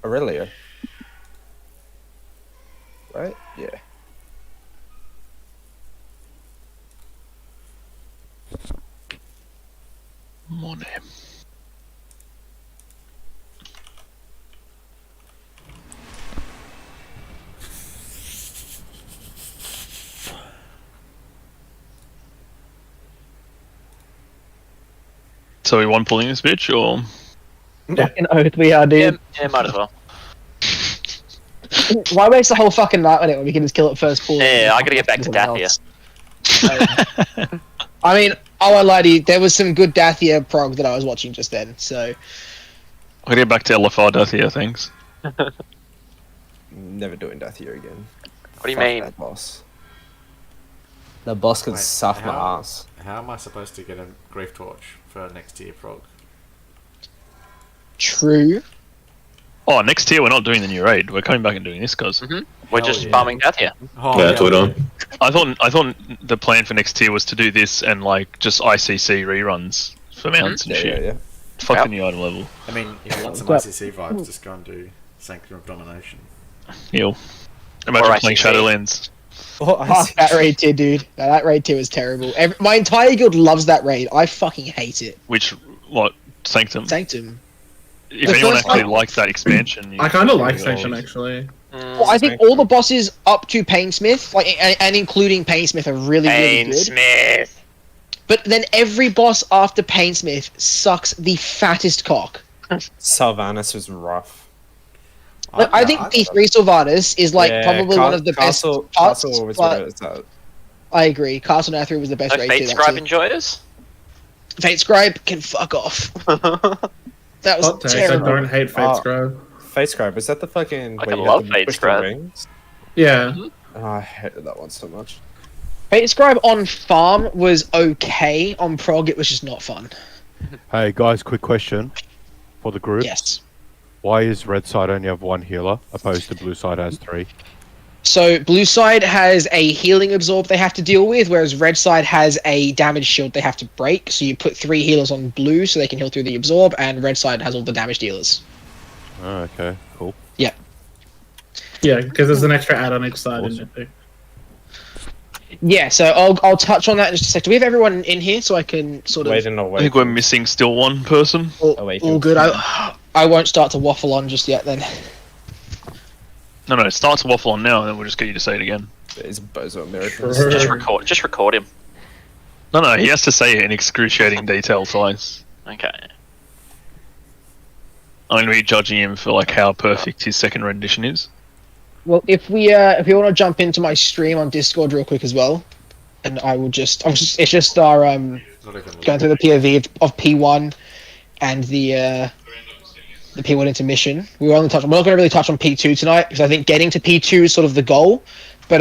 Aurelia. Right? Yeah. Morning. So we one pulling this bitch, or Fucking oath we are, dude. Yeah, might as well. Why waste the whole fucking night on it when we can just kill it first pull? Yeah, I gotta get back to Dathia. I mean, I won't lie to you, there was some good Dathia prog that I was watching just then, so... I'll get back to LFR Dathia, thanks. Never doing Dathia again. What do you Fuck mean? that boss. The boss can Wait, suck my ass. How am I supposed to get a Grief Torch for next tier prog? True. Oh, next tier we're not doing the new raid. We're coming back and doing this, cuz. We're just farming Dathia. Oh, Yeah, that's what we're doing. I thought the plan for next tier was to do this and like just ICC reruns for mounts and Yeah, shit. yeah. Fuck Yep. the new item level. I mean, if you want some ICC vibes, just go and do Sanctum of Domination. Heal. Imagine Or playing ICC. Shadowlands. Oh, I Fuck see. that raid tier, dude. No, that raid tier was terrible. My entire guild loves that raid. I fucking hate it. Which, what? Sanctum? Sanctum. If The anyone first actually one- likes that expansion... I kind of like you Sanctum guys- actually. Well, I think all the bosses up to Painsmith, like, and including Painsmith, are really, really good. Smith. But then every boss after Painsmith sucks the fattest cock. Sylvanas was rough. Like, I think P3 Sylvanas is like Yeah, probably one of the Castle, best parts. Castle was but where it's at. I agree. Castle Nathri was the best So raid Fate tier. Scribe enjoyers? Fate Scribe can fuck off. That was Hot takes. I terrible. don't hate Fate Oh. Scribe. Fate Scribe, is that the fucking... I where you love have to Fate push the Scribe. rings? Yeah. Oh, I hated that one so much. Fate Scribe on farm was okay. On prog, it was just not fun. Hey guys, quick question for the group. Yes. Why is red side only have one healer opposed to blue side has 3? So blue side has a healing absorb they have to deal with, whereas red side has a damage shield they have to break. So you put 3 healers on blue so they can heal through the absorb, and red side has all the damage dealers. Oh, okay, cool. Yeah, because there's an extra add on each side. Awesome. Isn't it? Yeah, so I'll touch on that in just a sec. Do we have everyone in here so I can sort of Wait and I away. think we're missing still one person. all good? I won't start to waffle on just yet then. No, start to waffle on now and then we'll just get you to say it again. It's Bozo Americans. Sure. Just record him. No, he has to say it in excruciating detail twice. Okay. I'm going to be judging him for like how perfect his second rendition is. Well, if we want to jump into my stream on Discord real quick as well, and it's just our Not even going through the POV of P1 and the P1 intermission. We're not going to really touch on P2 tonight because I think getting to P2 is sort of the goal. But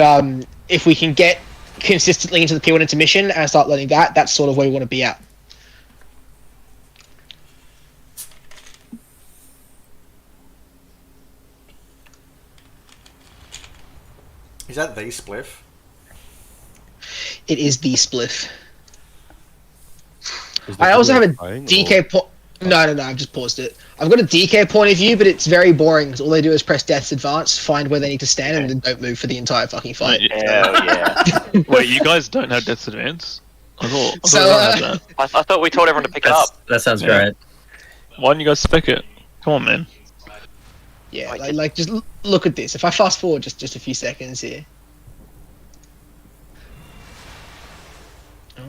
if we can get consistently into the P1 intermission and start learning that, that's sort of where we want to be at. Is that the spliff? It is the spliff. Is the I also have a video playing, DK point. No, I've just paused it. I've got a DK point of view, but it's very boring because all they do is press Death's Advance, find where they need to stand, and then don't move for the entire fucking fight. Hell yeah. Wait, you guys don't have Death's Advance? I thought So, everyone had that. I thought we told everyone to pick it up. That sounds Yeah. great. Why didn't you guys spec it? Come on, man. Yeah, like just look at this. If I fast forward just a few seconds here. Oh,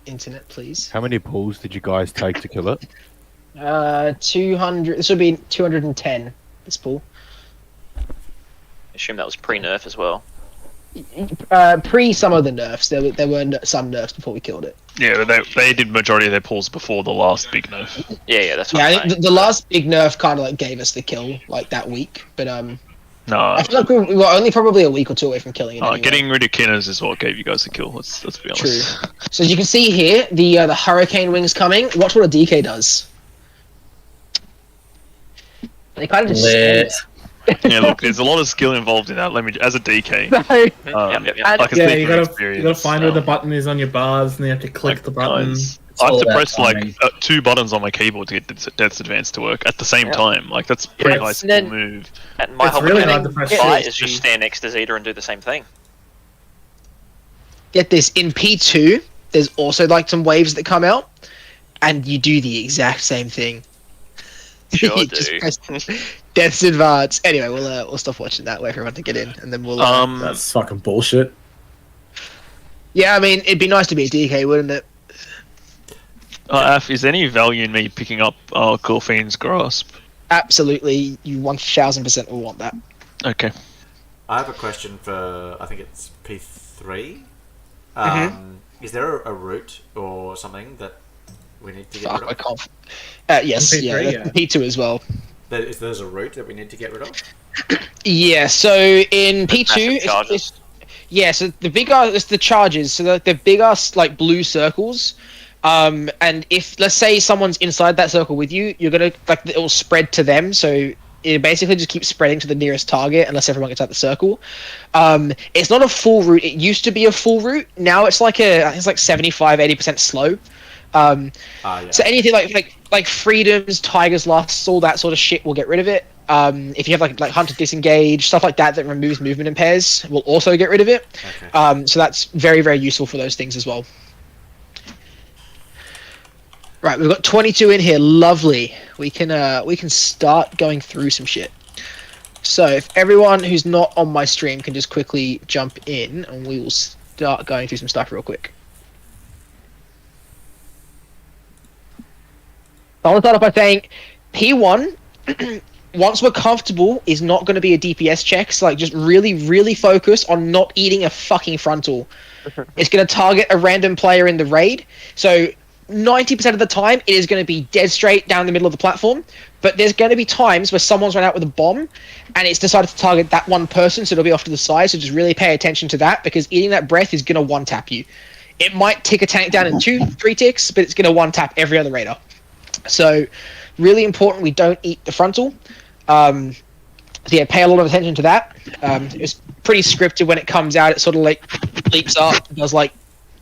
internet, please. How many pulls did you guys take to kill it? 200. This would be 210. This pool. Assume that was pre-nerf as well. Pre some of the nerfs. There were some nerfs before we killed it. Yeah, but they did majority of their pulls before the last big nerf. Yeah, that's what Yeah, I'm I saying. think the last big nerf kind of like gave us the kill like that week, but No, I feel like we were only probably a week or two away from killing it. Anyway. getting rid of Kinners is what gave you guys the kill. Let's be honest. True. So as you can see here, the hurricane wings coming. Watch what a DK does. They kind of just. Lit. Yeah, look, there's a lot of skill involved in that. Let me, as a DK, Yep. I can Yeah, speak you from gotta experience. find where the button is on your bars, and you have to click the button. Guys, I have all to about press timing. like 2 buttons on my keyboard to get Death's Advance to work at the same time. Like that's pretty Yeah, high it's- skill then- move. And my It's whole really mechanic hard to press fight shift. is just stand next to Zeta and do the same thing. Get this, in P2, there's also like some waves that come out, and you do the exact same thing. Sure You do. just press Death's Advance. Anyway, we'll stop watching that. Wait for everyone to get in, and then we'll. That's fucking bullshit. Yeah, I mean, it'd be nice to be a DK, wouldn't it? Af, is there any value in me picking up Gorfine's Grasp? Absolutely, you 1000% will want that. Okay. I have a question for, I think it's P3. Is there a route or something that we need to get Fuck, rid I of? can't. Yes, P3, yeah, yeah. P2 as well. There's a route that we need to get rid of? Yeah, so in P2, Massive charges. yeah, so the bigger it's the charges, so the bigger like blue circles. And if let's say someone's inside that circle with you, you're gonna like it will spread to them. So it basically just keeps spreading to the nearest target unless everyone gets out the circle. It's not a full route. It used to be a full route. Now it's like I think it's like 75-80% slow. Yeah. So anything like freedoms, tigers, lusts, all that sort of shit, will get rid of it. If you have like hunter disengage, stuff like that removes movement impairs, will also get rid of it. Okay. So that's very, very useful for those things as well. Right, we've got 22 in here. Lovely. We can start going through some shit. So if everyone who's not on my stream can just quickly jump in, and we will start going through some stuff real quick. I want to start off by saying P1, once we're comfortable, is not going to be a DPS check. So like, just really, really focus on not eating a fucking frontal. It's going to target a random player in the raid. So 90% of the time, it is going to be dead straight down the middle of the platform. But there's going to be times where someone's run out with a bomb, and it's decided to target that one person, so it'll be off to the side. So just really pay attention to that, because eating that breath is going to one-tap you. It might tick a tank down in 2-3 ticks, but it's going to one-tap every other raider. So really important we don't eat the frontal. So yeah, pay a lot of attention to that. It's pretty scripted when it comes out. It sort of like leaps up, does like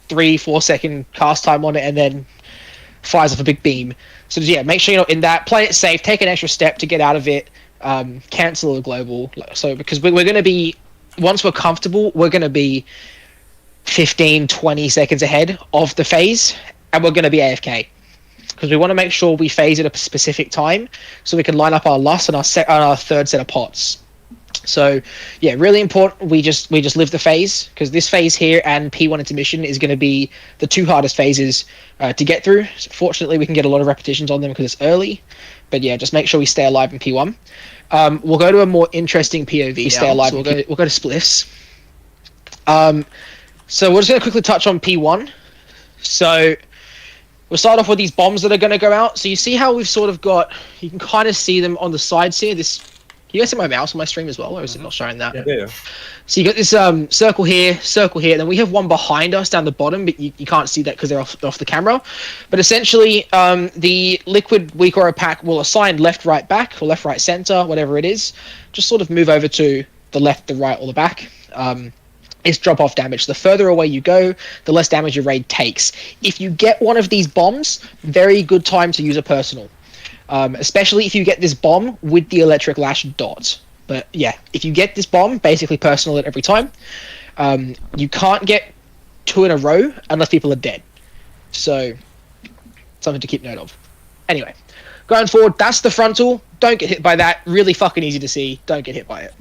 3-4 second cast time on it, and then fires off a big beam. So yeah, make sure you're not in that. Play it safe. Take an extra step to get out of it. Cancel a global. So because we're going to be, once we're comfortable, we're going to be 15-20 seconds ahead of the phase, and we're going to be AFK. Because we want to make sure we phase at a specific time, so we can line up our lust and our third set of pots. So yeah, really important. We just live the phase, because this phase here and P1 intermission is going to be the 2 hardest phases to get through. So fortunately, we can get a lot of repetitions on them because it's early. But yeah, just make sure we stay alive in P1. We'll go to a more interesting POV. Stay alive. So we'll go to spliffs. So we're just going to quickly touch on P1. So we'll start off with these bombs that are going to go out. So you see how we've sort of got, you can kind of see them on the sides here. You guys see my mouse on my stream as well, or is it not showing that? Yeah. So you got this circle here, and then we have one behind us down the bottom, but you can't see that because they're off the camera. But essentially, the liquid weak aura pack will assign left, right, back, or left, right, center, whatever it is. Just sort of move over to the left, the right, or the back. It's drop-off damage. The further away you go, the less damage your raid takes. If you get one of these bombs, very good time to use a personal. Especially if you get this bomb with the electric lash dot. But yeah, if you get this bomb, basically personal it every time. You can't get 2 in a row unless people are dead. So, something to keep note of. Anyway, going forward, that's the frontal. Don't get hit by that. Really fucking easy to see. Don't get hit by it.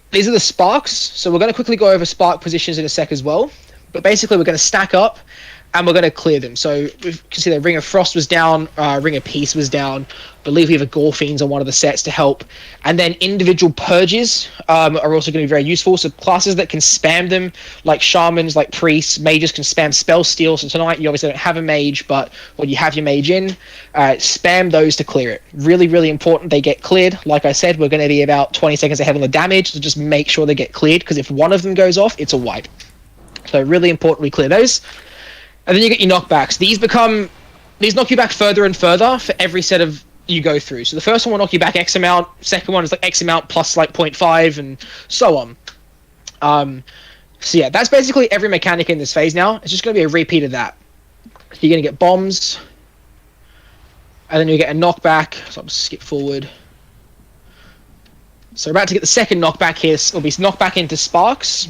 These are the sparks. So we're going to quickly go over spark positions in a sec as well. But basically, we're going to stack up, and we're going to clear them. So we can see that Ring of Frost was down, Ring of Peace was down. I believe we have a Gorfiends on one of the sets to help. And then individual purges are also going to be very useful. So classes that can spam them, like shamans, like priests, mages can spam spell steal. So tonight you obviously don't have a mage, but when you have your mage in, spam those to clear it. Really, really important they get cleared. Like I said, we're going to be about 20 seconds ahead on the damage, so just make sure they get cleared, because if one of them goes off, it's a wipe. So really important we clear those. And then you get your knockbacks. These knock you back further and further for every set of you go through. So the first one will knock you back X amount, second one is like X amount plus like 0.5 and so on. So yeah, that's basically every mechanic in this phase now. It's just going to be a repeat of that. So you're going to get bombs. And then you get a knockback. So I'll just skip forward. So we're about to get the second knockback here. It'll be knockback into sparks.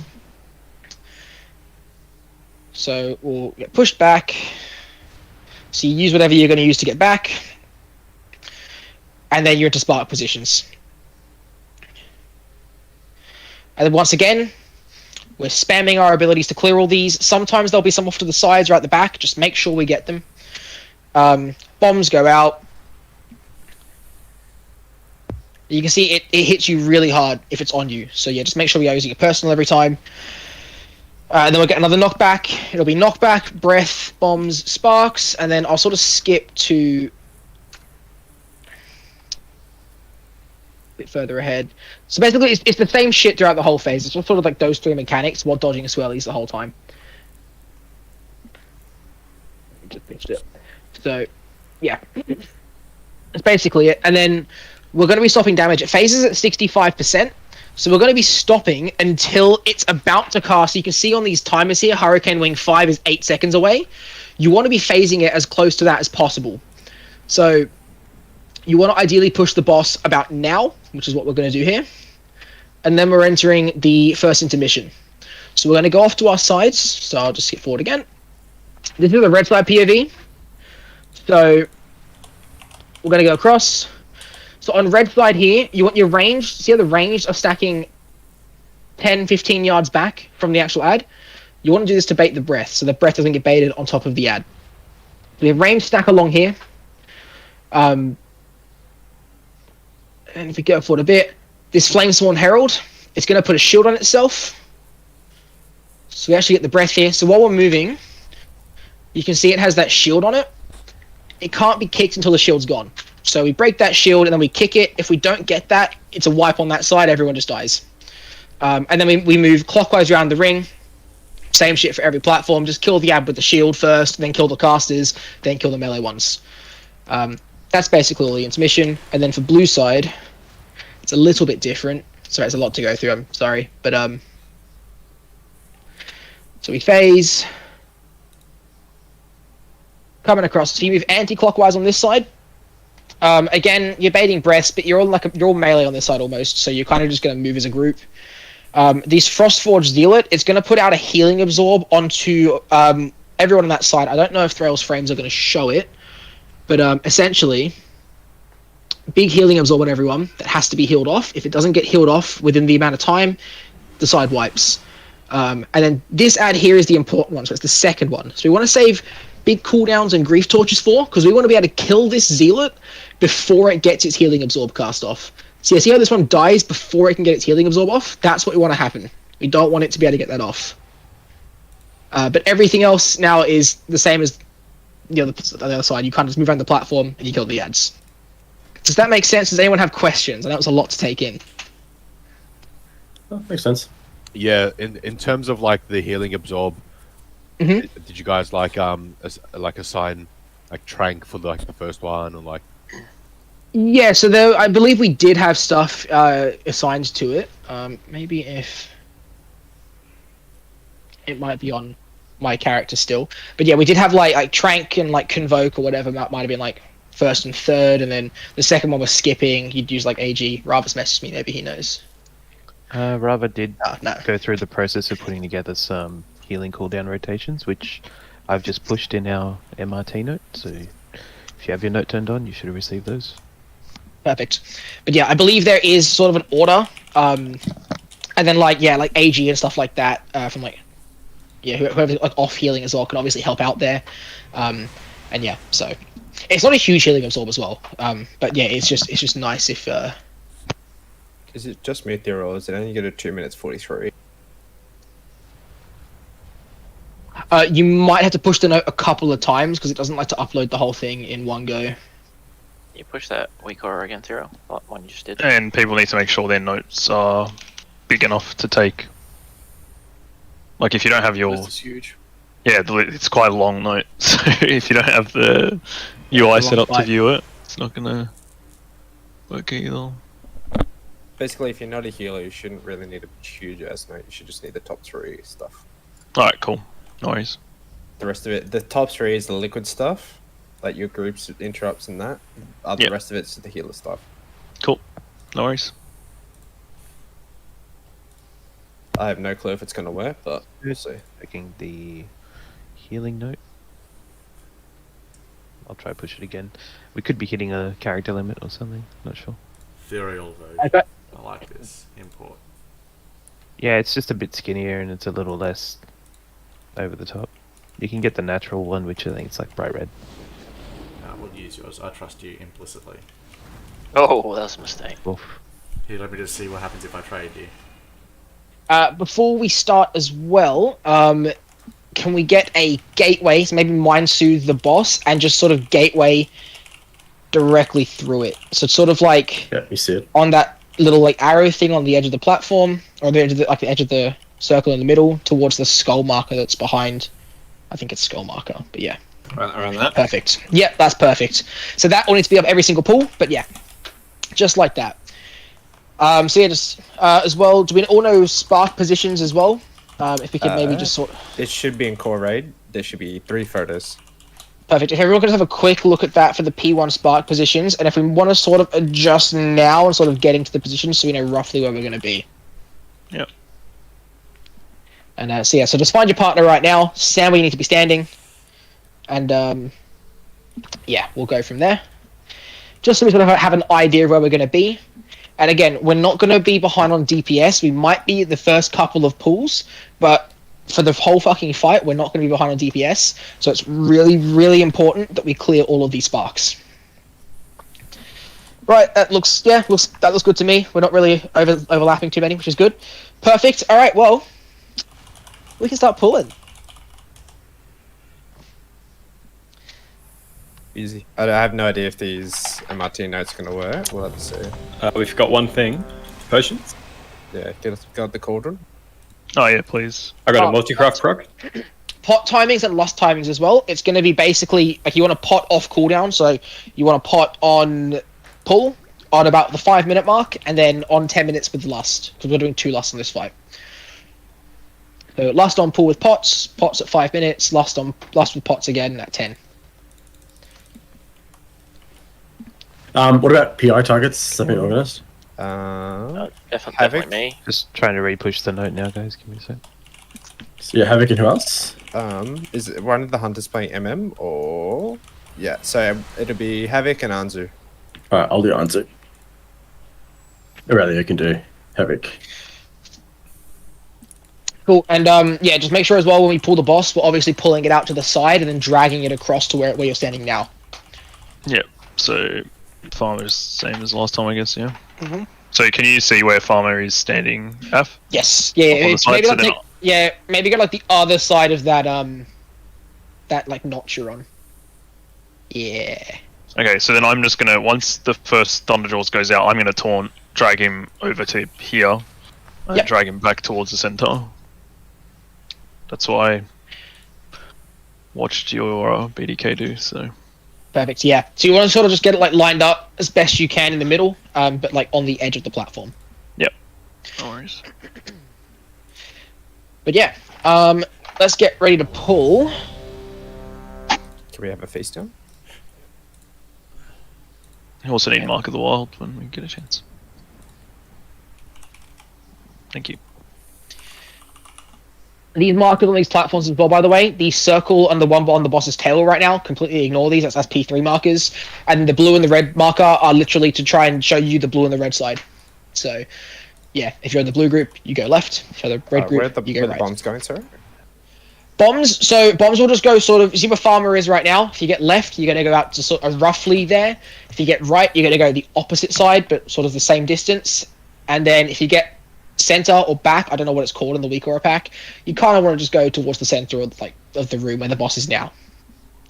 So we'll get pushed back. So you use whatever you're going to use to get back. And then you're into spark positions. And then once again, we're spamming our abilities to clear all these. Sometimes there'll be some off to the sides or at the back. Just make sure we get them. Bombs go out. You can see it hits you really hard if it's on you. So yeah, just make sure we are using your personal every time. And then we'll get another knockback. It'll be knockback, breath, bombs, sparks, and then I'll sort of skip to a bit further ahead. So basically, it's the same shit throughout the whole phase. It's just sort of like those three mechanics while dodging swirlies the whole time. Just finished it. So, yeah. That's basically it. And then we're going to be stopping damage. It phases at 65%. So we're going to be stopping until it's about to cast. You can see on these timers here, Hurricane Wing 5 is 8 seconds away. You want to be phasing it as close to that as possible. So you want to ideally push the boss about now, which is what we're going to do here. And then we're entering the first intermission. So we're going to go off to our sides. So I'll just skip forward again. This is the red side POV. So we're going to go across. So on red side here, you want your range. See how the range of stacking 10, 15 yards back from the actual ad? You want to do this to bait the breath, so the breath doesn't get baited on top of the ad. We have range stack along here. And if we go forward a bit, this Flamesworn Herald, it's going to put a shield on itself. So we actually get the breath here. So while we're moving, you can see it has that shield on it. It can't be kicked until the shield's gone. So we break that shield and then we kick it. If we don't get that, it's a wipe on that side. Everyone just dies. And then we move clockwise around the ring. Same shit for every platform. Just kill the ad with the shield first, then kill the casters, then kill the melee ones. That's basically all the intermission. And then for blue side, it's a little bit different. Sorry, it's a lot to go through. I'm sorry. But so we phase. Coming across. So you move anti-clockwise on this side. Again, you're baiting breaths, but you're all melee on this side almost, so you're kind of just going to move as a group. These Frostforged Zealot, it's going to put out a healing absorb onto everyone on that side. I don't know if Thrale's frames are going to show it, but essentially, big healing absorb on everyone that has to be healed off. If it doesn't get healed off within the amount of time, the side wipes. And then this ad here is the important one, so it's the second one. So we want to save big cooldowns and grief torches for, because we want to be able to kill this Zealot before it gets its healing absorb cast off. So you see how this one dies before it can get its healing absorb off? That's what we want to happen. We don't want it to be able to get that off. But everything else now is the same as the other side. You kind of just move around the platform and you kill the ads. Does that make sense? Does anyone have questions? And that was a lot to take in. Oh, makes sense. Yeah, in terms of like the healing absorb, did you guys like assign like Trank for like the first one, or like? Yeah, so though I believe we did have stuff assigned to it. Maybe if it might be on my character still, but yeah, we did have like Trank and like Convoke or whatever. That might have been like first and third, and then the second one was skipping. You'd use like AG. Rava's messaged me. Maybe he knows. Rava did No. go through the process of putting together some healing cooldown rotations, which I've just pushed in our MRT note. So if you have your note turned on, you should have received those. Perfect. But yeah, I believe there is sort of an order, and then like AG and stuff like that from like whoever like off healing as well can obviously help out there, and yeah, so it's not a huge healing absorb as well, but yeah, it's just nice if. Is it just me, Ethereal? Is it only go to 2 minutes 43? You might have to push the note a couple of times because it doesn't like to upload the whole thing in one go. You push that weak aura again, Tiro. What one you just did. And people need to make sure their notes are big enough to take. Like if you don't have your... This is huge. Yeah, it's quite a long note. So if you don't have the UI set up to view it, it's not going to work either. Basically, if you're not a healer, you shouldn't really need a huge ass note. You should just need the top 3 stuff. Alright, cool. No worries. the rest of it. The top 3 is the liquid stuff, like your groups interrupts and that. The Yep. rest of it's the healer stuff. Cool. No worries. I have no clue if it's gonna work, but we'll see. Checking the healing note. I'll try push it again. We could be hitting a character limit or something. Not sure. Ethereal though. Okay. I like this import. Yeah, it's just a bit skinnier and it's a little less over the top. You can get the natural one, which I think it's like bright red. We'll use yours. I trust you implicitly. Oh, that was a mistake. Oof. Here, let me just see what happens if I trade you. Before we start as well, can we get a gateway? So maybe Mind Soothe the boss and just sort of gateway directly through it. So it's sort of like Yeah, you see it. on that little like arrow thing on the edge of the platform, or the edge of the edge of the circle in the middle, towards the skull marker that's behind. I think it's skull marker, but yeah. Around that. Perfect. Yep, that's perfect. So that will need to be up every single pool, but yeah, just like that. So yeah, just as well, do we all know spark positions as well? If we could maybe just sort. It should be in core raid. There should be 3 photos. Perfect. If everyone could just have a quick look at that for the P1 spark positions, and if we want to sort of adjust now and sort of get into the positions so we know roughly where we're going to be. Yep. And so yeah, so just find your partner right now, stand where you need to be standing, and yeah, we'll go from there. Just so we sort of have an idea of where we're going to be. And again, we're not going to be behind on DPS. We might be the first couple of pools, but for the whole fucking fight, we're not going to be behind on DPS. So it's really, really important that we clear all of these sparks. Right, that looks good to me. We're not really overlapping too many, which is good. Perfect. All right, well, we can start pulling. Easy. I have no idea if these MRT notes are gonna work. We'll have to see. We've got one thing. Potions. Yeah, got the cauldron. Oh yeah, please. I got Oh, a multi-craft prog. Pot timings and lust timings as well. It's going to be basically like you want to pot off cooldown, so you want to pot on pull on about the 5-minute mark, and then on 10 minutes with lust, because we're doing 2 lusts in this fight. So lust on pull with pots at 5 minutes, lust with pots again at 10. What about PI targets? Something organized? Definitely me. Just trying to re-push the note now, guys. Give me a sec. So yeah, Havoc and who else? Is it one of the hunters playing MM or? Yeah, so it'll be Havoc and Anzu. Alright, I'll do answer. Aurelia can do Havoc. Cool, and yeah, just make sure as well when we pull the boss, we're obviously pulling it out to the side and then dragging it across to where you're standing now. Yep. So farmer's same as last time, I guess. Yeah. Mhm. So can you see where farmer is standing? F. Yes, yeah, Up on the it's side, maybe so not they're take, not- yeah, maybe go like the other side of that that like notch you're on. Yeah. Okay, so then I'm just gonna, once the first Thunder Jaws goes out, I'm gonna taunt, drag him over to here, and Yep. drag him back towards the center. That's what I watched your BDK do, so. Perfect, yeah. So you want to sort of just get it like lined up as best you can in the middle, but like on the edge of the platform. Yep. No worries. But yeah, let's get ready to pull. Can we have a face down? I also need Mark of the Wild when we get a chance. Thank you. These markers on these platforms as well, by the way, the circle and the one on the boss's tail right now, completely ignore these, that's P3 markers. And the blue and the red marker are literally to try and show you the blue and the red side. So, yeah, if you're in the blue group, you go left. If you're the red Where group, you go where the right. bombs going, sorry? Bombs will just go sort of, you see where farmer is right now? If you get left, you're going to go out to sort of roughly there. If you get right, you're going to go the opposite side, but sort of the same distance. And then if you get center or back, I don't know what it's called in the weak aura pack, you kind of want to just go towards the center of, like, of the room where the boss is now.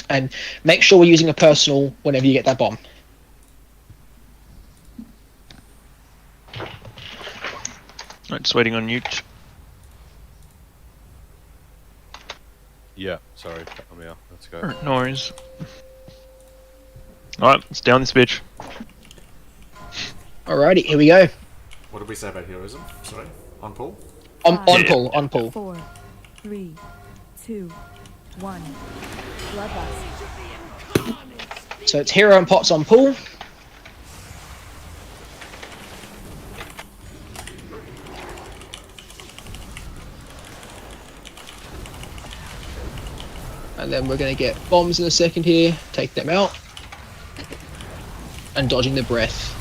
And make sure we're using a personal whenever you get that bomb. Right, just waiting on Nuke. Yeah, sorry. I'm here. Let's go. Alright, no worries. Alright, let's down this bitch. Alrighty, here we go. What did we say about heroism? Sorry, on pull. On Yeah. pull. 4, 3, 2, 1. Bloodlust. So it's hero and pots on pool. And then we're going to get bombs in a second here, take them out. And dodging the breath.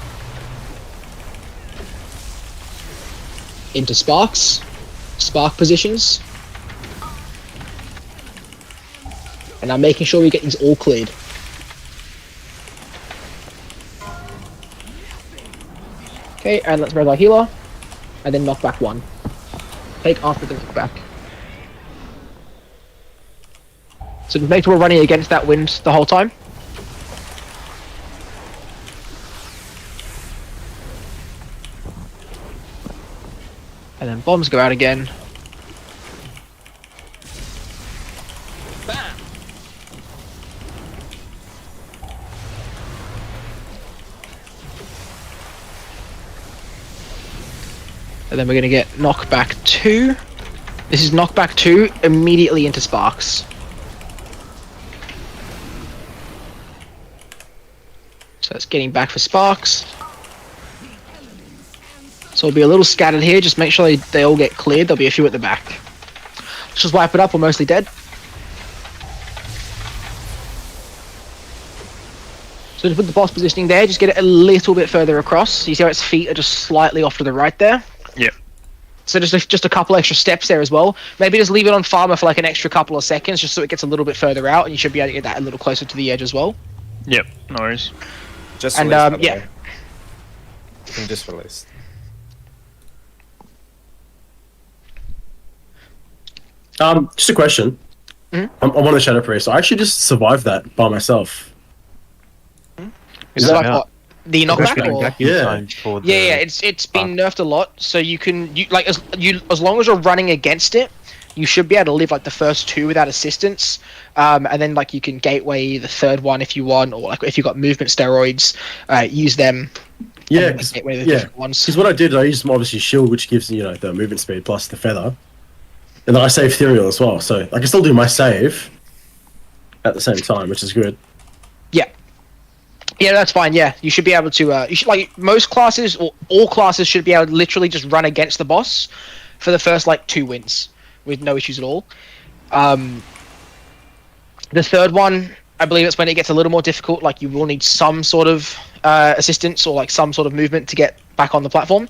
Into sparks. Spark positions. And I'm making sure we get these all cleared. Okay, and let's grab our healer. And then knock back 1. Take after the knockback. So just make sure we're running against that wind the whole time. And then bombs go out again. Bam! And then we're going to get knockback 2. This is knockback 2 immediately into sparks. So it's getting back for sparks. So we'll be a little scattered here, just make sure they all get cleared. There'll be a few at the back. Let's just wipe it up, we're mostly dead. So to put the boss positioning there, just get it a little bit further across. You see how its feet are just slightly off to the right there? Yep. So just a couple extra steps there as well. Maybe just leave it on farmer for like an extra couple of seconds, just so it gets a little bit further out, and you should be able to get that a little closer to the edge as well. Yep, no worries. Just And, released, by the yeah. way. You can just release. Just a question. Mhm. I'm on the Shadow Priest. I actually just survived that by myself. Is that like what? The knockback? Or? Yeah. Yeah, it's been nerfed a lot, so you can as long as you're running against it, you should be able to live like the first 2 without assistance, and then like you can gateway the third one if you want, or like if you got movement steroids, use them. Yeah, and then gateway the different ones. Because what I did, I used obviously shield, which gives the movement speed plus the feather, and then I save ethereal as well, so I can still do my save at the same time, which is good. Yeah, that's fine. Yeah, you should be able to. You should like most classes or all classes should be able to literally just run against the boss for the first like 2 wins with no issues at all. The third one, I believe it's when it gets a little more difficult. Like you will need some sort of assistance or like some sort of movement to get back on the platform.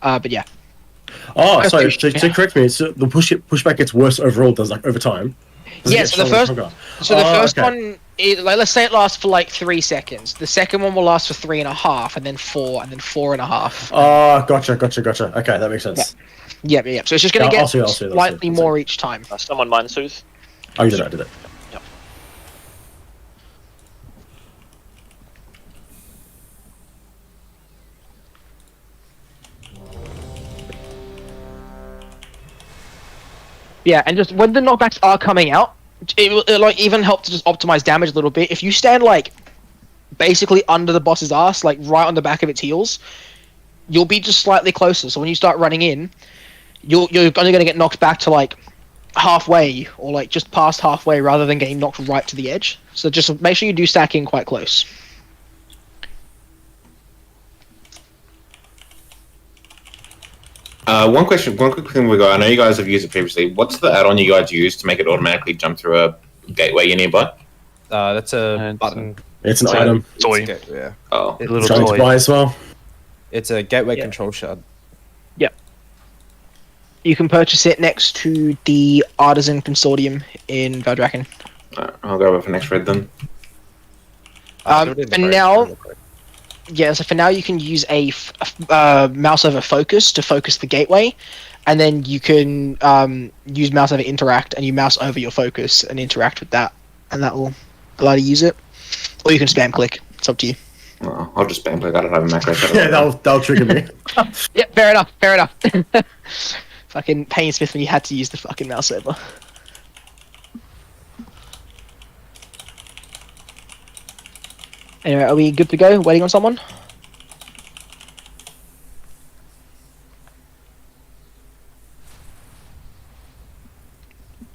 But yeah. Oh, sorry. To correct me, so the pushback gets worse overall. Does like over time. Yeah, so the first one, like let's say it lasts for like 3 seconds. The second one will last for 3.5, and then 4, and then 4.5. Oh, gotcha. Okay, that makes sense. Yeah. So it's just gonna get I'll see, slightly more each time. Someone mind soothe. Oh, you did it. I did it. Yep. Yeah, and just when the knockbacks are coming out, it like even help to just optimize damage a little bit. If you stand like basically under the boss's ass, like right on the back of its heels, you'll be just slightly closer. So when you start running in, you're only going to get knocked back to like halfway or like just past halfway rather than getting knocked right to the edge. So just make sure you do stack in quite close. One quick thing we got. I know you guys have used it previously. What's the add-on you guys use to make it automatically jump through a gateway you're nearby? That's a button. It's an item. Toy. Yeah. Oh, Little Trying to toy. buy as well. It's a gateway control shard. You can purchase it next to the Artisan Consortium in Valdraken. Alright, I'll grab it for next red then. And now, yeah, so for now you can use a mouse over focus to focus the gateway, and then you can use mouse over interact, and you mouse over your focus and interact with that, and that will allow you to use it. Or you can spam click. It's up to you. Oh, I'll just spam click. I don't have a macro set up. Yeah, that'll trigger me. Yeah, fair enough. Fucking Payne Smith when you had to use the fucking mouse over. Anyway, are we good to go? Waiting on someone?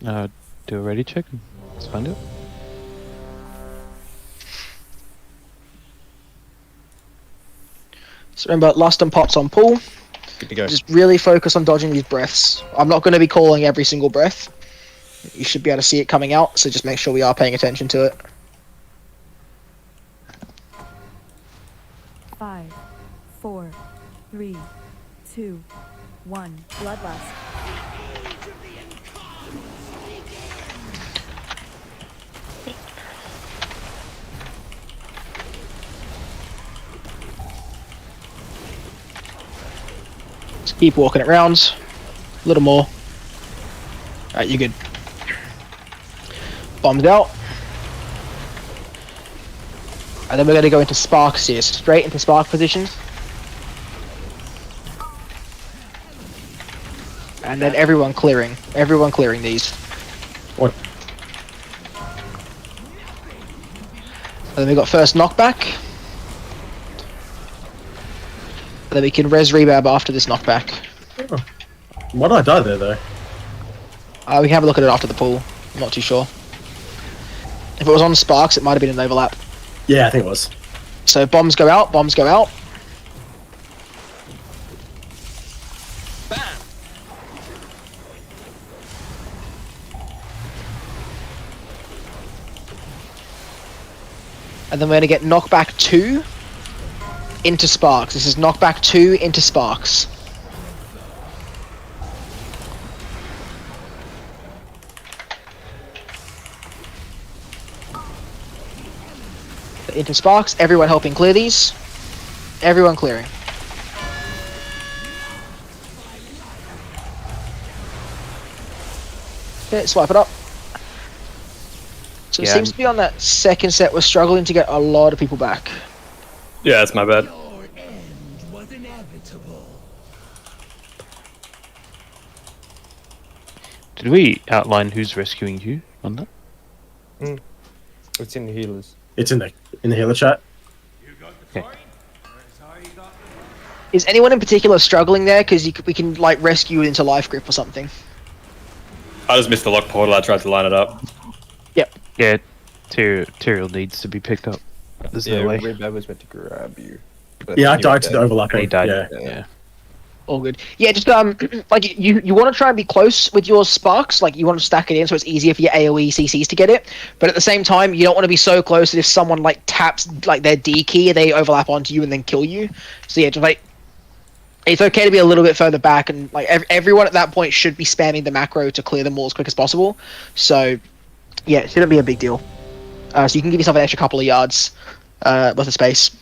Do a ready check. Let's find it. So remember, lust and pots on pull. Good to go. Just really focus on dodging these breaths. I'm not going to be calling every single breath. You should be able to see it coming out, so just make sure we are paying attention to it. 5, 4, 3, 2, 1. Bloodlust. Just keep walking it round. A little more. Alright, you're good. Bombs out. And then we're going to go into sparks here. Straight into spark positions. And then everyone clearing. Everyone clearing these. What? And then we got first knockback. And then we can res rebab after this knockback. Oh. Why did I die there though? We can have a look at it after the pool. I'm not too sure. If it was on sparks, it might have been an overlap. Yeah, I think it was. So bombs go out, bombs go out. And then we're going to get knockback 2 into sparks. This is knockback 2 into sparks. Into sparks, everyone helping clear these. Everyone clearing. Okay, swipe it up. So it Yeah, seems to be on that second set, we're struggling to get a lot of people back. Yeah, that's my bad. Did we outline who's rescuing you on that? It's in the healers. It's in the healer chat. Okay. Is anyone in particular struggling there? Because we can like rescue you into life grip or something. I just missed the lock portal. I tried to line it up. Yep. Yeah, Tyrael needs to be picked up. There's Yeah, no way. Rebab was meant to grab you. but Yeah, I you died were to the dead. overlapping. He died. Yeah. Yeah. All good. Yeah, just like you want to try and be close with your sparks. Like you want to stack it in so it's easier for your AOE CCs to get it. But at the same time, you don't want to be so close that if someone like taps like their D key, they overlap onto you and then kill you. So yeah, just like it's okay to be a little bit further back, and like everyone at that point should be spamming the macro to clear them all as quick as possible. So yeah, it shouldn't be a big deal. So you can give yourself an extra couple of yards worth of space.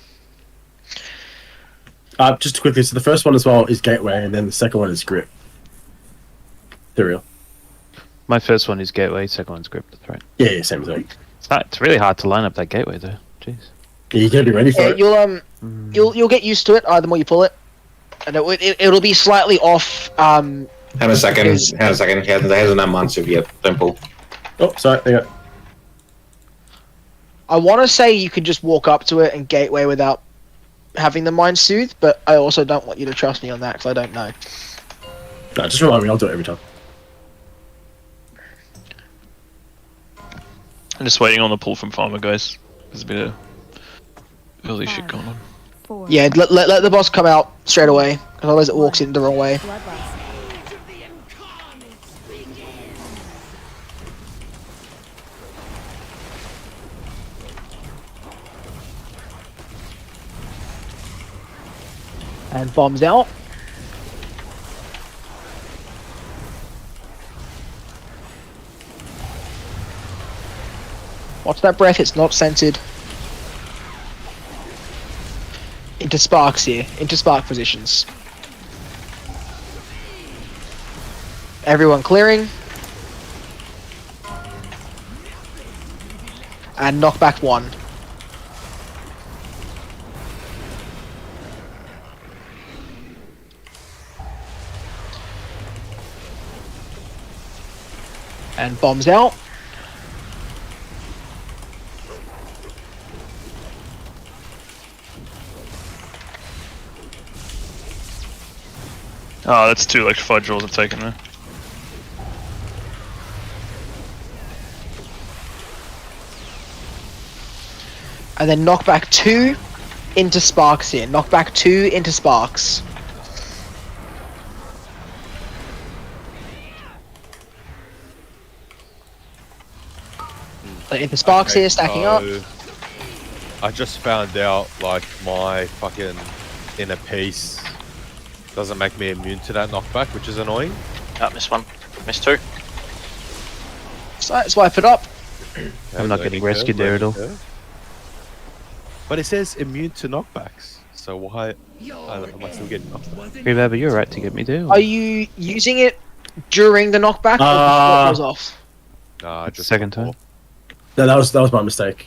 Just quickly, so the first one as well is gateway, and then the second one is grip. Ethereal. My first one is gateway, second one's grip. That's right. Yeah, same thing. It's really hard to line up that gateway though. Jeez. Yeah, you gotta be ready for it. You'll get used to it the more you pull it, and it'll be slightly off. Hang a second. Hang a second. He hasn't done Mansive yet. Don't pull. Oh, sorry. There you go. I want to say you can just walk up to it and gateway without having the mind soothe, but I also don't want you to trust me on that because I don't know. No, just remind me. I'll do it every time. I'm just waiting on the pull from Farmer, guys. There's a bit of early shit going on. 4. Yeah, let the boss come out straight away, because otherwise it walks in the wrong way. Bloodlust. And bombs out. Watch that breath, it's not centered. Into sparks here, into spark positions. Everyone clearing. And knockback 1. And bombs out. Oh, that's 2 electrified draws I've taken there. and then knock back 2 into Sparks here. Knock back 2 into Sparks. So into Sparks here, stacking up. I just found out, like, my fucking inner peace doesn't make me immune to that knockback, which is annoying. Oh, missed 1. Missed 2. So, swipe it up. I'm not getting rescued there at all. But it says immune to knockbacks, so why am I still getting knocked back? Remember, you're right to get me there. Are you using it during the knockback or before it goes off? Nah, just Second time. No, that was my mistake.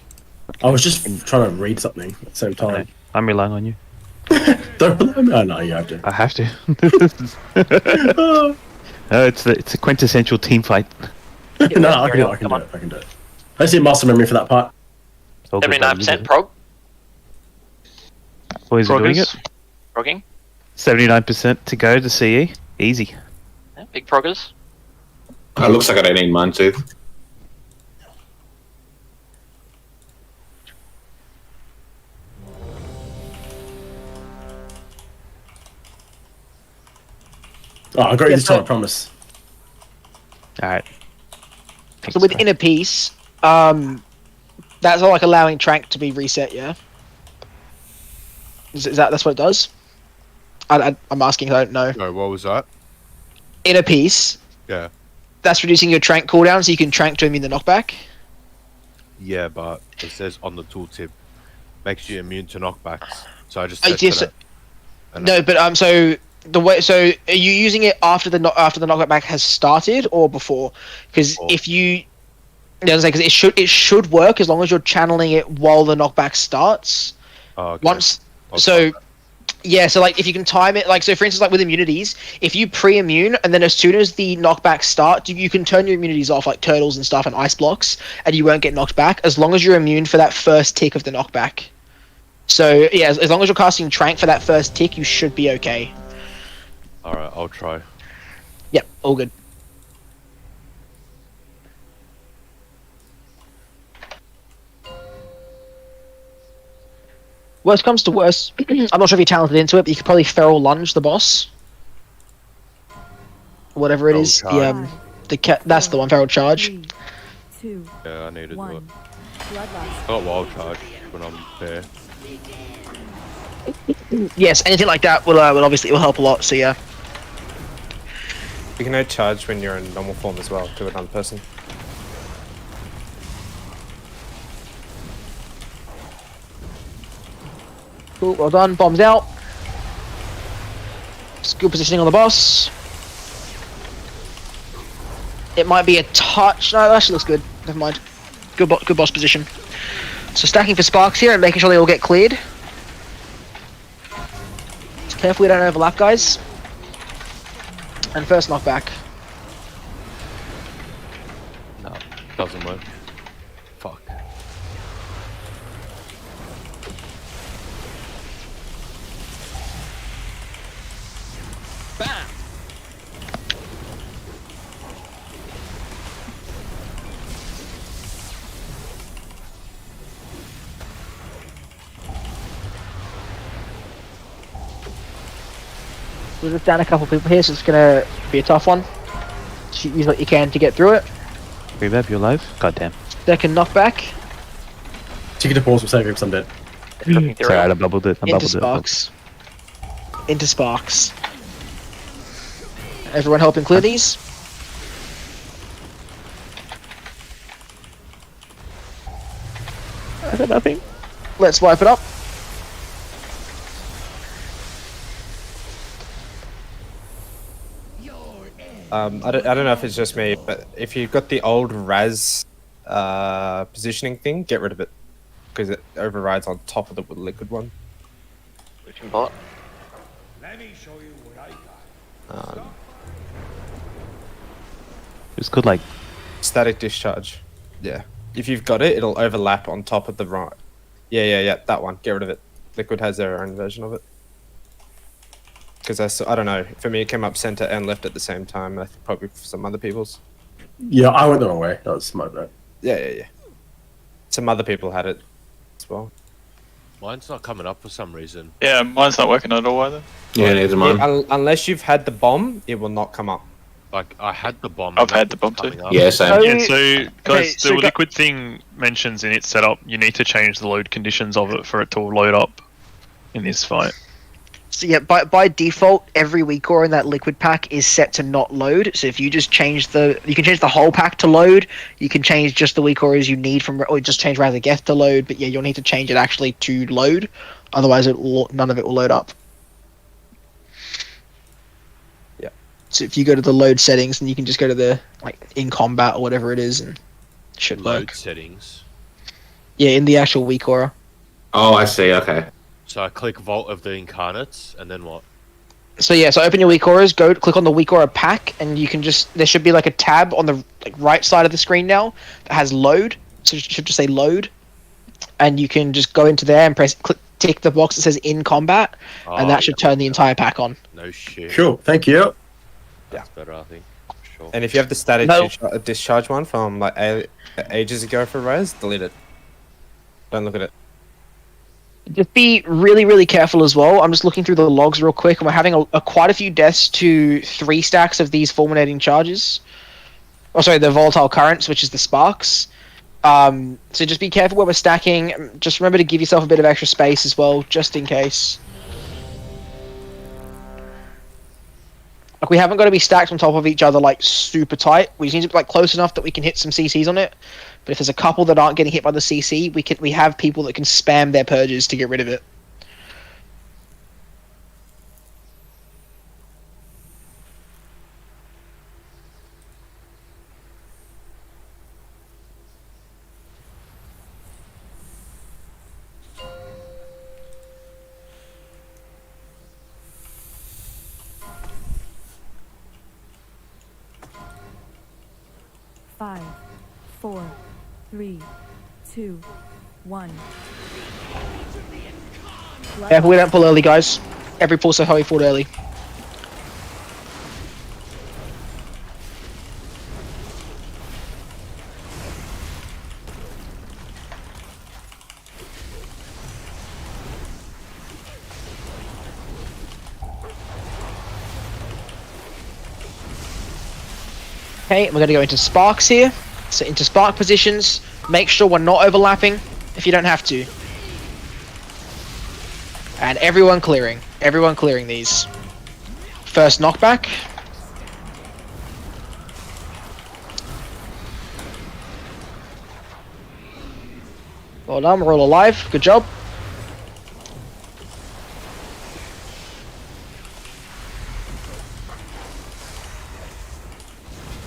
I was just trying to read something at the same time. Okay. I'm relying on you. Don't rely on me. Oh, no, you have to. I have to. It's a quintessential team fight. No, I can do it. I can do it. I see muscle memory for that part. 79% prog. Boys are doing it. Progging. 79% to go to CE. Easy. Yeah, big proggers. It looks like I don't need mine too. Oh, I got you this time, I promise. Alright. So with inner peace, that's all like allowing Trank to be reset, yeah? Is that's what it does? I'm asking, I don't know. No, what was that? Inner peace, Yeah. that's reducing your Trank cooldown so you can Trank to immune the knockback. Yeah, but it says on the tooltip, makes you immune to knockbacks. So I just Oh, set yes, that. no, but so the way, so are you using it after the knockback has started or before? Because if you, because it should work as long as you're channeling it while the knockback starts. Oh, okay. Once, I'll so try that. yeah, so like if you can time it, like so for instance, like with immunities, if you pre-immune and then as soon as the knockback starts, you can turn your immunities off, like turtles and stuff and ice blocks, and you won't get knocked back as long as you're immune for that first tick of the knockback. So yeah, as long as you're casting Trank for that first tick, you should be okay. Alright, I'll try. Yep, all good. Worst comes to worst, I'm not sure if you're talented into it, but you could probably feral lunge the boss. Whatever it Feral is, charge. the cat. That's the one, feral charge. 3, 2, Yeah, I need to do it. 1. Bloodlust. I got wild charge when I'm there. Yes, anything like that will obviously help a lot. So yeah. You can no charge when you're in normal form as well to another person. Cool, well done. Bombs out. It's good positioning on the boss. It might be a touch. No, that actually looks good. Never mind. Good boss position. So stacking for sparks here and making sure they all get cleared. Just careful we don't overlap, guys. And first knockback. No, doesn't work. Fuck. Bam! We're just down a couple people here, so it's gonna be a tough one. Just use what you can to get through it. Revive, you're alive? Goddamn. Second knockback. Take it to pause for saving because I'm dead. Sorry, I bubbled it. I Into bubbled it. sparks. Into sparks. Everyone helping clear these. I got nothing. Let's wipe it up. I don't know if it's just me, but if you've got the old Raz positioning thing, get rid of it. Because it overrides on top of the liquid one. Switching bot. It's good, like, Static discharge. Yeah. If you've got it, it'll overlap on top of the right. Yeah, that one. Get rid of it. Liquid has their own version of it. Because I don't know. For me, it came up center and left at the same time. I think probably for some other people's. Yeah, I went the wrong way. That was my bad. Yeah. Some other people had it as well. Mine's not coming up for some reason. Yeah, mine's not working at all either. Yeah, neither mine. Unless you've had the bomb, it will not come up. Like, I had the bomb. I've had the bomb too. Yeah, same. Yeah, so guys, so the liquid thing mentions in its setup, you need to change the load conditions of it for it to load up in this fight. So yeah, by default, every weak core in that liquid pack is set to not load. So if you just change you can change the whole pack to load. You can change just the weak cores you need or just change Raszageth to load. But yeah, you'll need to change it actually to load. Otherwise, none of it will load up. Yeah. So if you go to the load settings, then you can just go to the in combat or whatever it is, and it should Load work. settings. Yeah, in the actual weak core. Oh, I see. Okay. So I click Vault of the Incarnates, and then what? So yeah, so open your weak auras, click on the weak aura pack, and you can there should be a tab on the right side of the screen now that has load. So it should just say load, and you can just go into there and tick the box that says in combat, and that should turn the entire pack on. No shit. Cool. Thank you. That's better, I think. Sure. And if you have the static discharge one from ages ago for Raz, delete it. Don't look at it. Just be really, really careful as well. I'm just looking through the logs real quick, and we're having quite a few deaths to 3 stacks of these fulminating charges. Oh, sorry, the volatile currents, which is the sparks. So just be careful where we're stacking. Just remember to give yourself a bit of extra space as well, just in case. We haven't got to be stacked on top of each other super tight. We just need to be close enough that we can hit some CCs on it. But if there's a couple that aren't getting hit by the CC, we have people that can spam their purges to get rid of it. Five, 4, 3, 2, 1. Yeah, we don't pull early, guys. Every pull so how we pulled early. Okay, we're going to go into sparks here. So into spark positions, make sure we're not overlapping if you don't have to. And everyone clearing these. First knockback. Well done, we're all alive, good job.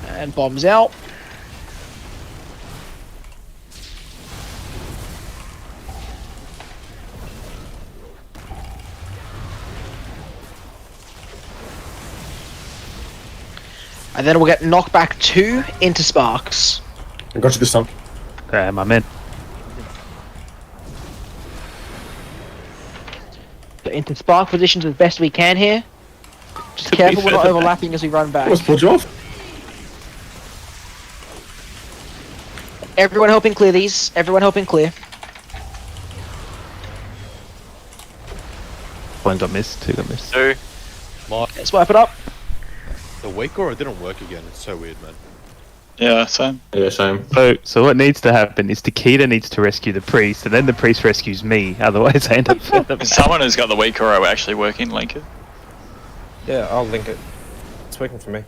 And bombs out. And then we'll get knockback 2 into sparks. I got you this time. I'm in. Get into spark positions as best we can here. Just careful we're not overlapping as we run back. Almost pulled you off. Everyone helping clear these. Everyone helping clear. One got missed, 2 got missed. 2. Let's wipe it up. The weak aura didn't work again. It's so weird, man. Yeah, same. Yeah, same. So what needs to happen is Takeda needs to rescue the priest, and then the priest rescues me. Otherwise, I end up further back. Someone who's got the weak aura will actually working, link it. Yeah, I'll link it. It's working for me.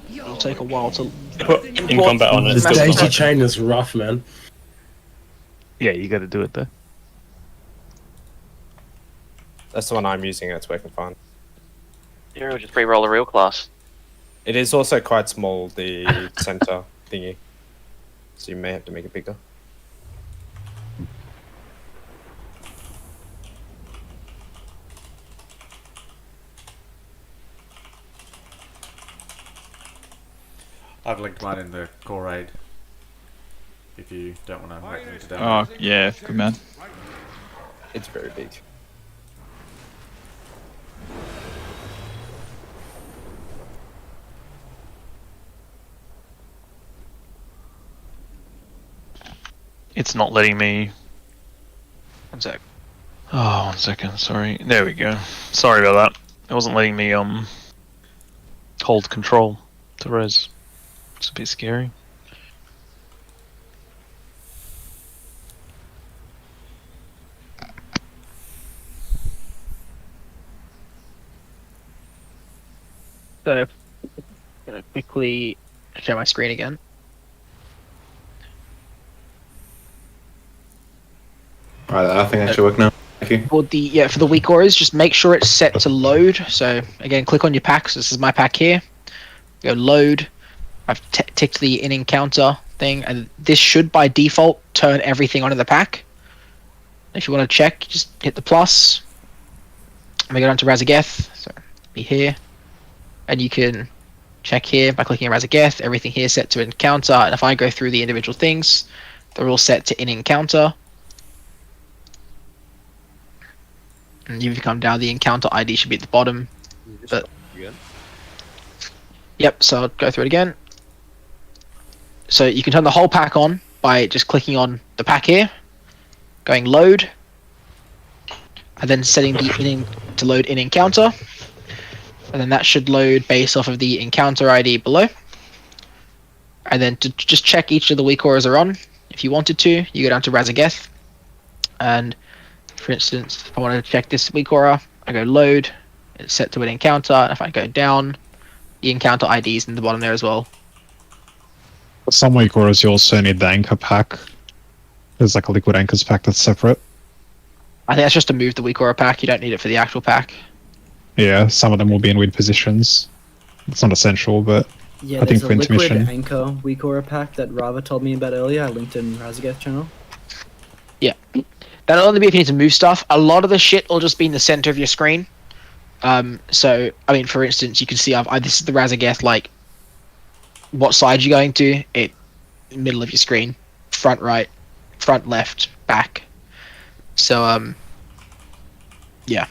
It'll take a while to Put in combat on it. This daisy chain is rough, man. Yeah, you got to do it though. That's the one I'm using, and it's working fine. You'll just re-roll a real class. It is also quite small, the center thingy. So you may have to make it bigger. I've linked mine in the core raid. If you don't want to wait me to download. Oh, yeah, good man. It's very big. It's not letting me. One sec. Oh, 1 second. Sorry. There we go. Sorry about that. It wasn't letting me hold control to res. It's a bit scary. So, I'm gonna quickly share my screen again. Alright, I think that should work now. Thank you. For the weak auras, just make sure it's set to load. So again, click on your packs. This is my pack here. Go load. I've ticked the in encounter thing, and this should by default turn everything onto the pack. If you want to check, just hit the plus. I'm gonna go down to Raszageth. So be here, and you can check here by clicking Raszageth. Everything here is set to encounter, and if I go through the individual things, they're all set to in encounter. And if you come down, the encounter ID should be at the bottom. But yep, so I'll go through it again. So you can turn the whole pack on by just clicking on the pack here, going load, and then setting the in to load in encounter, and then that should load based off of the encounter ID below. And then to just check each of the weak auras are on, if you wanted to, you go down to Raszageth, and for instance, if I wanted to check this weak aura, I go load, it's set to an encounter, and if I go down, the encounter ID is in the bottom there as well. For some weak auras, you also need the anchor pack. There's like a liquid anchors pack that's separate. I think that's just to move the weak aura pack, you don't need it for the actual pack. Yeah, some of them will be in weird positions. It's not essential, but Yeah, I think there's a for liquid intermission. anchor weak aura pack that Rava told me about earlier. I linked in Raszageth channel. Yeah. That'll only be if you need to move stuff. A lot of the shit will just be in the center of your screen. So, I mean, for instance, you can see this is the Raszageth, like, what side you're going to, middle of your screen, front right, front left, back. So, yeah.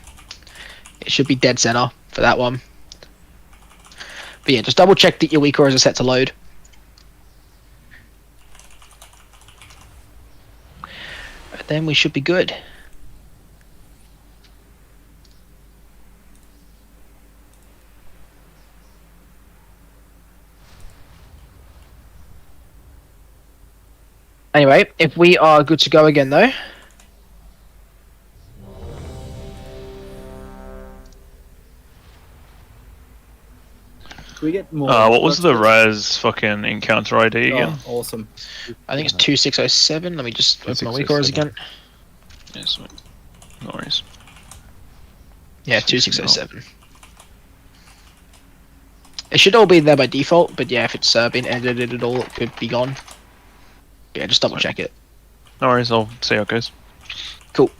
It should be dead center for that one. But yeah, just double check that your weak auras are set to load. Then we should be good. Anyway, if we are good to go again though. Can we get more? What was the Raz fucking encounter ID again? Oh, awesome. I think it's 2607. Let me just open my weak auras again. Yes, no worries. Yeah, 2607. It should all be there by default, but yeah, if it's been edited at all, it could be gone. Yeah, just double check it. No worries, I'll see how it goes. Cool.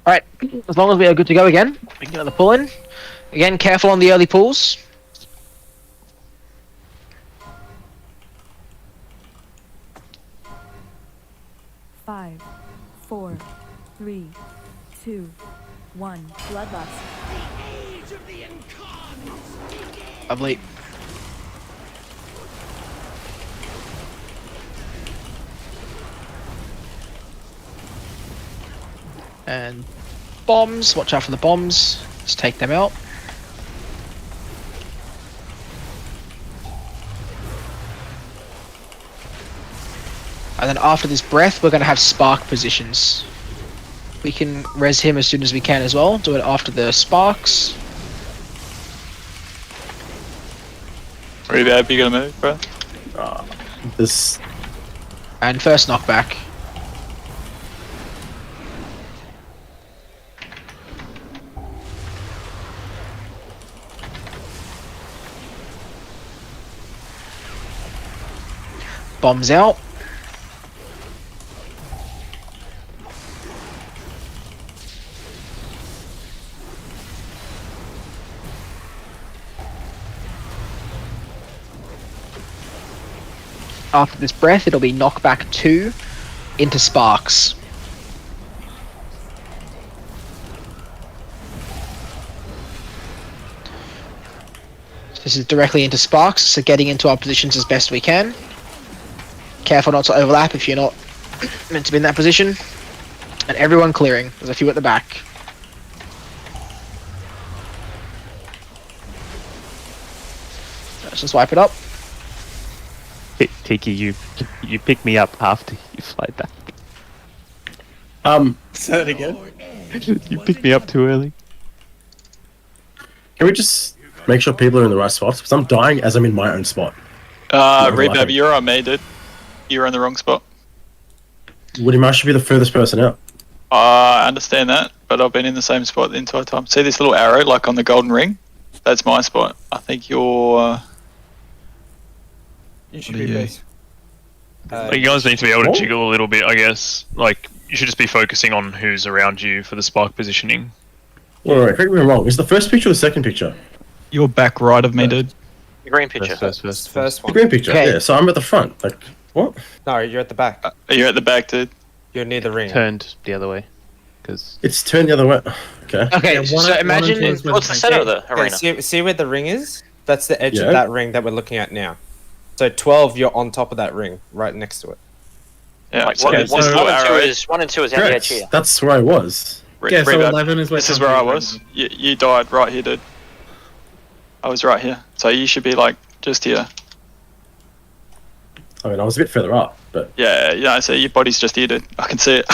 Alright, as long as we are good to go again, we can get the pull in. Again, careful on the early pulls. Five, 4, 3, 2, 1. Bloodlust. Lovely. And bombs, watch out for the bombs. Let's take them out. And then after this breath, we're going to have spark positions. We can res him as soon as we can as well. Do it after the sparks. Pretty bad, you gonna move, bro? This. And first knockback. Bombs out. After this breath, it'll be knockback 2 into sparks. So this is directly into sparks, so getting into our positions as best we can. Careful not to overlap if you're not meant to be in that position. And everyone clearing. There's a few at the back. Let's just wipe it up. Tiki, you pick me up after you fly back. Say that again. You picked me up too early. Can we just make sure people are in the right spots? Because I'm dying as I'm in my own spot. Rebab, you're on me, dude. You're in the wrong spot. Woody Marsh should be the furthest person out. I understand that, but I've been in the same spot the entire time. See this little arrow, like on the golden ring? That's my spot. I think you're... You should be base. You guys need to be able to jiggle a little bit, I guess. Like, you should just be focusing on who's around you for the spark positioning. Wait, correct me if I'm wrong. Is the first picture or the second picture? You're back right of me, dude. The green picture. First The one. green picture, yeah. So I'm at the front. Like, what? No, you're at the back. You're at the back, dude. You're near the ring. Turned the other way. Because It's turned the other way. Okay. Okay, Yeah, so imagine... What's the center of the arena? See where the ring is? That's the edge Yeah. of that ring that we're looking at now. So 12, you're on top of that ring, right next to it. Yeah, Like, so one, this one, is one little and two arrow. is one and two is out the Correct. edge here. That's where I was. Yeah, so Rebab, 11 is where this is where I was. You died right here, dude. I was right here. So you should be like just here. I mean, I was a bit further up, but Yeah, so your body's just here, dude. I can see it.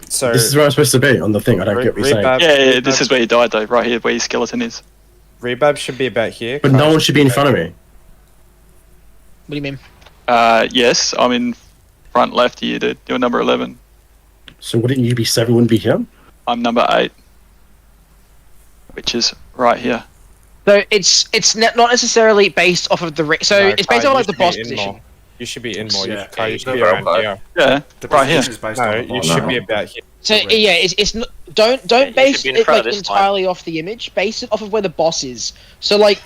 So this is where I'm supposed to be on the thing. I don't get what you're saying. yeah, this is where you died, though. Right here, where your skeleton is. Rebab should be about here. But no one should be in front of me. What do you mean? Yes, I'm in front left here, dude. You're number 11. So wouldn't you be 7? Wouldn't be here? I'm number 8. Which is right here. So it's not necessarily based off of the ring. So it's based on like the boss position. You should be in more. Yeah, You should be no, around right. here. Yeah, The right here. position is based No, on the you boss. should be about here. So yeah, it's not, don't you base should be in it front like of this line. entirely off the image. Base it off of where the boss is. So like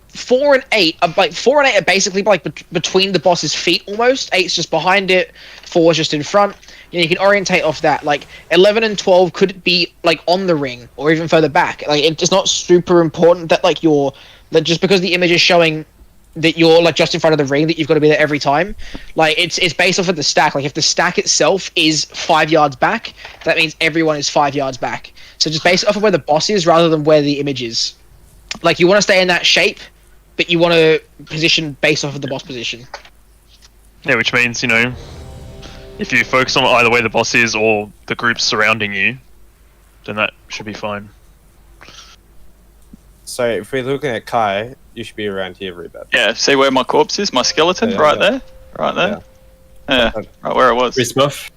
4 and 8 are like 4 and 8 are basically like between the boss's feet almost. 8's just behind it. 4 is just in front. You can orientate off that. Like 11 and 12 could be like on the ring or even further back. Like it's not super important that like that just because the image is showing that you're like just in front of the ring that you've got to be there every time. Like it's based off of the stack. Like if the stack itself is 5 yards back, that means everyone is 5 yards back. So just base it off of where the boss is rather than where the image is. Like you want to stay in that shape, but you want to position based off of the boss position. Yeah, which means, if you focus on either where the boss is or the groups surrounding you, then that should be fine. So if we're looking at Kai, you should be around here, Rebab. Yeah, see where my corpse is? My skeleton? Yeah, right yeah. there? Right there? Yeah, right where it was. Rismuff.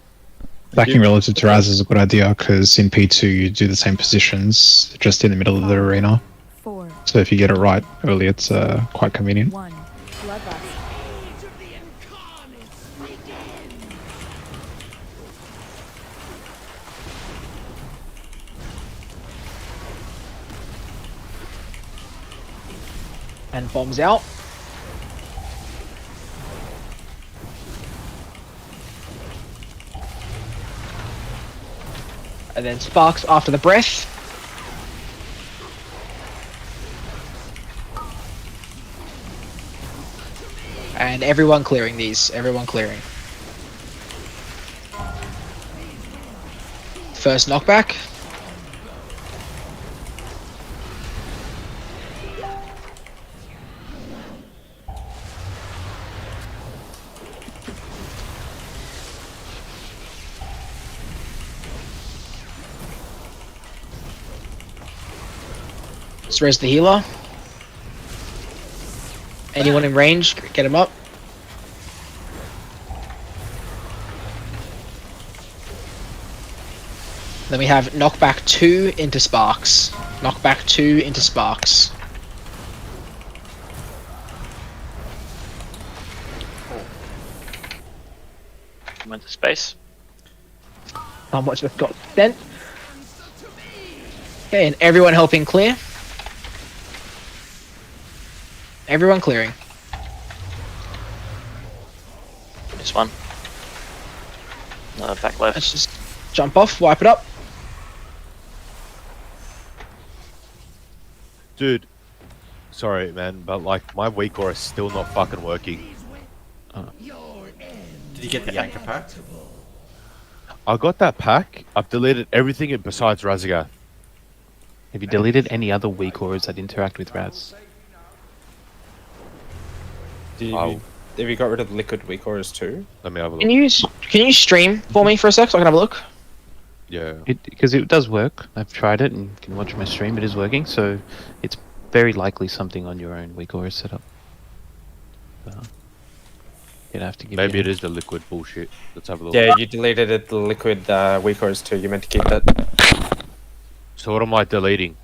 Backing relative to Raz is a good idea because in P2 you do the same positions just in the middle of the arena. 4, So if you get it right early, it's quite convenient. 1. Bloodlust. And bombs out. And then sparks after the breath. And everyone clearing these. Everyone clearing. First knockback. Let's res the healer. Anyone in range, get him up. Then we have knockback 2 into sparks. Knockback 2 into sparks. Went to space. How much we've got spent. Okay, and everyone helping clear. Everyone clearing. This one. Back left. Let's just jump off, wipe it up. Dude, sorry, man, but like my weak aura is still not fucking working. Did you get the Yanker pack? I got that pack. I've deleted everything besides Raszageth. Have you deleted any other weak auras that interact with Raz? Have you got rid of liquid weak auras too? Let me have a look. Can you stream for me for a sec so I can have a look? Yeah. Because it does work. I've tried it and you can watch my stream. It is working. So it's very likely something on your own weak aura setup. You'd have to give Maybe it is the liquid bullshit. Let's have a look. Yeah, you deleted it, the liquid weak auras too. You meant to keep that. So what am I deleting?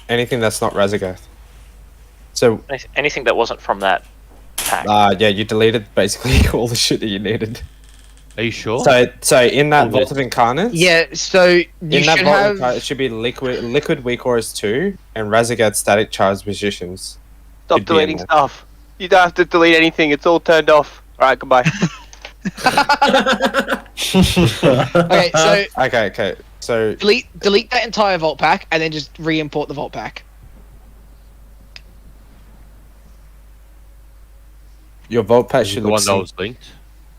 Anything that's not Raszageth. So Anything that wasn't from that pack. yeah, you deleted basically all the shit that you needed. Are you sure? So in that Vault of Incarnates, Yeah, so you in that should Vault of have... Incarnates, it should be liquid weak auras 2 and Raszageth static charge positions. Stop Should be in deleting there. stuff. You don't have to delete anything. It's all turned off. All right, goodbye. Okay, so Okay. So delete that entire vault pack and then just re-import the vault pack. your Vault pack Is it should the look one that was linked?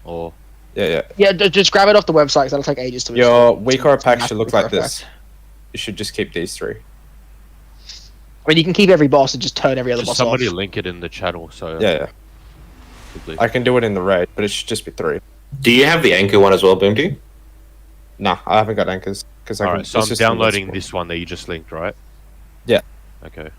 Or yeah. Yeah, just grab it off the website because that'll take ages to Your install. weak aura pack should look Weak aura like this. You should just keep these 3. I mean, you can keep every boss and just turn every other just boss somebody off. link it in the channel so Yeah. I can do it in the raid, but it should just be 3. Do you have the anchor one as well, Boomty? Nah, I haven't got anchors because I can. Alright, so it's I'm just downloading invisible. this one that you just linked, right? Yeah. Okay.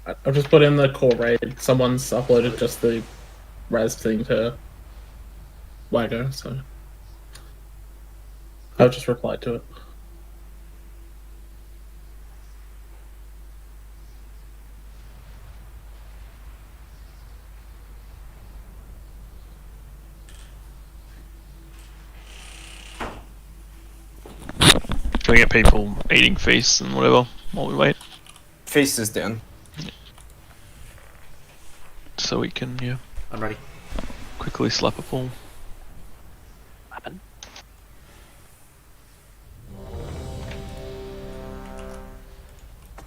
I've just put in the core raid. Someone's uploaded just the Raz thing to Waggo, so I've just replied to it. Can we get people eating feasts and whatever while we wait? Feast is down. So we can, yeah, I'm ready. quickly slap a pull. Happen.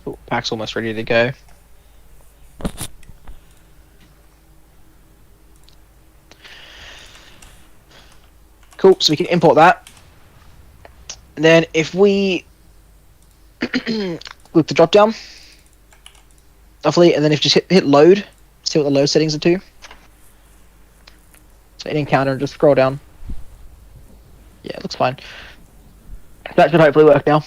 Ooh, pack's almost ready to go. Cool, so we can import that. And then if we look the drop down, hopefully, and then if you just hit load, see what the load settings are to. So in encounter, just scroll down. Yeah, it looks fine. That should hopefully work now.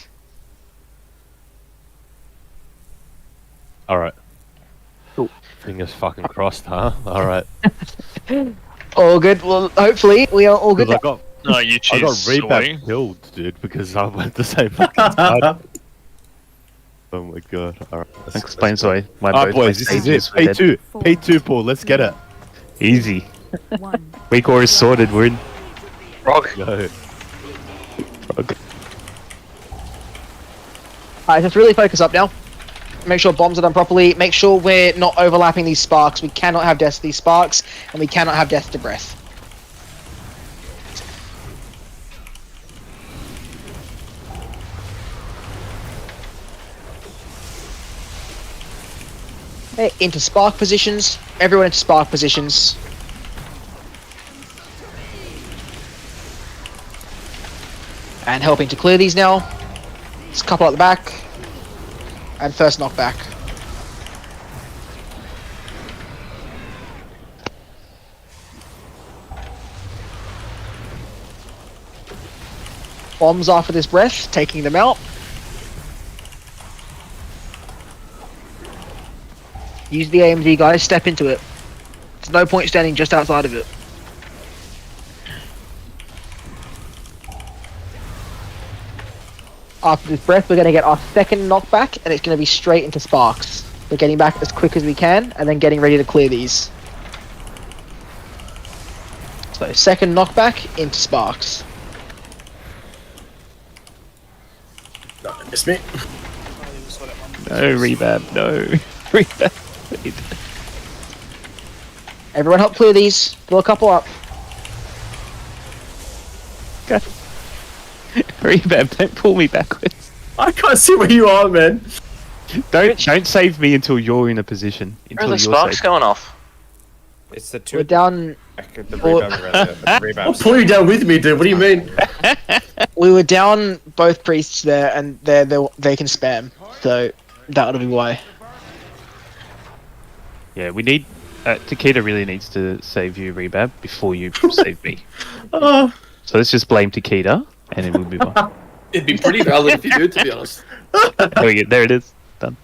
Alright. Cool. Fingers fucking crossed, huh? Alright. All good. Well, hopefully we are all good. I got No, you I choose got soy. rebap killed, dude, because I went the same fucking side. Oh my god. Alright. Explains why my Alright, both boys, my this is stages it. were dead. P2, Paul, let's get it. Easy. Weak aura is sorted. We're in. Prog. Go. Prog. Alright, just really focus up now. Make sure bombs are done properly. Make sure we're not overlapping these sparks. We cannot have death to these sparks, and we cannot have death to breath. Okay, into spark positions. Everyone into spark positions. And helping to clear these now. Let's couple at the back. And first knockback. Bombs after this breath, taking them out. Use the AMG, guys. Step into it. There's no point standing just outside of it. After this breath, we're going to get our second knockback, and it's going to be straight into sparks. We're getting back as quick as we can, and then getting ready to clear these. So, second knockback into sparks. No, miss me. No rebab. No rebab. Everyone help clear these. Blow a couple up. Rebab, don't pull me backwards. I can't see where you are, man. Don't save me until you're in a position. Where are Until the you're sparks safe. going off? It's the two. We're down. The reverb, I'll pull you down with me, dude. What do you mean? We were down both priests there, and they can spam, so that'll be why. Yeah, we need. Takeda really needs to save you, Rebab, before you save me. Oh. So let's just blame Takeda, and then we'll move on. It'd be pretty valid if you do, to be honest. There it is. Done.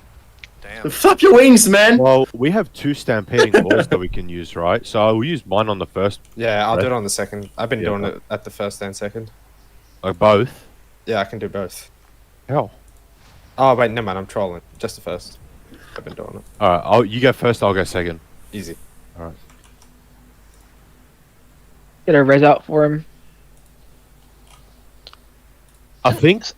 Flap your wings, man. Well, we have 2 stampeding balls that we can use, right? So I will use mine on the first. Yeah, I'll do it on the second. I've been doing it at the first and second. Like both? Yeah, I can do both. How? Oh wait, never mind. I'm trolling. Just the first. I've been doing it. All right, you go first. I'll go second. Easy. All right. Get a res out for him. I think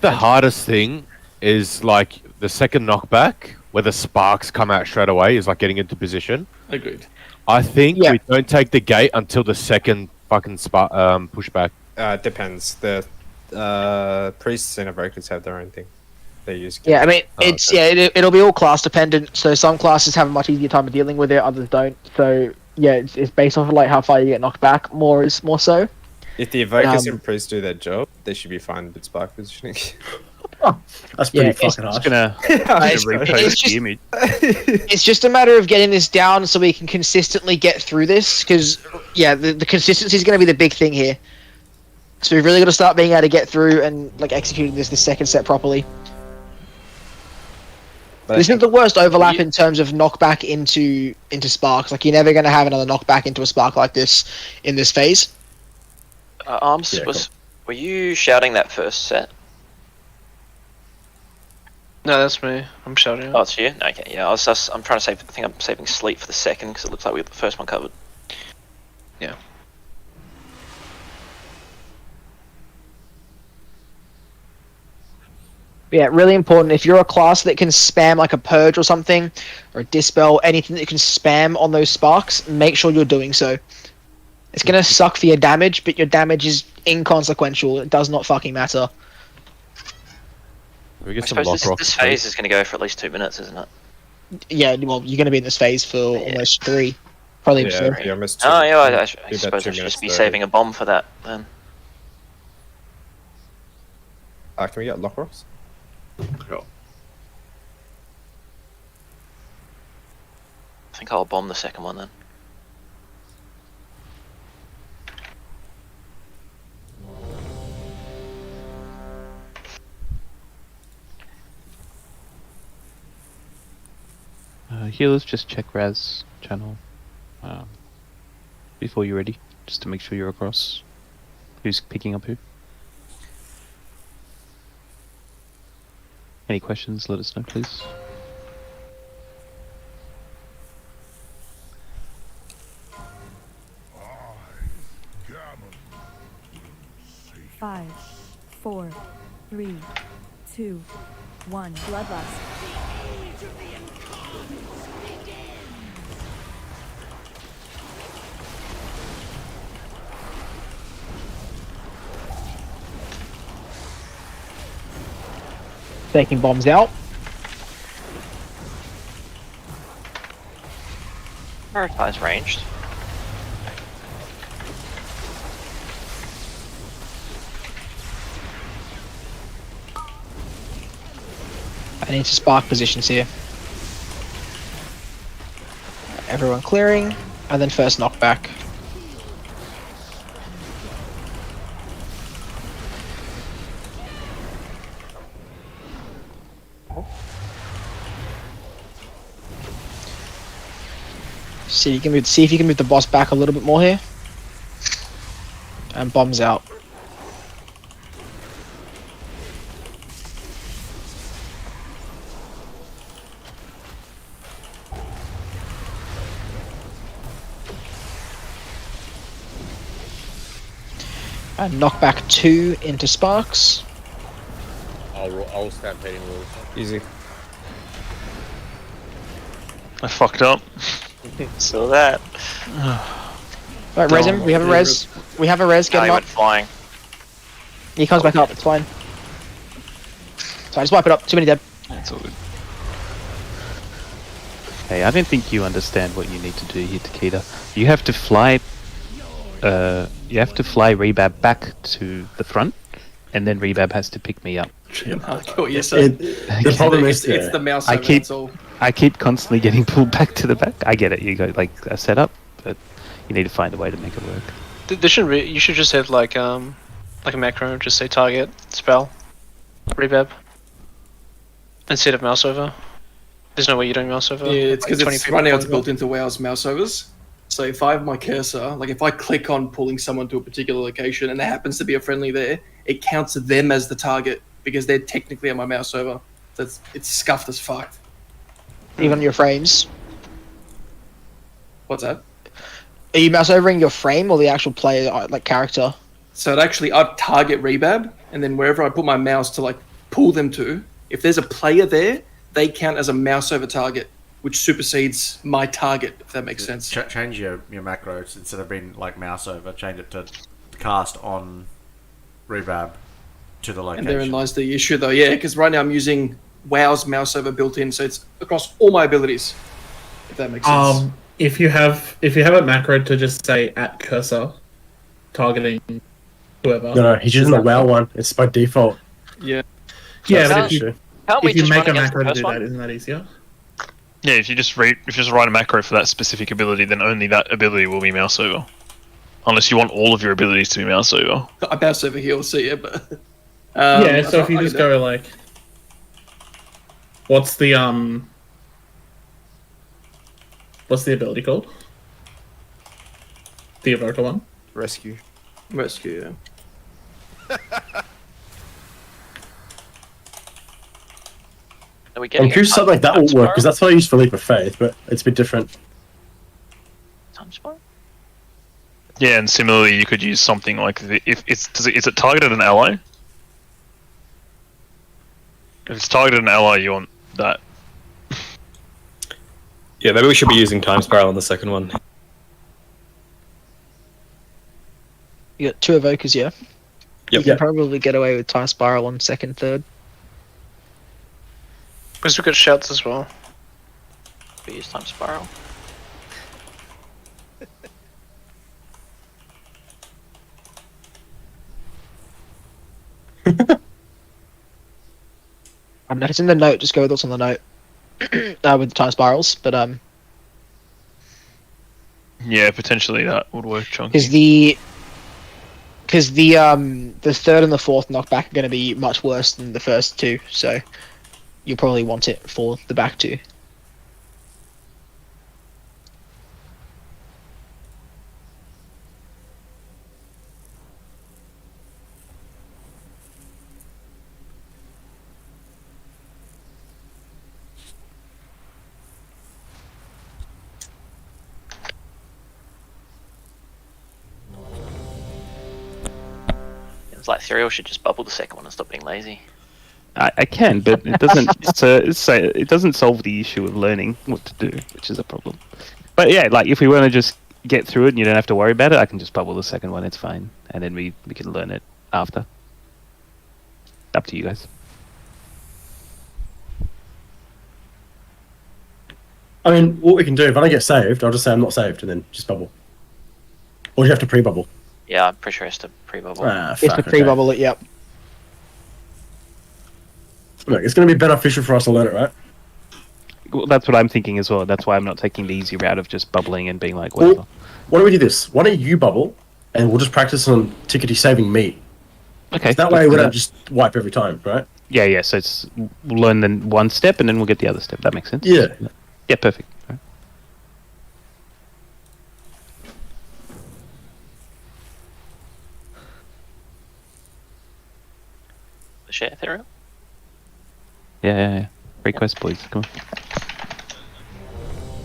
the hardest thing is like the second knockback, where the sparks come out straight away, is like getting into position. Agreed. I think we don't take the gate until the second fucking pushback. Depends. The priests and evokers have their own thing. They use. Yeah, I mean, it'll be all class dependent. So some classes have a much easier time of dealing with it, others don't. So yeah, it's based off of like how far you get knocked back. More so. If the evokers and priests do their job, they should be fine with spark positioning. That's pretty fucking harsh. It's just a matter of getting this down so we can consistently get through this. Because the consistency is going to be the big thing here. So we've really got to start being able to get through and like executing this second set properly. But this isn't the worst overlap in terms of knockback into sparks. Like you're never going to have another knockback into a spark like this in this phase. Arms, were you shouting that first set? No, that's me. I'm shouting. Oh, it's you? Okay, yeah. I'm trying to save. I think I'm saving sleep for the second because it looks like we got the first one covered. Yeah. Yeah, really important. If you're a class that can spam like a purge or something, or a dispel, anything that can spam on those sparks, make sure you're doing so. It's gonna suck for your damage, but your damage is inconsequential. It does not fucking matter. We get I some suppose lock this phase is going to go for at least 2 minutes, isn't it? Yeah, well, you're gonna be in this phase for almost 3. Probably 4. Yeah, almost 2. Oh, yeah, I about suppose 2 I should minutes just be there. saving a bomb for that then. Can we get lock rocks? Cool. I think I'll bomb the second one then. Healers, just check Raz channel before you're ready, just to make sure you're across. Who's picking up who? Any questions, let us know, please. Five, 4, 3, 2, 1. Bloodlust. Taking bombs out. Prioritize ranged. I need to spark positions here. Everyone clearing, and then first knockback. See if you can move the boss back a little bit more here. And bombs out. And knockback 2 into sparks. I'll stampeding rules. Easy. I fucked up. Saw that. Right, res him. We have a res. We have a res. Get No, him he up. went flying. He comes back up. It's fine. So I just wipe it up. Too many dead. That's all good. Hey, I don't think you understand what you need to do here, Takeda. You have to fly. You have to fly Rebab back to the front, and then Rebab has to pick me up. I get what you're saying. The problem is it's the mouse I over, keep that's all. I keep constantly getting pulled back to the back. I get it. You go like a setup, but you need to find a way to make it work. There shouldn't be. You should just have like a macro. Just say target spell, rebab, instead of mouse over. There's no way you're doing mouse over. Yeah, it's because like it's right now it's built into WoW's mouse overs. So if I have my cursor, like if I click on pulling someone to a particular location and there happens to be a friendly there, it counts them as the target because they're technically on my mouse over. So it's scuffed as fuck. Even on your frames. What's that? Are you mouse overing your frame or the actual player, like character? So I'd target rebab, and then wherever I put my mouse to like pull them to, if there's a player there, they count as a mouse over target, which supersedes my target, if that makes sense. Change your macros instead of being like mouse over. Change it to cast on rebab to the location. And therein lies the issue, though. Yeah, because right now I'm using WoW's mouse over built in, so it's across all my abilities. If that makes sense. If you have a macro to just say at cursor, targeting whoever. No, he's using the WoW one. It's by default. Yeah. Yeah, That's but the if you, issue. if you make a macro to do that, isn't that easier? Yeah, if you just write a macro for that specific ability, then only that ability will be mouse over. Unless you want all of your abilities to be mouse over. I mouse over here, so yeah, but yeah, so if you just go like, what's the ability called? The evoker one. Rescue. Rescue. Yeah. Are we I'm curious if something like that will work, because that's what I use for Leap of Faith, but it's a bit different. Yeah, and similarly, you could use something like is it targeted an ally? If it's targeted an ally, you want that. Yeah, maybe we should be using Time Spiral on the second one. You got 2 evokers, yeah? Yep. You can probably get away with Time Spiral on second, third. Because we've got shouts as well. We use Time Spiral. It's in the note. Just go with what's on the note with the time spirals. But Yeah, potentially that would work, Chunky. because the third and the fourth knockback are going to be much worse than the first 2, so you'll probably want it for the back 2. It's like Cereal should just bubble the second one and stop being lazy. I can, but it doesn't. It doesn't solve the issue of learning what to do, which is a problem. But yeah, like if we want to just get through it and you don't have to worry about it, I can just bubble the second one. It's fine, and then we can learn it after. Up to you guys. I mean, what we can do, if I don't get saved, I'll just say I'm not saved and then just bubble. Or do you have to pre-bubble? Yeah, I'm pretty sure it's to pre-bubble. Ah, It's fuck, to pre-bubble it, yep. Look, it's going to be beneficial for us to learn it, right? Well, that's what I'm thinking as well. That's why I'm not taking the easy route of just bubbling and being like, whatever. Well, why don't we do this? Why don't you bubble, and we'll just practice on Tickety saving me. Okay. That way we don't just wipe every time, right? Yeah. So we'll learn then one step and then we'll get the other step. That makes sense. Yeah. Yeah. Perfect. All right. The share Ethereal? Yeah. Great quest, boys. Come on.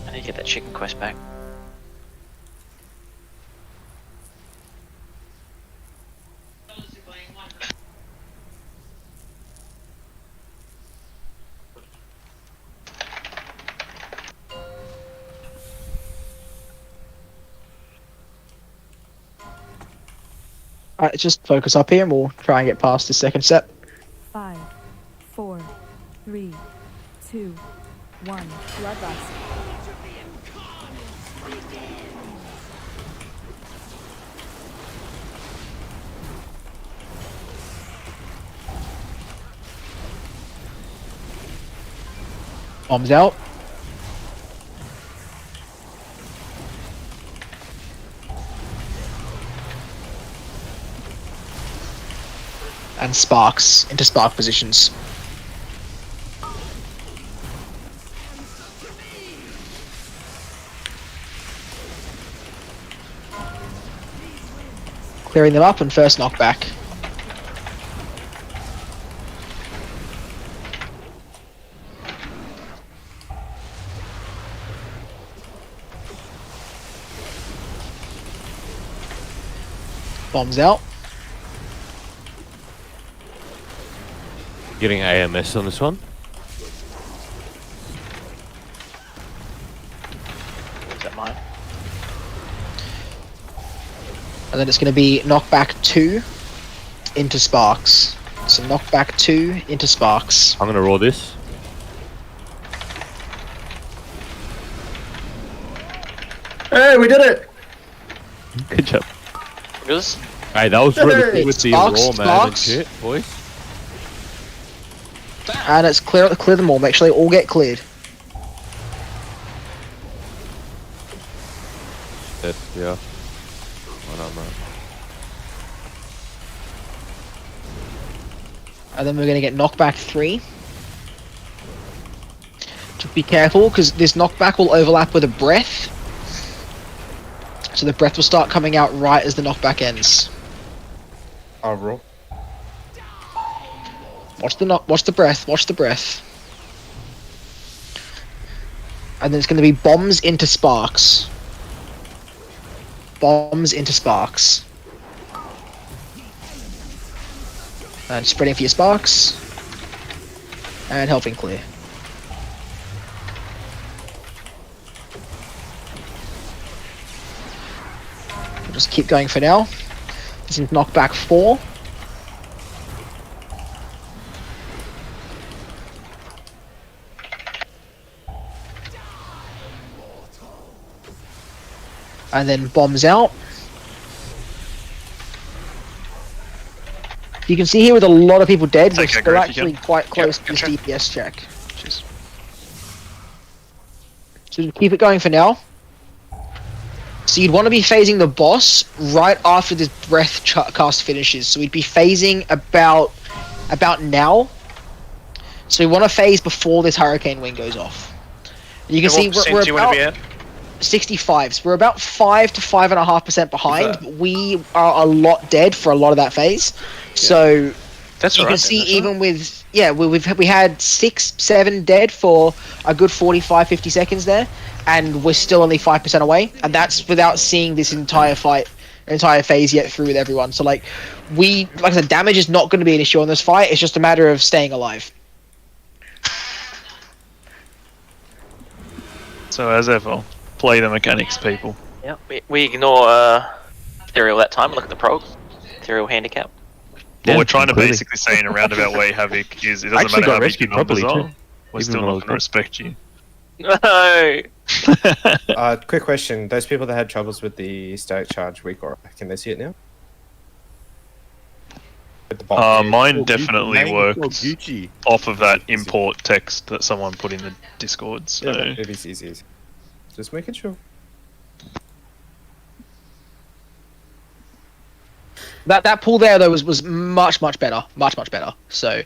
I need to get that chicken quest back. Alright, just focus up here and we'll try and get past the second step. 5, 4, 2, 1. Bloodlust. Bombs out. And sparks into spark positions. Clearing them up and first knockback. Bombs out. Getting AMS on this one. Is that mine? And then it's going to be knockback 2 into sparks. So knockback 2 into sparks. I'm gonna roll this. Hey, we did it! Good job. Because Hey, that was really Hey, good with the sparks, raw man and sparks. shit, boys. And it's clear them all. Make sure they all get cleared. Yeah. One armor. And then we're going to get knockback 3. Just be careful, because this knockback will overlap with a breath. So the breath will start coming out right as the knockback ends. I'll roll. Watch the breath. Watch the breath. And then it's going to be bombs into sparks. Bombs into sparks. And spreading for your sparks. And helping clear. We'll just keep going for now. This is knockback 4. And then bombs out. You can see here with a lot of people dead, we're still actually quite close to this DPS check. Jeez. So just keep it going for now. So you'd want to be phasing the boss right after this breath cast finishes. So we'd be phasing about now. So we want to phase before this hurricane wing goes off. And you can see we're do you want to be about at? 65s. We're about 5 to 5.5% behind. But we are a lot dead for a lot of that phase. So That's you all right, can see that's even with we had 6, 7 dead for a good 45, 50 seconds there, and we're still only 5% away, and that's without seeing this entire phase yet through with everyone. So like I said, damage is not going to be an issue on this fight. It's just a matter of staying alive. So as ever, play the mechanics, people. yeah, we ignore Ethereal that time. Look at the prog. Ethereal handicap. What Yeah, we're trying to completely. basically say in a roundabout way, Havoc, is it doesn't Actually matter got how big rescued your numbers properly, are, too. we're Even still when I not was going to dead. respect you. No. Quick question. Those people that had troubles with the static charge weak aura, can they see it now? With the bomb. Mine definitely Mango worked Gucci. off of that import text that someone put in the Discord, so... Yeah, it is easy. Just making sure. That pull there though was much better, much better. So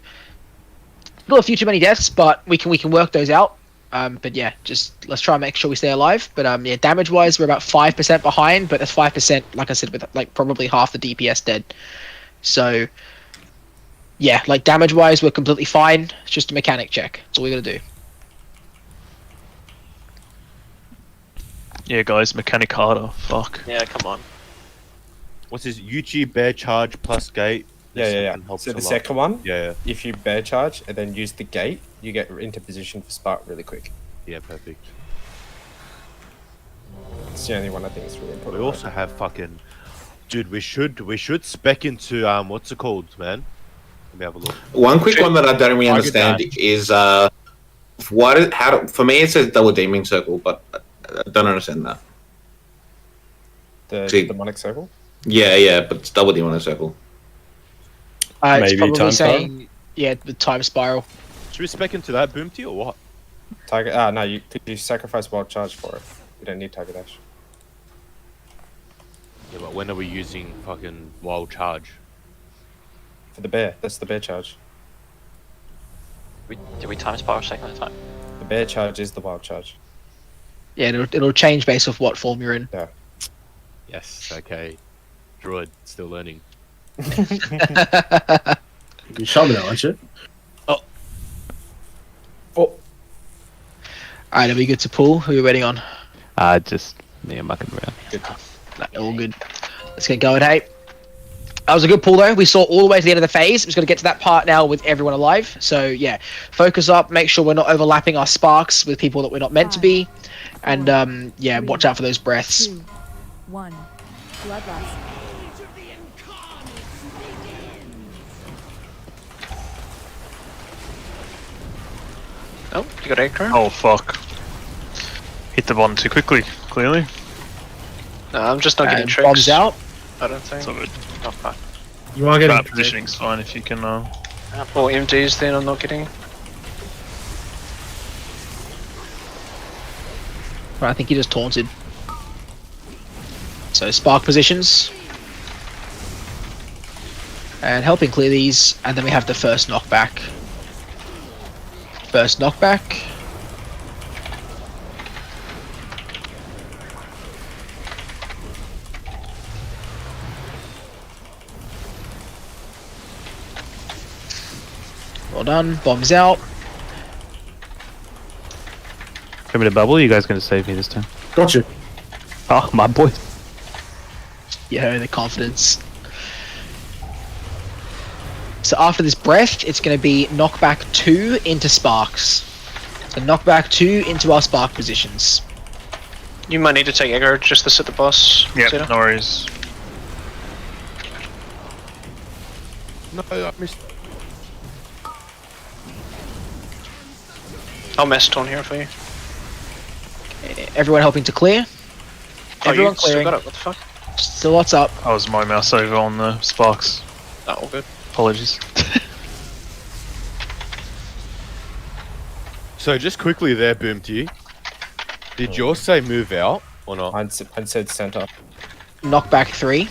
still a few too many deaths, but we can work those out. But yeah, just let's try and make sure we stay alive. But yeah, damage wise we're about 5% behind, but that's 5%, like I said, with like probably half the DPS dead. So yeah, like damage wise we're completely fine. It's just a mechanic check. That's all we gotta do. Yeah, guys, mechanic harder. Fuck. Yeah, come on. What's this? Yuchi bear charge plus gate. Yeah. Helps So a the lot. second one, Yeah. if you bear charge and then use the gate, you get into position for spark really quick. Yeah, perfect. It's the only one I think is really We important. also have fucking, dude. We should spec into what's it called, man? Let me have a look. One quick one that I don't really Target understand dash. is For me it says double demon circle, but I don't understand that. The See. demonic circle? Yeah, but it's double demon circle. It's Maybe probably time saying, yeah, the time spiral. Should we spec into that Boomty or what? Tiger. No, you sacrifice wild charge for it. You don't need Tiger Dash. Yeah, but when are we using fucking wild charge? For the bear. That's the bear charge. Did we time spiral second at a time? The bear charge is the wild charge. Yeah, it'll change based off what form you're in. Yeah. Yes, okay. Druid, still learning. You're shaman now, aren't you? Alright, are we good to pull? Who are we waiting on? Just me and mucking around. All good. Let's get going, hey. That was a good pull though. We saw all the way to the end of the phase. We're just going to get to that part now with everyone alive. So yeah, focus up, make sure we're not overlapping our sparks with people that we're not meant to be. And yeah, watch out for those breaths. 2, 1. Bloodlust. Oh, you got aggro? Oh fuck. Hit the button too quickly, clearly. No, I'm just not getting And tricks. bombs out. I don't think. It's all good. Oh, fuck. You are getting That positioning's fine if you can Or MDs then I'm not getting. Right, I think he just taunted. So spark positions. And helping clear these, and then we have the first knockback. First knockback. Well done. Bombs out. Come me to bubble. You guys gonna save me this time? Gotcha. Oh, my boy. Yeah, the confidence. So after this breath, it's going to be knockback 2 into sparks. So knockback 2 into our spark positions. You might need to take aggro just to sit the boss. Yeah, Zeta. no worries. No, I missed. I'll mess taunt here for you. Everyone helping to clear. Oh, Everyone you still clearing. got it. What the fuck? Still lots up. That was my mouse over on the sparks. Oh, all good. Apologies. So just quickly there, Boomty. Did yours say move out or not? Mine said center. Knockback 3.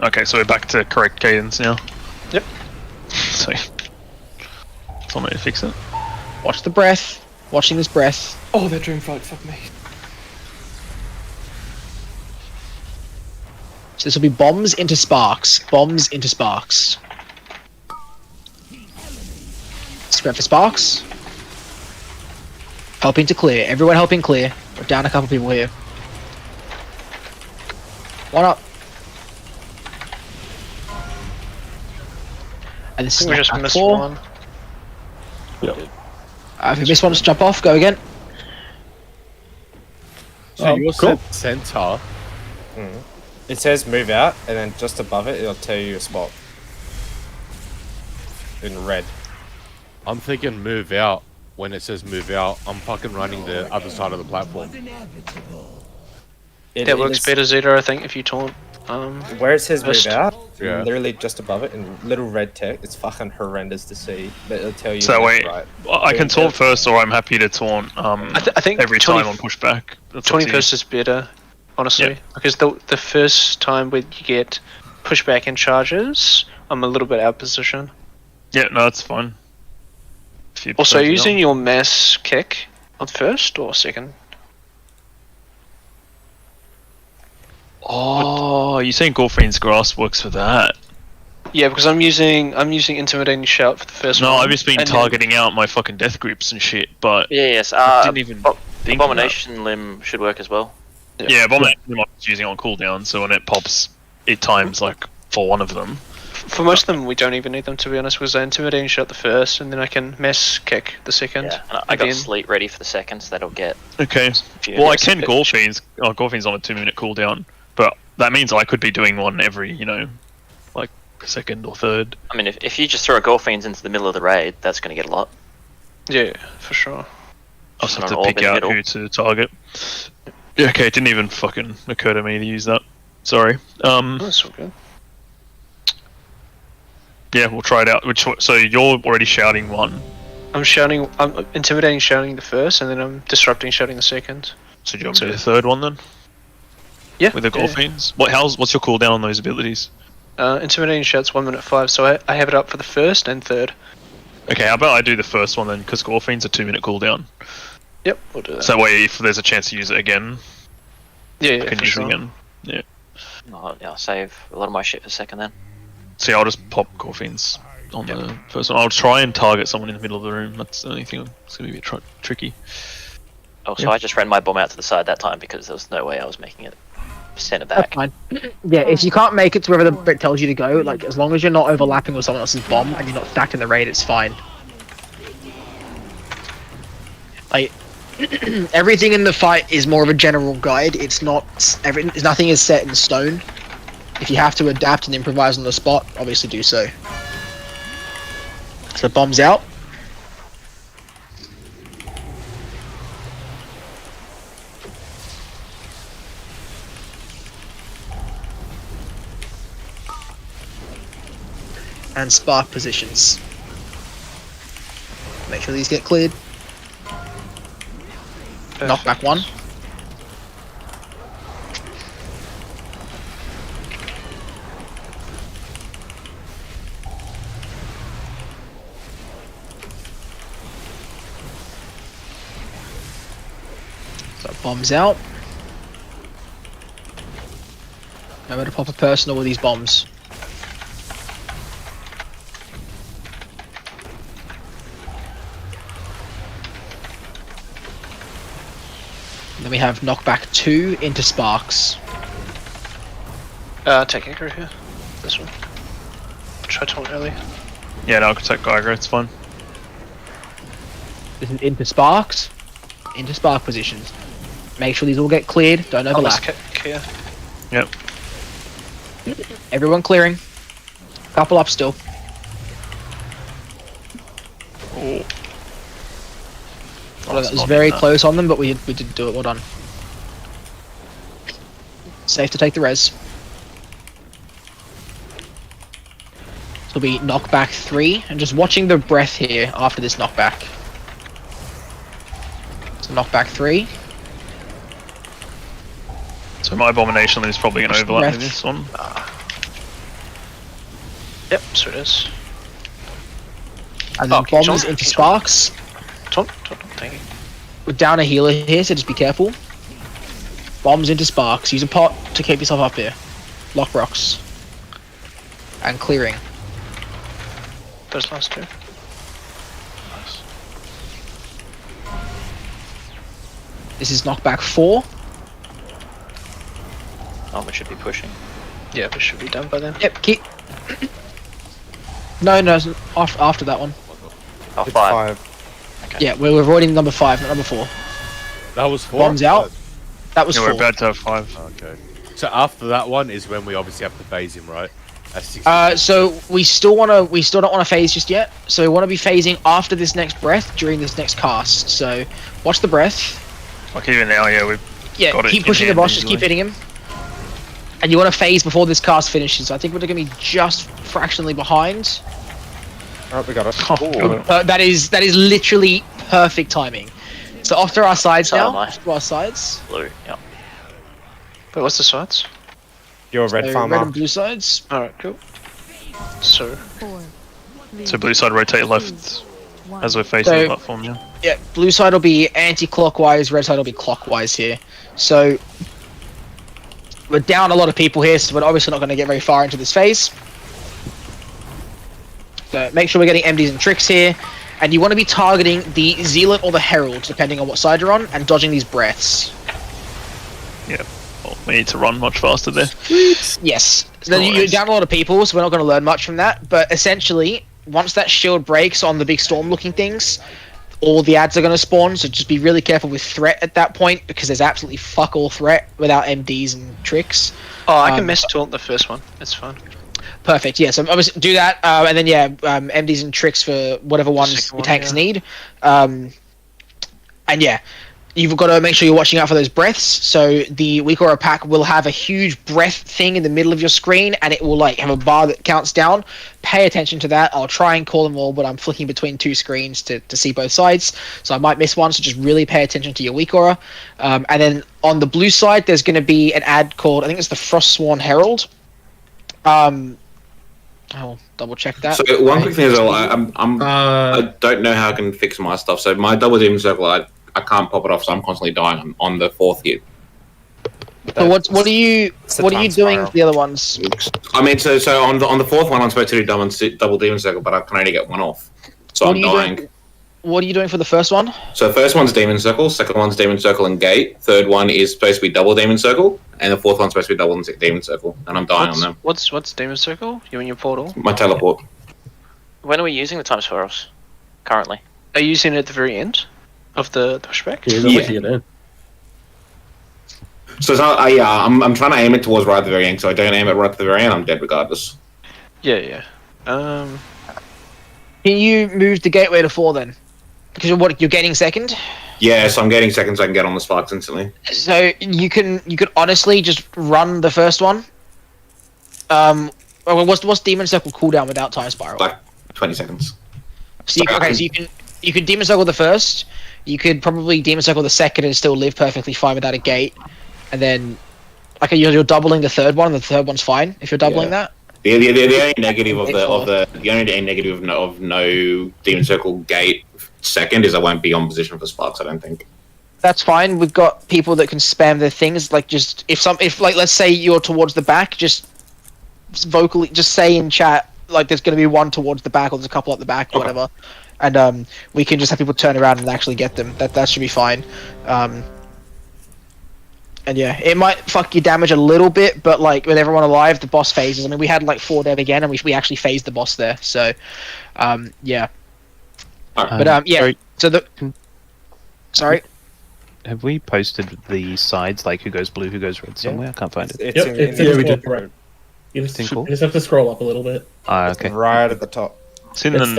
Okay, so we're back to correct cadence now. Yep. So, someone to fix it. Watch the breath. Watching this breath. Oh, that dream fight, fuck me. So this will be bombs into sparks. Bombs into sparks. Spread for sparks. Helping to clear. Everyone helping clear. We're down a couple people here. One up. And this is We just knockback missed 4. one. If you miss one, just jump off. Go again. So yours cool. said center. It says move out, and then just above it, it'll tell you a spot. In red. I'm thinking move out. When it says move out, I'm fucking running the other side of the platform. That works better, Zeta, I think, if you taunt. Where it says first. move out, Yeah. literally just above it in little red text, it's fucking horrendous to see. But it'll tell you. So when it's wait, right. I can taunt first, or I'm happy to taunt I think every 20 time on pushback. That's up to you. 21st is better, honestly. Yeah. Because the first time when you get pushback and charges, I'm a little bit out of position. Yeah, no, that's fine. If you Also, prefer to using not. your mass kick on first or second? Oh, you're saying Gorfiend's Grasp works for that? Yeah, because I'm using intimidating shout for the first one. No, I've just been and then- targeting out my fucking death groups and shit, but Yes. I didn't even think of that. Abomination limb should work as well. Yeah, Abomination I'm using on cooldown, so when it pops, it times like for one of them. For most of them, we don't even need them, to be honest, because I intimidating shot the first, and then I can mass kick the second. Yeah, and I got again. Sleet ready for the second, so that'll get. Okay. few Well, I hits. can Gorfiend's. Oh, Gorfiend's on a 2-minute cooldown, but that means I could be doing one every, like second or third. I mean, if you just throw a Gorfiends into the middle of the raid, that's going to get a lot. Yeah, for sure. I just have Not to all pick in the out middle. who to target. Yeah, okay, it didn't even fucking occur to me to use that. Sorry. That's all good. Yeah, we'll try it out. So you're already shouting one. I'm intimidating shouting the first, and then I'm disrupting shouting the second. So do you want me to do the third one then? Yeah. With the Gorfiends? What's your cooldown on those abilities? Intimidating shouts 1 minute 5, so I have it up for the first and third. Okay, how about I do the first one then, because Gorfiends are 2 minute cooldown. Yep, we'll do that. So that way, if there's a chance to use it again, yeah, I can for use sure. it again. Yeah. I'll save a lot of my shit for second then. See, I'll just pop Gorfiends on the first one. I'll try and target someone in the middle of the room. That's the only thing that's going to be a bit tricky. Oh, so Yeah. I just ran my bomb out to the side that time because there was no way I was making it center back. That's fine. Yeah, if you can't make it to wherever the bit tells you to go, like as long as you're not overlapping with someone else's bomb and you're not stacked in the raid, it's fine. Like everything in the fight is more of a general guide. It's not nothing is set in stone. If you have to adapt and improvise on the spot, obviously do so. So bombs out. And spark positions. Make sure these get cleared. Knock back one. So bombs out. Nowhere to pop a personal with these bombs. Then we have knockback 2 into sparks. Take aggro here. This one. Try taunt early. Yeah, no, I can take Geiger, it's fine. This is into sparks. Into spark positions. Make sure these all get cleared. Don't overlap. Clear. Yep. Everyone clearing. Couple up still. Oh. Well, that was very close on them, but we did do it. Well done. Safe to take the res. This will be knockback 3, and just watching the breath here after this knockback. So knockback 3. So my abomination is probably going to overlap breath. with this one. Yep, so it is. And then keep bombs taunt, into keep sparks. Taunt, thank you. We're down a healer here, so just be careful. Bombs into sparks. Use a pot to keep yourself up here. Lock rocks. And clearing. Those last two. This is knockback 4. Oh, we should be pushing. Yeah, we should be done by then. Yep, keep. No, after that one. Oh, It's 5. Okay. Yeah, we're avoiding number 5, not number 4. That was 4. Bombs out. That was Yeah, 4. we're about to have 5. Okay. So after that one is when we obviously have to phase him, right? At 60. So we still don't want to phase just yet. So we want to be phasing after this next breath during this next cast. So watch the breath. Like even now, yeah, we've got it Keep in pushing the hand boss, just keep easily. hitting him. And you want to phase before this cast finishes. I think we're going to be just fractionally behind. Oh, we got it. That is literally perfect timing. So off to our sides So now. am I. Off to our sides. Blue, yep. Wait, what's the sides? You're a red So farmer. red and blue sides. Alright, cool. So, 4, 3, So blue side rotate left 1. as we're facing So- the platform, yeah. Yeah, blue side will be anti-clockwise, red side will be clockwise here. So we're down a lot of people here, so we're obviously not going to get very far into this phase. So make sure we're getting MDs and tricks here. And you want to be targeting the Zealot or the Herald, depending on what side you're on, and dodging these breaths. Yeah. Well, we need to run much faster there. Yes. So then you're down a lot of people, so we're not going to learn much from that. But essentially, once that shield breaks on the big storm-looking things, all the ads are going to spawn, so just be really careful with threat at that point, because there's absolutely fuck all threat without MDs and tricks. I can mess taunt the first one. It's fine. Perfect. Yeah. So obviously do that, and then MDs and tricks for whatever ones your tanks need. And yeah, you've got to make sure you're watching out for those breaths. So the weak aura pack will have a huge breath thing in the middle of your screen, and it will like have a bar that counts down. Pay attention to that. I'll try and call them all, but I'm flicking between two screens to see both sides, so I might miss one. So just really pay attention to your weak aura. And then on the blue side, there's going to be an ad called, I think it's the Frostsworn Herald. I'll double check that. So one quick thing as well, I don't know how I can fix my stuff. So my double demon circle, I can't pop it off, so I'm constantly dying on the 4th hit. So what are you doing for the other ones? I mean, so on the 4th one, I'm supposed to do double demon circle, but I can only get one off, so I'm dying. What are you doing for the first one? So the first one's demon circle, second one's demon circle and gate, third one is supposed to be double demon circle, and the 4th one's supposed to be double demon circle, and I'm dying on them. What's demon circle? You in your portal? My teleport. When are we using the time spirals? Currently. Are you using it at the very end of the pushback? Yeah. So it's not, I'm trying to aim it towards right at the very end, so I don't aim it right at the very end, I'm dead regardless. Yeah. Can you move the gateway to 4 then? Because you're getting second? Yeah, so I'm getting second so I can get on the sparks instantly. So you could honestly just run the first one. What's Demon Circle cooldown without Time Spiral? Like 20 seconds. So you could Demon Circle the first. You could probably Demon Circle the second and still live perfectly fine without a gate. And then, like, you're doubling the third one, and the third one's fine if you're doubling that. The only negative of no Demon Circle gate second is I won't be on position for sparks. I don't think. That's fine. We've got people that can spam their things. Like, just if let's say you're towards the back, just vocally just say in chat like there's going to be one towards the back or there's a couple at the back or whatever, and we can just have people turn around and actually get them. That should be fine. And yeah, it might fuck your damage a little bit, but like with everyone alive, the boss phases. I mean, we had like 4 dev again, and we actually phased the boss there. So, yeah. But yeah. Sorry. So sorry. Have we posted the sides, like who goes blue, who goes red somewhere? I can't find it. We did. You just have to scroll up a little bit. Okay. Right at the top. I've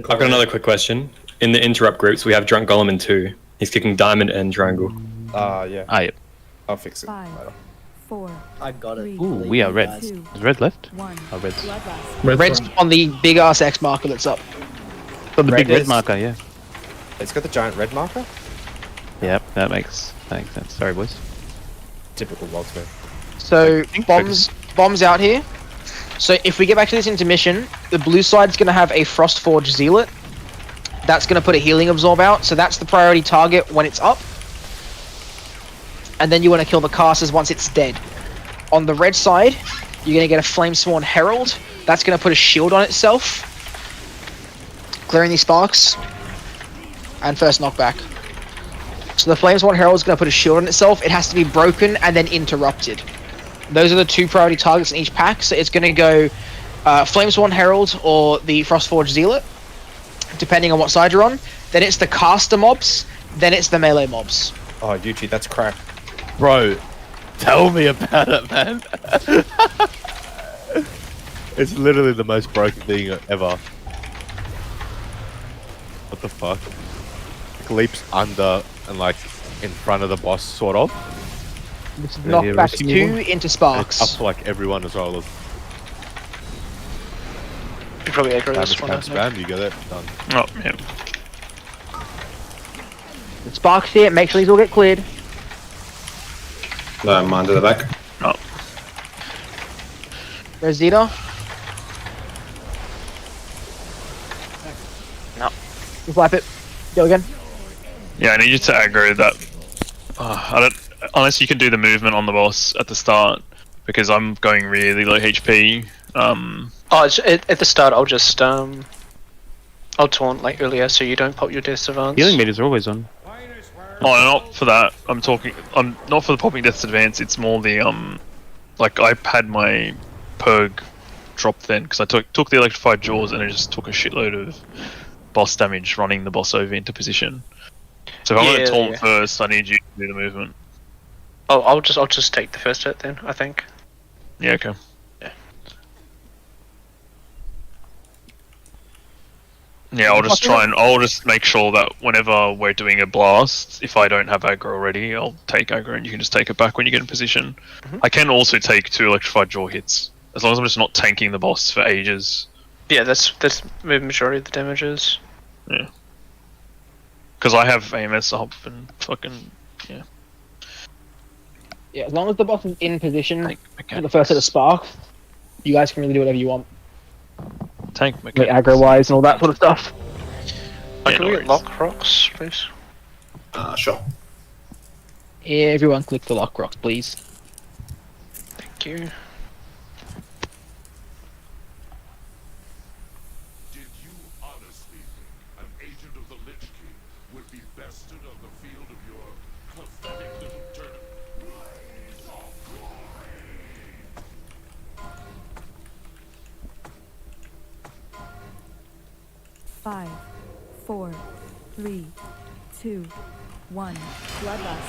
got another quick question. In the interrupt groups, we have Drunk Golem in 2. He's kicking Diamond and Triangle. Yeah. Yep. I'll fix it. 5, 4. I got it. Ooh, we are red. Is red left? 1. Oh, red's. Red's on the big ass X marker that's up. Got the big red is- marker, yeah. It's got the giant red marker. Yep, that makes sense. Sorry, boys. Typical Logsmith. So bombs out here. So if we get back to this intermission, the blue side's going to have a Frostforge Zealot. That's going to put a healing absorb out. So that's the priority target when it's up. And then you want to kill the casters once it's dead. On the red side, you're going to get a Flamesworn Herald. That's going to put a shield on itself, clearing these sparks. And first knockback. So the Flamesworn Herald is going to put a shield on itself. It has to be broken and then interrupted. Those are the 2 priority targets in each pack. So it's going to go Flamesworn Herald or the Frostforge Zealot, depending on what side you're on. Then it's the caster mobs. Then it's the melee mobs. Oh, Yuchi, that's crack. Bro, tell me about it, man. It's literally the most broken thing ever. What the fuck? It leaps under and like in front of the boss, sort of. This is knockback 2 into sparks. Up to like everyone as well. You probably aggro this one. Spam, you get it done. Oh, yeah. The sparks here, make sure these all get cleared. No, mine to the back. Oh. Rosita. No. Just wipe it. Go again. Yeah, I need you to aggro that. I don't. Unless you can do the movement on the boss at the start, because I'm going really low HP. At the start, I'll just I'll taunt like earlier, so you don't pop your disadvantage. Healing meters are always on. Oh, not for that. I'm not for the popping death's advance. It's more the like I had my perg drop then because I took the electrified jaws and it just took a shitload of boss damage running the boss over into position. So if I'm going to taunt first, I need you to do the movement. Oh, I'll just take the first hit then. I think. Yeah. Okay. Yeah. Yeah, I'll just make sure that whenever we're doing a blast, if I don't have aggro already, I'll take aggro and you can just take it back when you get in position. I can also take 2 electrified jaw hits, as long as I'm just not tanking the boss for ages. Yeah, that's the majority of the damages. Yeah. Because I have AMS up and fucking, yeah. Yeah, as long as the boss is in position for the first set of sparks, you guys can really do whatever you want. Tank like aggro wise and all that sort of stuff. Can we get lock rocks, please? Sure. Yeah, everyone click the lock rocks, please. Thank you. Five, 4, 3, 2, 1. Bloodlust.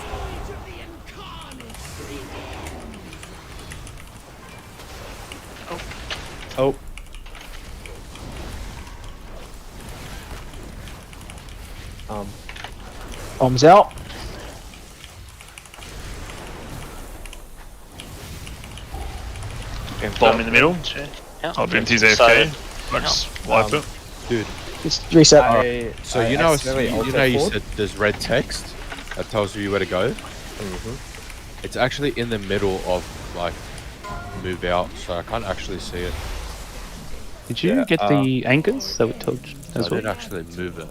Oh. Bombs out. Bomb in the middle. Yeah. Oh, BMT's AFK. I just wipe it. Dude. Just reset. So you know you said there's red text that tells you where to go? It's actually in the middle of, like, move out, so I can't actually see it. Did you get the anchors that were told as I well? did actually move it.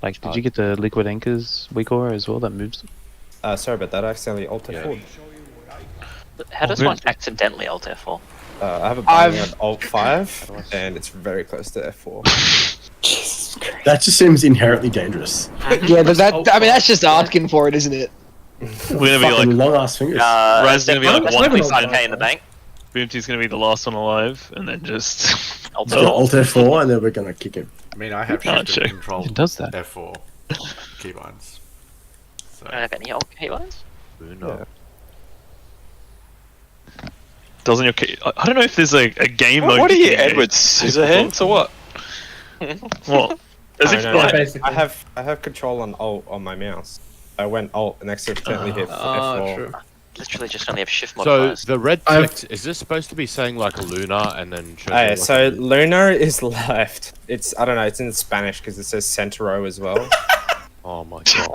Like, did you get the liquid anchors weak aura as well that moves them? Sorry about that, I accidentally alt F4. How does one accidentally alt F4? I have a binding on alt 5, and it's very close to F4. That just seems inherently dangerous. Yeah, but I mean, that's just asking for it, isn't it? We're gonna be like long ass fingers. Raz gonna be like 1.5k in the bank. BMT's gonna be the last one alive, and then just Alt F4, and then we're gonna kick him. I mean, I have Can't shift and check. control It does that. F4 keybinds. So. I don't have any alt keybinds. Yeah. Doesn't your key? I don't know if there's a game mode. What are you, key Edward game. Scissorhands, or what? What? As if No, like, I have control on alt on my mouse. I went alt and accidentally hit F4. True. Literally just only have shift So modifiers. the red text, is this supposed to be saying like Luna and then? Hey, so Luna is left. It's I don't know. It's in Spanish because it says Centro as well. Oh my god!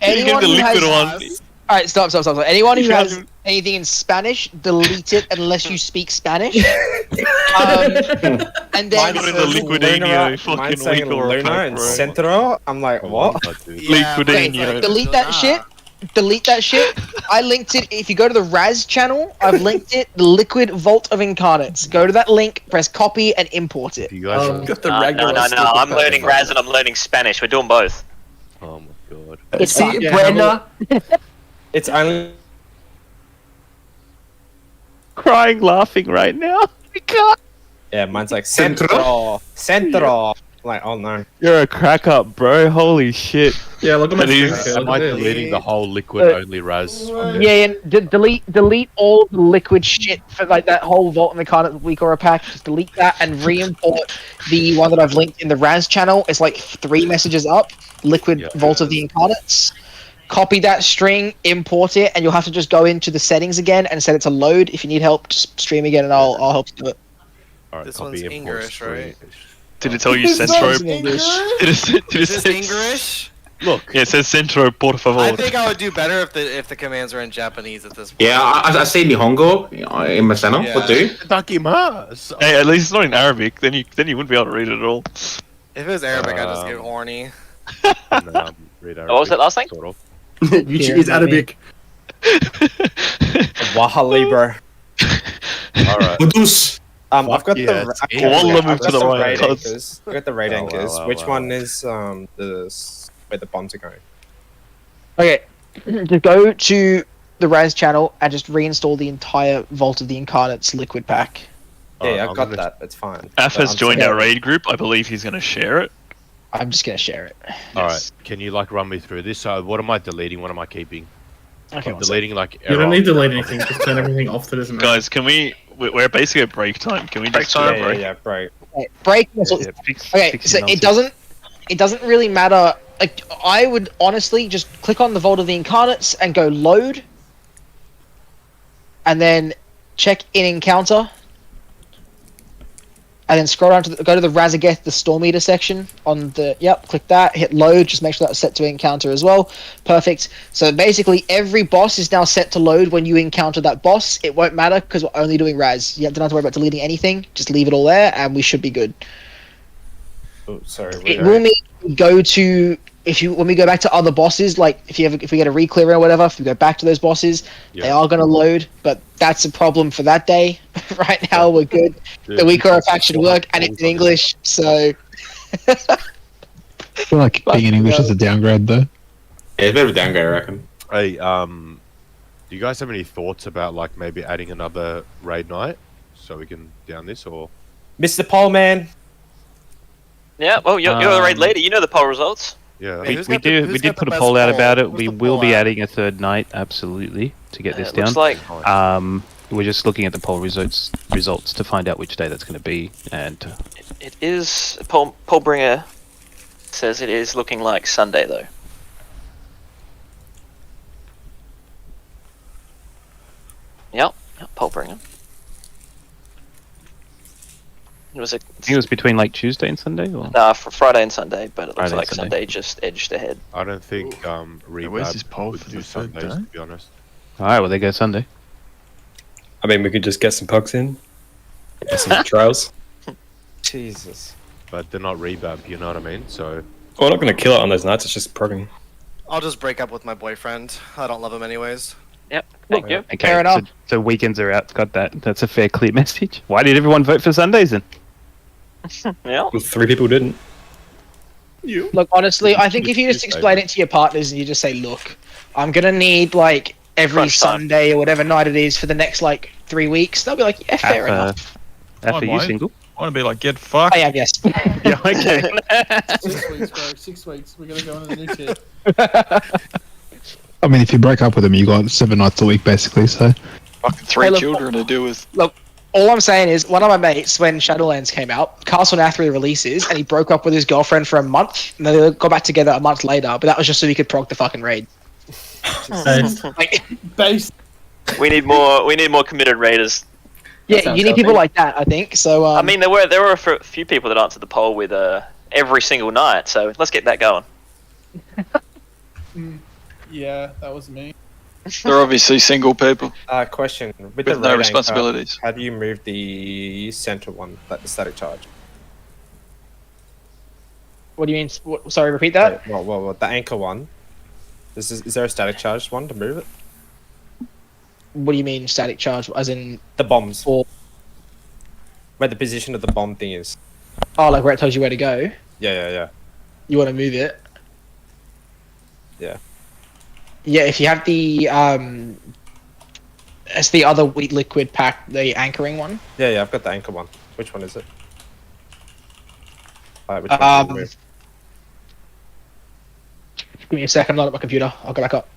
Anyone who has... Alright, stop. Anyone who has anything in Spanish, delete it unless you speak Spanish. And then Mine's saying Luna and Centro. I'm like, what? Delete that shit. Delete that shit. I linked it. If you go to the Raz channel, I've linked it. The Liquid Vault of Incarnates. Go to that link, press copy, and import it. No, I'm learning Raz and I'm learning Spanish. We're doing both. Oh my god. It's It's only crying, laughing right now. yeah. Mine's like Centro. Like, oh no. You're a crack up, bro. Holy shit. Yeah, look at my Am I deleting the whole liquid only Raz? Yeah, and delete all the liquid shit for like that whole Vault and Incarnate week or a pack. Just delete that and re-import the one that I've linked in the Raz channel. It's like 3 messages up. Liquid Vault of the Incarnates. Copy that string, import it, and you'll have to just go into the settings again and set it to load. If you need help, just stream again, and I'll help you do it. All right, this one's English, right? Did it tell you Centro? Did it say English? Look, yeah, it says Centro, por favor. I think I would do better if the commands are in Japanese at this point. Yeah, I see Nihongo in my channel. Yeah. What do? Hey, at least it's not in Arabic. Then you wouldn't be able to read it at all. If it was Arabic, I'd just get horny. What was that last thing? You choose Arabic. Wahali, bro. All right. I've got the raid right. anchors. I've got the raid anchors. Which one is where the bombs are going? Okay, just go to the Raz channel and just reinstall the entire Vault of the Incarnates liquid pack. Yeah, I've got that. That's fine. Af has joined our raid group. I believe he's going to share it. I'm just going to share it. All right. Can you like run me through this? So what am I deleting? What am I keeping? Okay, I'm deleting like. You don't need to delete anything. Just turn everything off that doesn't matter. Guys, can we? We're basically at break time. Can we just Yeah, break. Okay, break. Okay, so it doesn't really matter. Like, I would honestly just click on the Vault of the Incarnates and go load, and then check in encounter, and then scroll down to go to the Raszageth, the Storm Eater section on the click that, hit load, just make sure that's set to encounter as well. Perfect. So basically every boss is now set to load when you encounter that boss. It won't matter because we're only doing Raz. You don't have to worry about deleting anything. Just leave it all there and we should be good. Oh, sorry. It will mean go to when we go back to other bosses, like if we get a re-clear or whatever, if we go back to those bosses, they are going to load, but that's a problem for that day. Right now we're good. The week or faction work and it's in English, so I feel like being in English is a downgrade though. Yeah, it's a bit of a downgrade, I reckon. Hey, do you guys have any thoughts about like maybe adding another raid night so we can down this, or Mr. Pole Man? Yeah, well, you're the raid leader. You know the poll results. Yeah, we did put a poll out about it. We will be adding a third night, absolutely, to get this down. Looks like we're just looking at the poll results to find out which day that's going to be, and it is. Paul Bringer says it is looking like Sunday though. Yep, Paul Bringer. I think it was between like Tuesday and Sunday, or for Friday and Sunday, but it looks Friday like and Sunday just edged ahead. I don't think where's this poll would for do the third Sundays, day? to be honest. all right, well, they go Sunday. I mean, we could just get some pucks in, get some trials. Jesus. But they're not rebab, you know what I mean? So. Well, we're not going to kill it on those nights. It's just progging. I'll just break up with my boyfriend. I don't love him anyways. Yep. Thank you. Okay, Fair enough. So weekends are out. Got that. That's a fair, clear message. Why did everyone vote for Sundays then? Yeah. Well, 3 people didn't. Look, honestly, I think if you just explain it to your partners and you just say, look, I'm going to need like every Crunch time. Sunday or whatever night it is for the next like 3 weeks, they'll be like, yeah, fair enough. After you single? I want to be like, get fucked. I am, yes. Yeah, okay. 6 weeks, bro. 6 weeks. We're gonna go on the new tier. I mean, if you break up with them, you got 7 nights a week basically. So Fucking 3 Hey, look, children to do with. Look, all I'm saying is, one of my mates, when Shadowlands came out, Castle Nathri releases, and he broke up with his girlfriend for a month, and then they got back together a month later, but that was just so he could prog the fucking raid. Like, Base. We need more committed raiders. yeah, you need people like that, I think. So, I mean, there were a few people that answered the poll with every single night, so let's get that going. Yeah, that was me. They're obviously single people. Question. With With the no raid responsibilities. Anchor, how do you move the center one, like the static charge? what do you mean? Sorry, repeat that? Well, the anchor one. Is there a static charge one to move it? What do you mean static charge? As in the bombs? Or where the position of the bomb thing is? Oh, like where it tells you where to go? Yeah. You want to move it? Yeah. Yeah, if you have the it's the other wheat liquid pack, the anchoring one. Yeah, I've got the anchor one. Which one is it? Alright, which one do you move? Give me a second, I'm not at my computer. I'll go back up.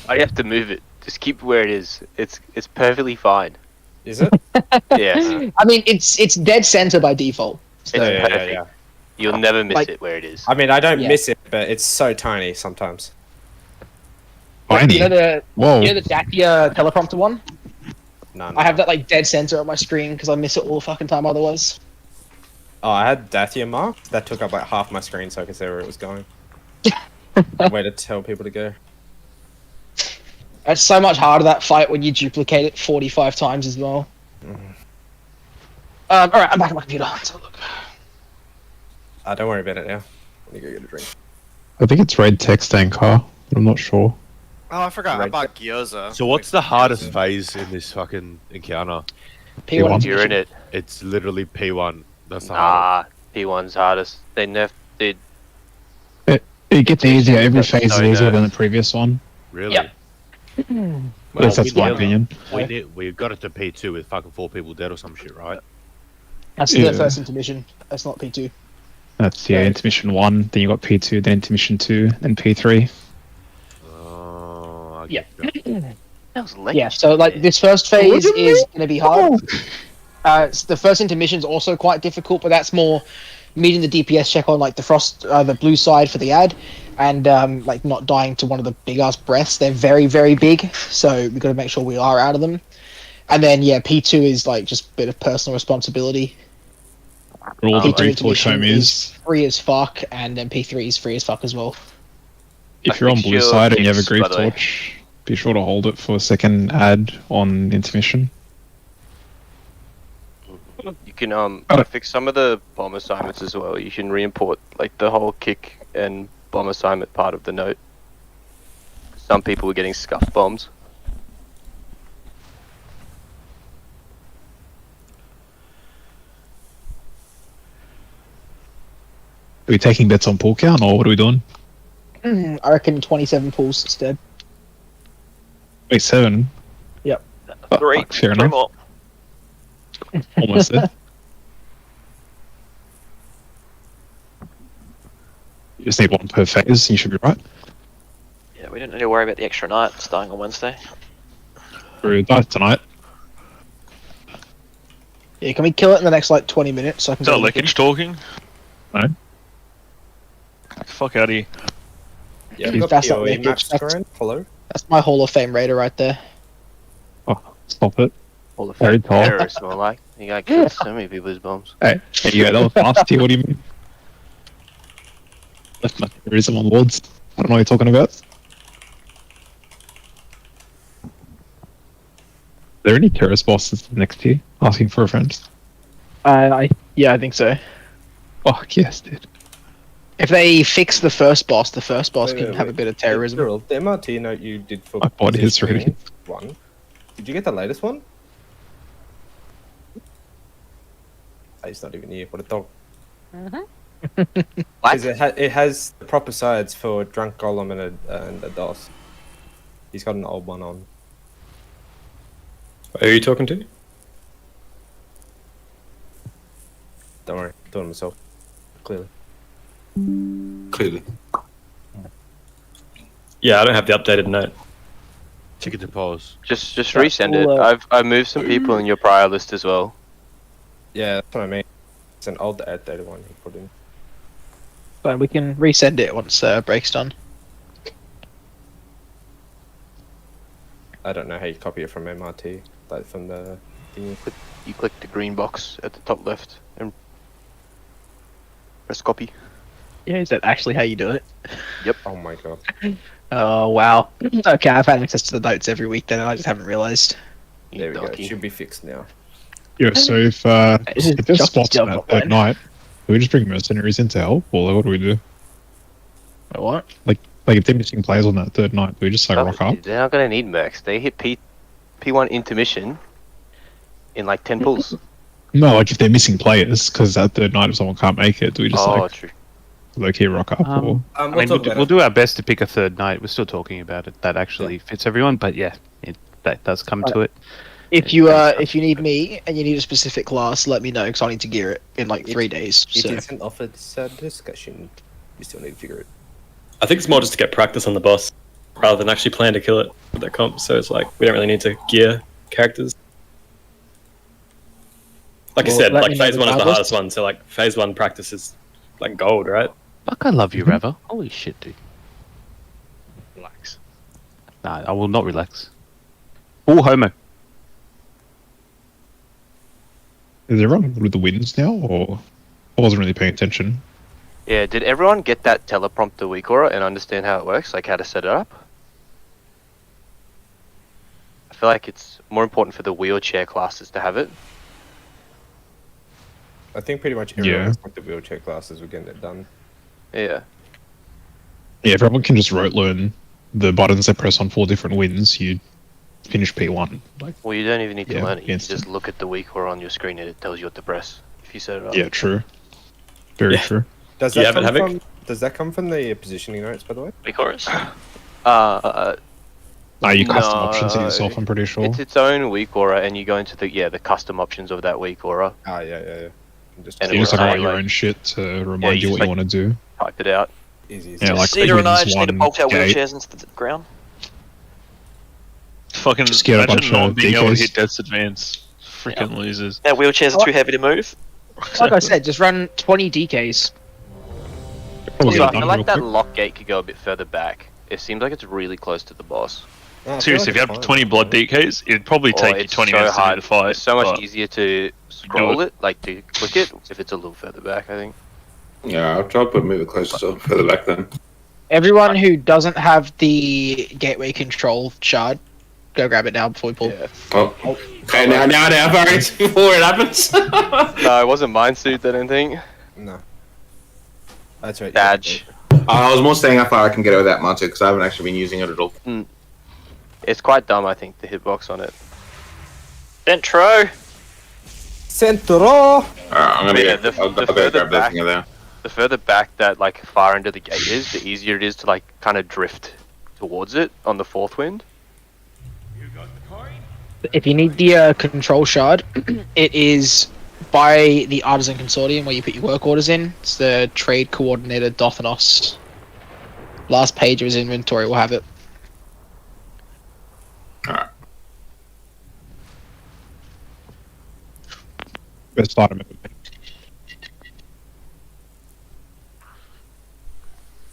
I have to move it. Just keep it where it is. It's perfectly fine. Is it? Yeah. I mean, it's dead center by default. So. It's perfect. You'll never miss Like- it where it is. I mean, I don't Yeah. miss it, but it's so tiny sometimes. tiny. You know the Whoa. Dacia teleprompter one? No. I have that like dead center on my screen because I miss it all the fucking time otherwise. Oh, I had Dacia marked. That took up like half my screen so I could see where it was going. Way to tell people to go. It's so much harder that fight when you duplicate it 45 times as well. Alright, I'm back at my computer. Let's have a look. Don't worry about it now. Let me go get a drink. I think it's red text anchor, but I'm not sure. Oh, I forgot. I bought gyoza. So what's the hardest phase in this fucking encounter? P1. You're in it. It's literally P1. That's the hardest. P1's hardest. They nerfed it. It gets easier. Every phase is easier than the previous one. Really? Yep. At least that's my opinion. We got it to P2 with fucking 4 people dead or some shit, right? That's the first intermission. That's not P2. That's intermission 1, then you got P2, then intermission 2, then P3. Yeah. That was late. Yeah, so like this first phase is going to be hard. The first intermission is also quite difficult, but that's more meeting the DPS check on like the frost, the blue side for the ad, and like not dying to one of the big ass breaths. They're very, very big, so we've got to make sure we are out of them. And then P2 is like just a bit of personal responsibility. All the P2 great torch intermission home is. free as fuck, and then P3 is free as fuck as well. If you're on blue side and you have a grief torch, be sure to hold it for a second ad on intermission. You can fix some of the bomb assignments as well. You can re-import like the whole kick and bomb assignment part of the note. Some people were getting scuff bombs. Are we taking bets on pull count, or what are we doing? I reckon 27 pulls instead. Wait, 7? Yep. Fair Three enough. more. Almost there. You just need one per phase, you should be right. Yeah, we don't need to worry about the extra night starting on Wednesday. We're dive tonight. Yeah, can we kill it in the next like 20 minutes? So I can Is that go look Lekage talking? No. Fuck out of here. Yeah, we've got That's not PoE Lekage, maps that's- going. Hello. That's my Hall of Fame raider right there. Oh, stop it. All the Very tall. terrorists, more like. You gotta kill so many people with bombs. Hey, yeah, that was fast here, what do you mean? Left my terrorism on Lords. I don't know what you're talking about. Are there any terrorist bosses next year? Asking for a friend. I think so. Oh, yes, dude. If they fix the first boss Wait, can have a bit of terrorism. Cyril, the MRT note you did for I bought his already. one. Did you get the latest one? Oh, he's not even here. What a dog. Because it has the proper sides for Drunk Golem and a DOS. He's got an old one on. Who are you talking to? Don't worry, I'm doing it myself. Clearly. Clearly. Yeah, I don't have the updated note. Ticket to pause. Just resend it. I've moved some people in your prior list as well. Yeah, that's what I mean. It's an old outdated one he put in. But we can resend it once break's done. I don't know how you copy it from MRT, like from the thing. You click the green box at the top left and press copy. Yeah, is that actually how you do it? Yep. Oh my god. Oh wow. Okay, I've had access to the notes every week then, and I just haven't realised. There we go. It should be fixed now. Yeah, so if there's spots on that third night, do we just bring mercenaries in to help, or what do we do? What? Like if they're missing players on that third night, do we just like rock up? They're not gonna need mercs. They hit P1 intermission in like 10 pulls. No, like if they're missing players, because that third night if someone can't make it, do we just true. low-key rock up? Or? I mean, we'll do our best to pick a third night. We're still talking about it. That actually fits everyone, but yeah, that does come to it. If you need me and you need a specific class, let me know because I need to gear it in like 3 days. It So isn't offered discussion. You still need to figure it. I think it's more just to get practice on the boss rather than actually plan to kill it with their comp. So it's like we don't really need to gear characters. Like I said, like phase 1 is the hardest one. So like phase 1 practice is like gold, right? Fuck, I love you, Rava. Holy shit, dude. Relax. Nah, I will not relax. All homo. Is everyone good with the wins now, or I wasn't really paying attention? Yeah, did everyone get that teleprompter weak aura and understand how it works, like how to set it up? I feel like it's more important for the wheelchair classes to have it. I think pretty much everyone with the wheelchair classes were getting it done. Yeah. Yeah, if everyone can just rote learn the buttons they press on 4 different wins, you finish P1. Well, you don't even need to learn it. You instant. just look at the weak aura on your screen and it tells you what to press if you set it up. Yeah, true. Very true. Does that come from? Does that come from the positioning notes, by the way? Weak auras? No, you custom options it yourself, I'm pretty sure. It's its own weak aura, and you go into the custom options of that weak aura. Ah, yeah. And You it just will have to say, write your like, own shit to remind you what just, you want to do. type it out. Yeah, like Cedar and I use just need to one bolt our gate. wheelchairs into the ground. Fucking Just get a bunch imagine not of being able to DKs. hit Death's Advance. Freaking losers. Our wheelchairs are too heavy to move. Like I said, just run 20 DKs. Also, I feel like that lock gate could go a bit further back. It seems like it's really close to the boss. Seriously, if you have 20 blood DKs, it'd probably take you 20 minutes to do the fight. It's so much but- easier to scroll it, like to click it, if it's a little further back, I think. Yeah, I'll try to move it closer, so further back then. Everyone who doesn't have the gateway control shard, go grab it now before we pull. Oh. Okay, now, Variants, before it happens. No, it wasn't mine suit, I don't think. No. That's right. Badge. I was more saying how far I can get it without Monty, because I haven't actually been using it at all. It's quite dumb, I think, the hitbox on it. Centro! Centro! I'm gonna Yeah, go, the I'll go further grab that back- thing there. The further back that like far end of the gate is, the easier it is to like kind of drift towards it on the fourth wind. If you need the control shard, it is by the Artisan Consortium where you put your work orders in. It's the Trade Coordinator Dothanos. Last page of his inventory will have it. Best item ever.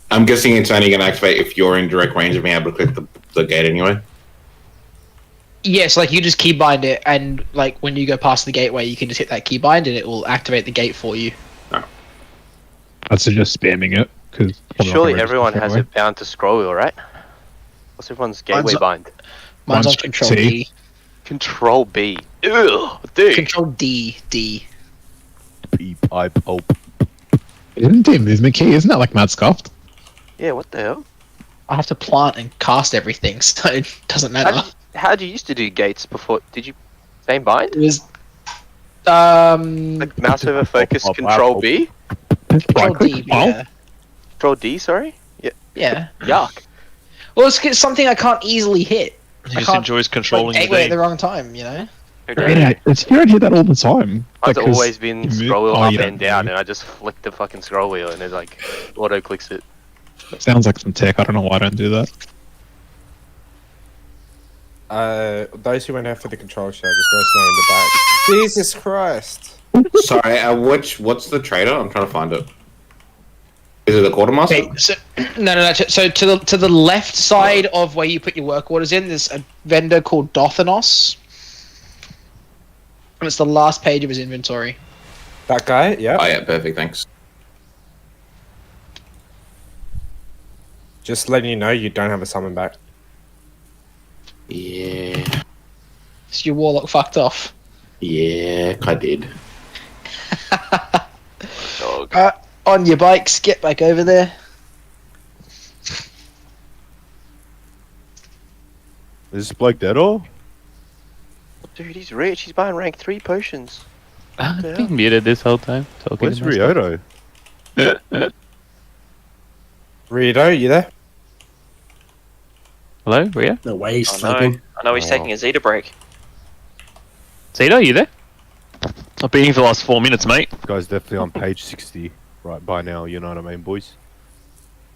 I'm guessing it's only going to activate if you're in direct range of being able to click the gate anyway. Yes, like you just keybind it, and like when you go past the gateway, you can just hit that keybind, and it will activate the gate for you. I'd suggest spamming it because Surely everyone has it bound to scroll wheel, right? What's everyone's gateway bind? Mine's on Control D. Control B. Ugh, dude. Control D. P-pipe pulp. Isn't D a movement key? Isn't that like Mad Scuffed? Yeah, what the hell? I have to plant and cast everything, so it doesn't matter. How'd you used to do gates before? Did you same bind? It was like mouse over focus Control B. Control D. Yeah. Control D. Sorry. Yeah. Yeah. Yuck. Well, it's something I can't easily hit. He just enjoys controlling the gateway at D. the wrong time, you know. Yeah, it's you don't hear that all the time. I've Like, 'cause always been you move- scroll wheel oh, up you and don't down, move. and I just flick the fucking scroll wheel, and it like auto clicks it. Sounds like some tech. I don't know why I don't do that. Those who went after the control shard just let us know in the back. Jesus Christ! Sorry, what's the trader? I'm trying to find it. Is it the quartermaster? Okay, so, no. So to the left side of where you put your work orders in, there's a vendor called Dothanos, and it's the last page of his inventory. That guy? Yeah. Oh yeah, perfect. Thanks. Just letting you know you don't have a summon back. Yeah. So your warlock fucked off. Yeah, I did. On your bikes, get back over there. Is this bloke dead or? Dude, he's rich. He's buying rank 3 potions. I've been muted this whole time. Talking Where's to myself. Ryoto? Rito, you there? Hello, Ria? No way he's I sleeping. know. I know he's taking a Zeta break. Zito, you there? I've been here for the last 4 minutes, mate. Guy's definitely on page 60 right by now, you know what I mean, boys?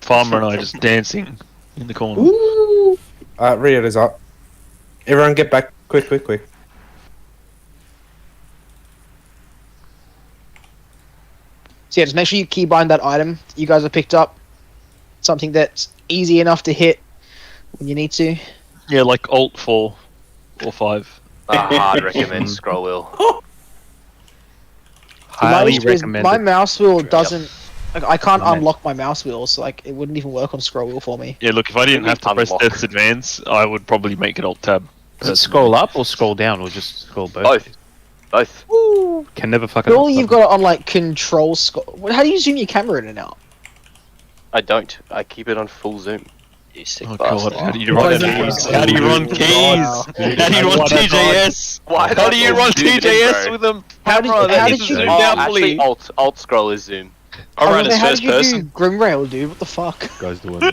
Farmer and I just dancing in the corner. Ooh. Rito's up. Everyone get back. Quick. So yeah, just make sure you keybind that item you guys have picked up. Something that's easy enough to hit when you need to. Yeah, like Alt 4 or 5. Hard recommend scroll wheel. Highly issue is recommended. my mouse wheel doesn't. Like, I can't unlock my mouse wheel, so like it wouldn't even work on scroll wheel for me. Yeah, look, if I didn't have to press Unlock. Death's Advance, I would probably make it Alt Tab. Does it scroll up or scroll down or just scroll both? Both. Can never fucking. Surely you've got it on like control How do you zoom your camera in and out? I don't. I keep it on full zoom. You sick Oh bastard. god, how do you run keys? How do you run keys? How do you run TJS? How do you run TJS with them? How did you Zoom. do Actually, alt scroll is zoom. I ran as how first did you person. do Grimrail, dude? What the fuck? Guy's doing.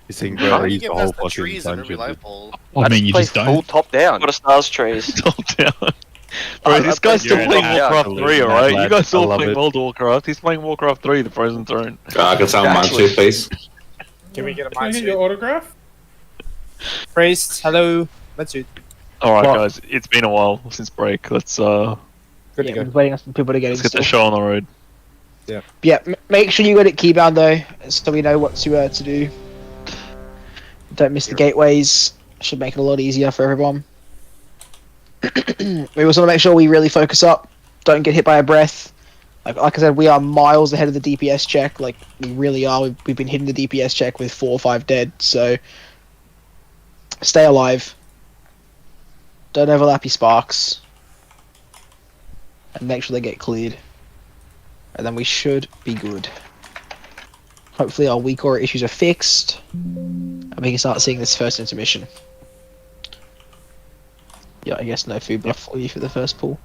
He's seeing How do Bradley you the get whole past the fucking trees in every dungeon. light bulb? I mean, you Play just full don't. top down. What a stars trees. Alt down. Bro, this guy's still You're playing an Warcraft absolute 3, mad alright? lad. You guys I all love playing it. World of Warcraft. He's playing Warcraft 3, the Frozen Throne. I can summon mine too, please. Can we get a Can I mind get suit? your autograph? Priest, hello. Mind suit. Alright, Well- guys, it's been a while since break. Let's Good to Yeah, go. we're waiting on some people to get let's in get the still. show on the road. Yeah, make sure you get it keybound though, so we know what to do. Don't miss the gateways. Should make it a lot easier for everyone. We also want to make sure we really focus up. Don't get hit by a breath. Like I said, we are miles ahead of the DPS check. Like we really are. We've been hitting the DPS check with 4 or 5 dead. So stay alive. Don't overlap your sparks. And make sure they get cleared. And then we should be good. Hopefully our weak aura issues are fixed. And we can start seeing this first intermission. Yeah, I guess no food buff for you for the first pull.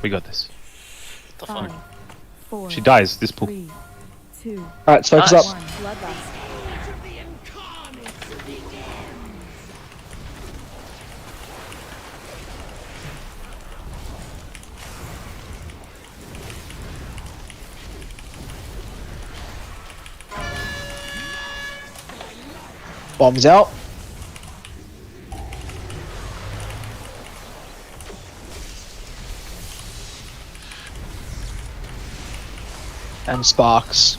We got this. The fuck? 5, 4, She dies this pull. 3, 2, Alright, let's focus Nice. up. 1. Bloodlust. Bombs out. And sparks.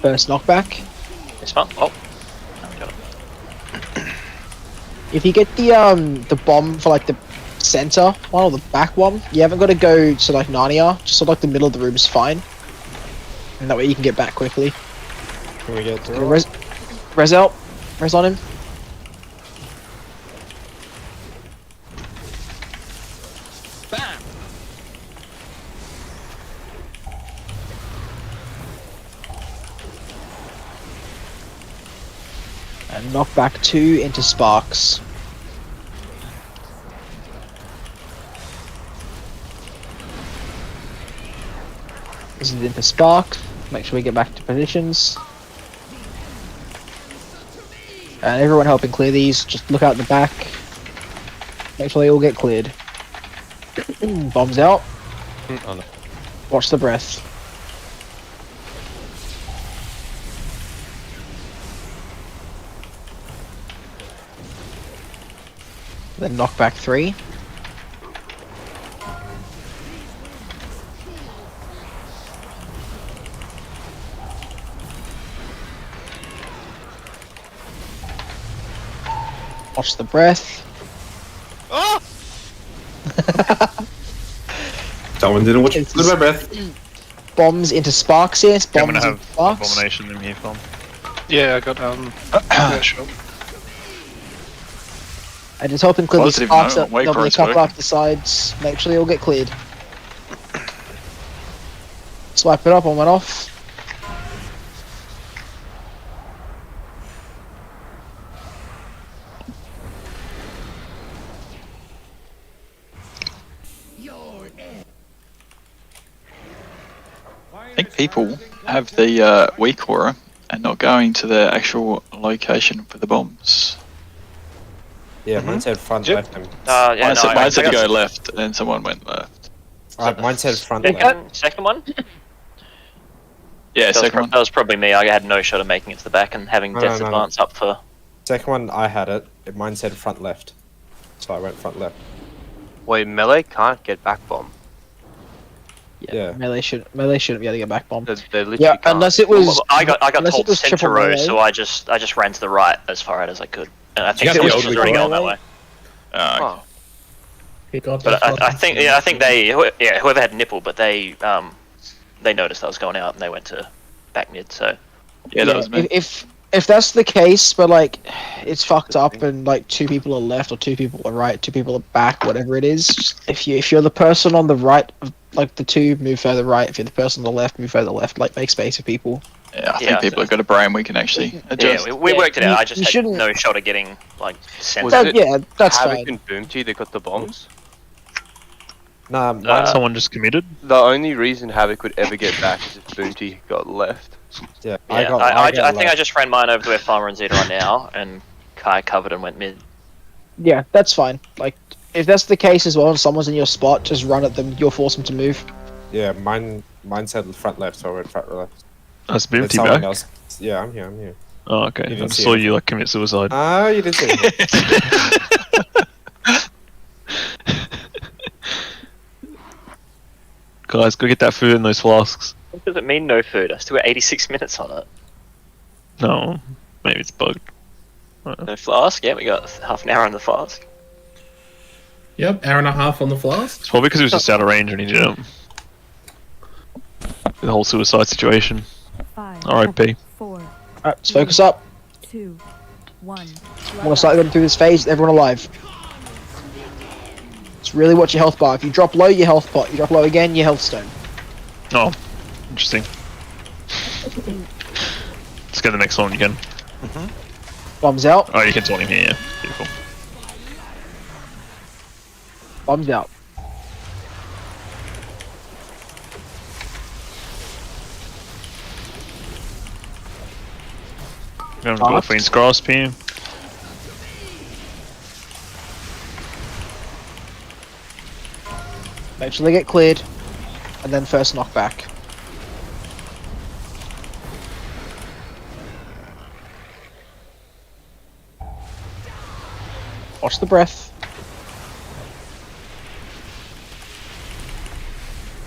First knockback. This one? Oh. If you get the bomb for like the center one or the back one, you haven't got to go to like Narnia. Just sort of like the middle of the room is fine, and that way you can get back quickly. Can we get Res out. Res on him. And knock back 2 into sparks. This is into spark. Make sure we get back to positions. And everyone helping clear these. Just look out the back. Make sure they all get cleared. Bombs out. Oh, no. Watch the breath. Then knock back 3. Watch the breath. Oh! Someone didn't watch good my breath. Bombs into sparks here. I'm Bombs gonna into have sparks. Abomination in here, Phil. Yeah, I got yeah, sure. And just help him clear these Positive sparks note, up. wait There'll for be a it's couple working. off the sides. Make sure they all get cleared. Swipe it up, one went off. I think people have the weak aura and not going to the actual location for the bombs. Yeah, mine said front left. And... Yeah, mine said, no, mine said I to got go left, and someone went left. mine said front left. Second one? Yeah, That was, second one. that was probably me. I had no shot of making it to the back and having No, Death's no, no. Advance up for. Second one, I had it. Mine said front left. So I went front left. Wait, melee can't get back bomb. Yeah. Melee shouldn't be able to get back bomb. They literally Yeah, can't. unless it was. Well, I got unless told it was center triple row, melee. so I just ran to the right as far out as I could. And I think You got someone the was old already recall. going that way. Oh. He got But that I think whoever had nipple, but they noticed I was going out and they went to back mid. So Yeah, that was me. If that's the case, but like it's fucked up and like 2 people are left or 2 people are right, 2 people are back, whatever it is. Just, if you're the person on the right, like the 2, move further right. If you're the person on the left, move further left. Like make space for people. Yeah, I think people have got a brain we can actually adjust. yeah, we worked it out. I just you had shouldn't- no shot of getting like Was center. it yeah, that's Havoc fine. and Boomty that got the bombs? Nah, mine, Someone just committed. The only reason Havoc would ever get back is if Boomty got left. Yeah, Yeah, I think I just ran mine over to where Farmer and Zeta are now, and Kai covered and went mid. Yeah, that's fine. Like, if that's the case as well, and someone's in your spot, just run at them. You'll force them to move. Yeah, mine said front left, so I went front left. That's been Then someone back. else. Yeah, I'm here. Oh, okay. You I didn't just see saw anything. you like commit suicide. Ah, you didn't see anything. Guys, go get that food in those flasks. What does it mean no food? I still got 86 minutes on it. No, maybe it's bugged. No flask? Yeah, we got half an hour on the flask. Yep, hour and a half on the flask. It's probably because he was just out of range when he did it. The whole suicide situation. R.I.P. Alright, let's focus up. 2, 1. I want to start going through this phase. Everyone alive. It's really watch your health bar. If you drop low, your health pot. You drop low again, your health stone. Oh, interesting. Let's get the next one again. Bombs out. Oh, you can taunt him here, yeah. Beautiful. Bombs out. We haven't got Fiend's Grasp here. Make sure they get cleared. And then first knockback. Watch the breath.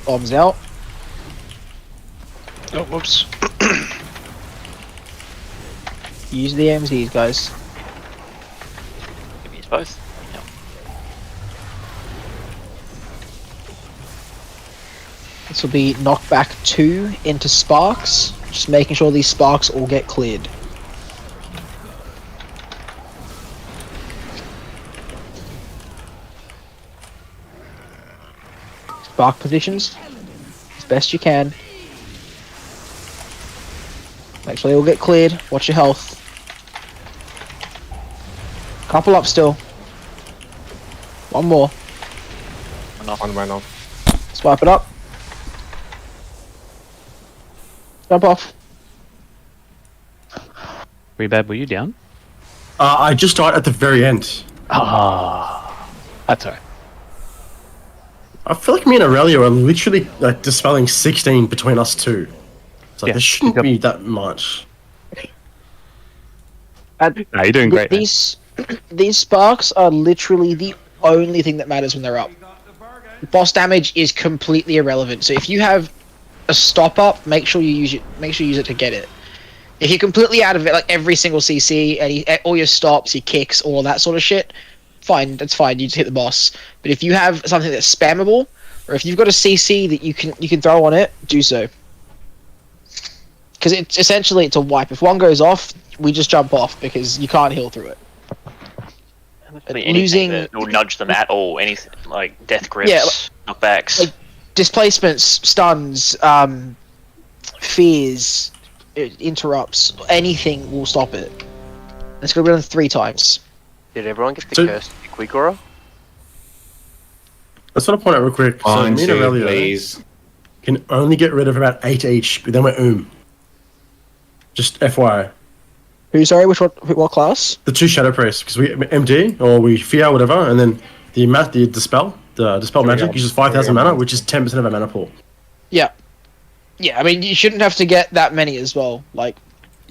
Bombs out. Oh, whoops. Use the AMZs, guys. Give me both. Yep. This will be knockback 2 into sparks. Just making sure these sparks all get cleared. Spark positions as best you can. Make sure they all get cleared. Watch your health. Couple up still. One more. One went off. Swipe it up. Jump off. Rebab, were you down? I just died at the very end. Ah, that's alright. I feel like me and Aurelia are literally like dispelling 16 between us two. It's like Yeah, there shouldn't be that much. No, you're doing great. man. These sparks are literally the only thing that matters when they're up. Boss damage is completely irrelevant. So if you have a stop up, make sure you use it. Make sure you use it to get it. If you're completely out of it, like every single CC and all your stops, your kicks, all that sort of shit, fine. That's fine. You just hit the boss. But if you have something that's spammable, or if you've got a CC that you can throw on it, do so. Because it's essentially it's a wipe. If one goes off, we just jump off because you can't heal through it. Anything that will nudge them at all, anything like death grips, Yeah, knockbacks. like displacements, stuns, fears, interrupts, anything will stop it. It's gonna be done 3 times. Did everyone get the cursed quick aura? I just want to point out real quick. So Mine me and too, Aurelia please. can only get rid of about 8 each, but then we're Just FYI. Who? Sorry, what class? The 2 Shadow Priests, because we MD or we Fear whatever, and then the Dispel magic uses 5,000 mana, which is 10% of our mana pool. Yeah. Yeah, I mean, you shouldn't have to get that many as well. Like,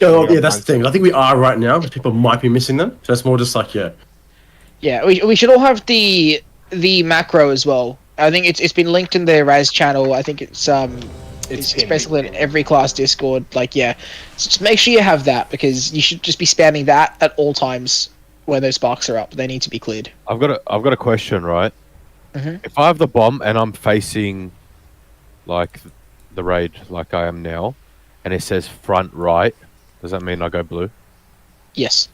Oh, yeah, that's the thing. I think we are right now, but people might be missing them. So it's more just like, yeah, we should all have the macro as well. I think it's been linked in the Raz channel. I think it's basically in every class Discord. Like, yeah, so just make sure you have that because you should just be spamming that at all times where those sparks are up. They need to be cleared. I've got a question, right? Mhm. If I have the bomb and I'm facing like the raid like I am now, and it says front right, does that mean I go blue? Yes.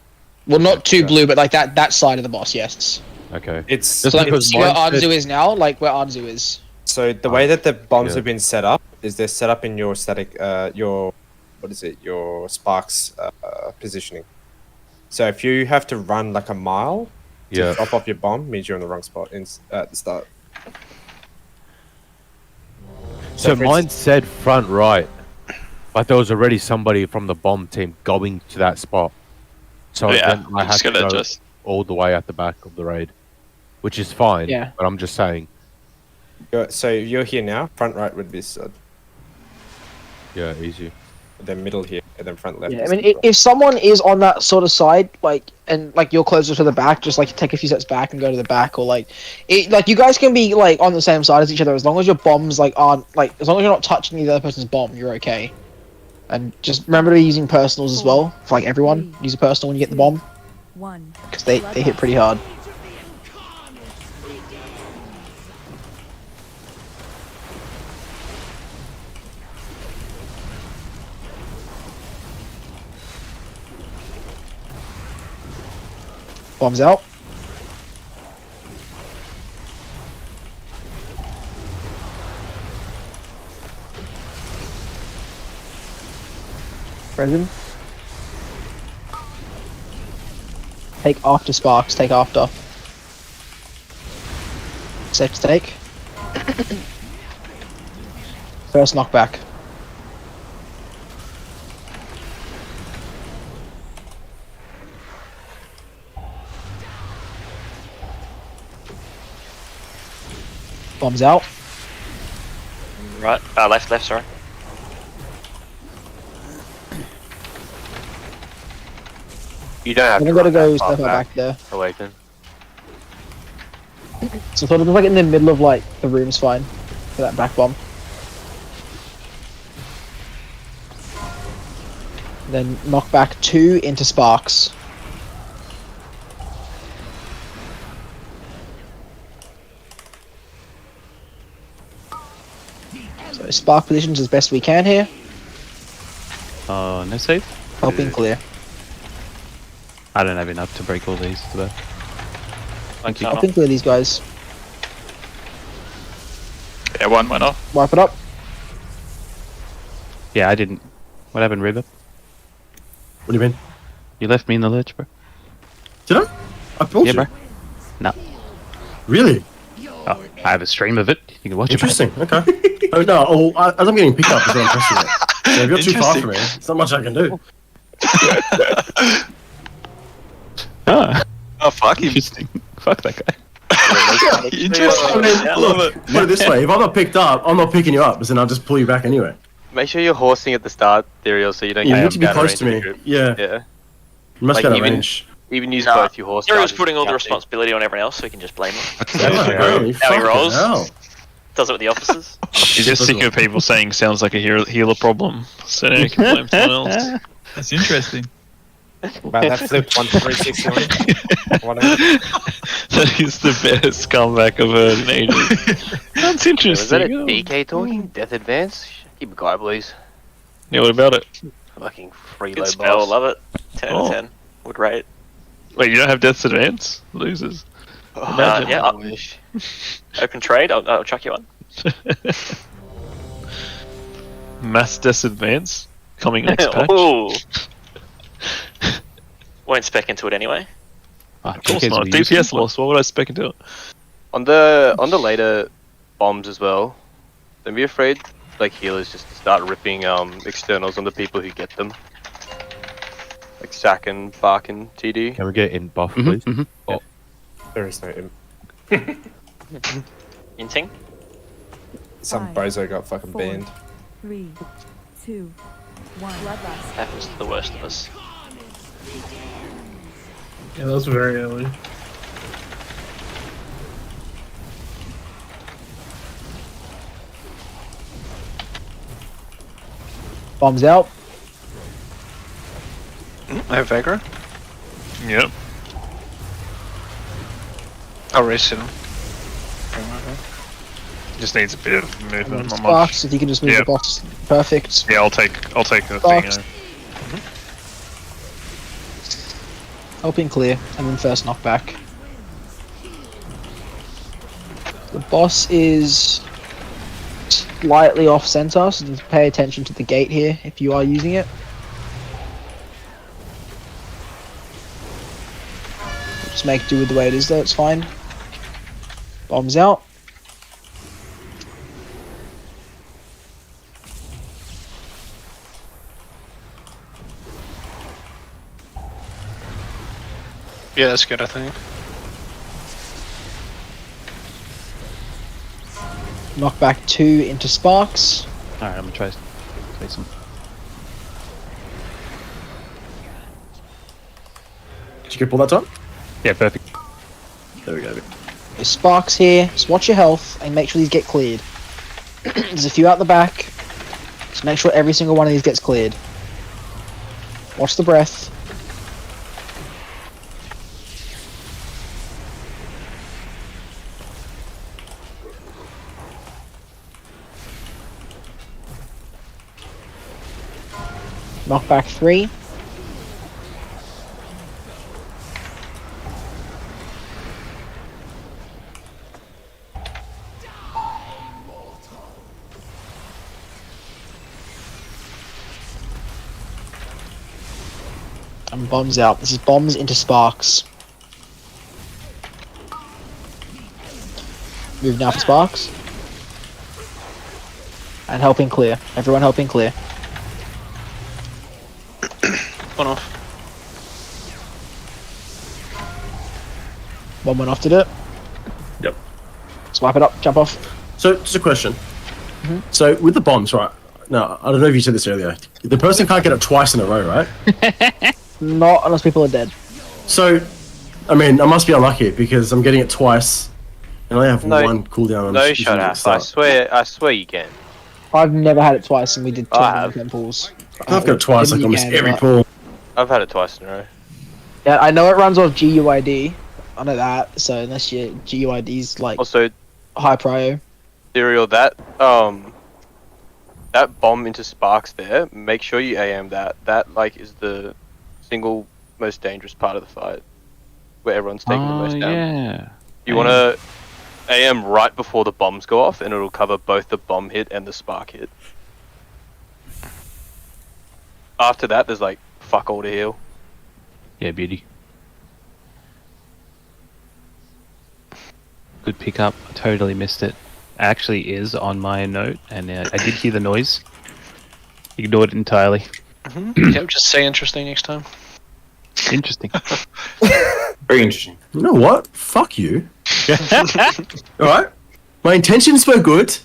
Well, not too blue, but like that side of the boss. Yes. Okay. It's So like where Anzu is now, like where Anzu is. So the way that the bombs Yeah. have been set up is they're set up in your static, your sparks positioning. So if you have to run like a mile to drop off your bomb, means you're in the wrong spot at the start. So for mine said front right. But there was already somebody from the bomb team going to that spot. So Yeah, then I you had just to gotta go just- all the way at the back of the raid. Which is fine. Yeah. But I'm just saying. So you're here now. Front right would be Yeah, easy. then middle here, and then front left. Yeah, I is mean, right. if someone is on that sort of side, like, and like you're closer to the back, just like take a few steps back and go to the back, or like, like you guys can be like on the same side as each other as long as your bombs like aren't like, as long as you're not touching the other person's bomb, you're okay. And just remember to be using personals as well. For like everyone, use a personal when you get the bomb, because they hit pretty hard. Bombs out. Present. Take after sparks, take after. Safe to take. First knockback. Bombs out. Right. Left, sorry. You don't have Then to I've got to run go that far step back there. Awaken. So sort of like in the middle of like the room's fine for that back bomb. Then knock back 2 into sparks. So spark positions as best we can here. No save? Helping clear. I don't have enough to break all these today. Thank you. Helping clear these guys. Yeah, one went off. Wipe it up. Yeah, I didn't. What happened, River? What do you mean? You left me in the lurch, bro. Did I? I built Yeah, you. bro. No. Really? Oh, I have a stream of it. You can watch Interesting. it. Okay. Oh no. Oh, as I'm getting picked up, is what I'm pressing it. So if you're too far from me, there's not much I can do. Oh, fuck him. Interesting. Fuck that guy. I mean, look, put it this way: if I'm not picked up, I'm not picking you up, because then I'll just pull you back anyway. Make sure you're horsing at the start, Therial, so you don't Yeah, get you need to be out of close to range me. of the group. Yeah. Yeah. You must Like, get a even- range. Even use Nah, both your horse Hero's charges putting all the captain. responsibility on everyone else, so we can just blame him. Holy How he fucking rolls. hell. Does it with the officers. He's just sick of people saying sounds like a healer problem, so now you can blame someone else. That's interesting. Wow, that flipped 1 3 6 That is the best comeback I've heard in ages. That's Yeah, was that a interesting. DK talking? Death Advance? Keep a guy, please. Yeah, what about it? Fucking free Good low spell, boss. love it. 10 out Oh. of 10. Would rate. Wait, you don't have Death's Advance? Losers. Imagine. Yeah, open trade, I'll chuck you one. Mass Death's Advance coming next patch. Ooh. Won't spec into it anyway. Of course not. DPS loss, why would I spec into it? On the later bombs as well, don't be afraid, like healers, just to start ripping externals on the people who get them. Like Sack and Bark and TD. Can we get in buff, please? Oh, there is no imp. Inting? Some bozo got fucking banned. 3, 2, 1. Bloodlust. Happens to the worst of us. Yeah, that was very early. Bombs out. I have Vagra. Yep. I'll race him. Just needs a bit of movement, not much. Sparks, if you can just move Yeah. the box. Perfect. Yeah, I'll take the Sparks. thing. Helping clear, and then first knockback. The boss is slightly off center, so just pay attention to the gate here if you are using it. Just make do with the way it is though, it's fine. Bombs out. Yeah, that's good, I think. Knock back 2 into sparks. Alright, I'm gonna try some. Did you get pull that time? Yeah, perfect. There we go. There's sparks here. Just watch your health and make sure these get cleared. There's a few out the back. Just make sure every single one of these gets cleared. Watch the breath. Knock back 3. And bombs out. This is bombs into sparks. Move now for sparks. And helping clear. Everyone helping clear. One off. One went off, did it? Yep. Swipe it up, jump off. So, just a question. So, with the bombs, right? Now, I don't know if you said this earlier. The person can't get it twice in a row, right? Not unless people are dead. So, I mean, I must be unlucky because I'm getting it twice, and I have one cooldown on No, each shut up. I swear you can. I've never had it twice, and we did 2 I have. pulls. I've got it twice, like almost every pull. I've had it twice in a row. Yeah, I know it runs off GUID. I know that. So unless your GUID's like Also, high prio. Serial, that bomb into sparks there, make sure you AM that. That like is the single most dangerous part of the fight, where everyone's taking the most damage. Yeah. You want to AM right before the bombs go off, and it'll cover both the bomb hit and the spark hit. After that, there's like fuck all to heal. Yeah, beauty. Good pickup. I totally missed it. Actually is on my note, and I did hear the noise. Ignored it entirely. Yep, just say interesting next time. Interesting. Very interesting. You know what? Fuck you. Alright? My intentions were good.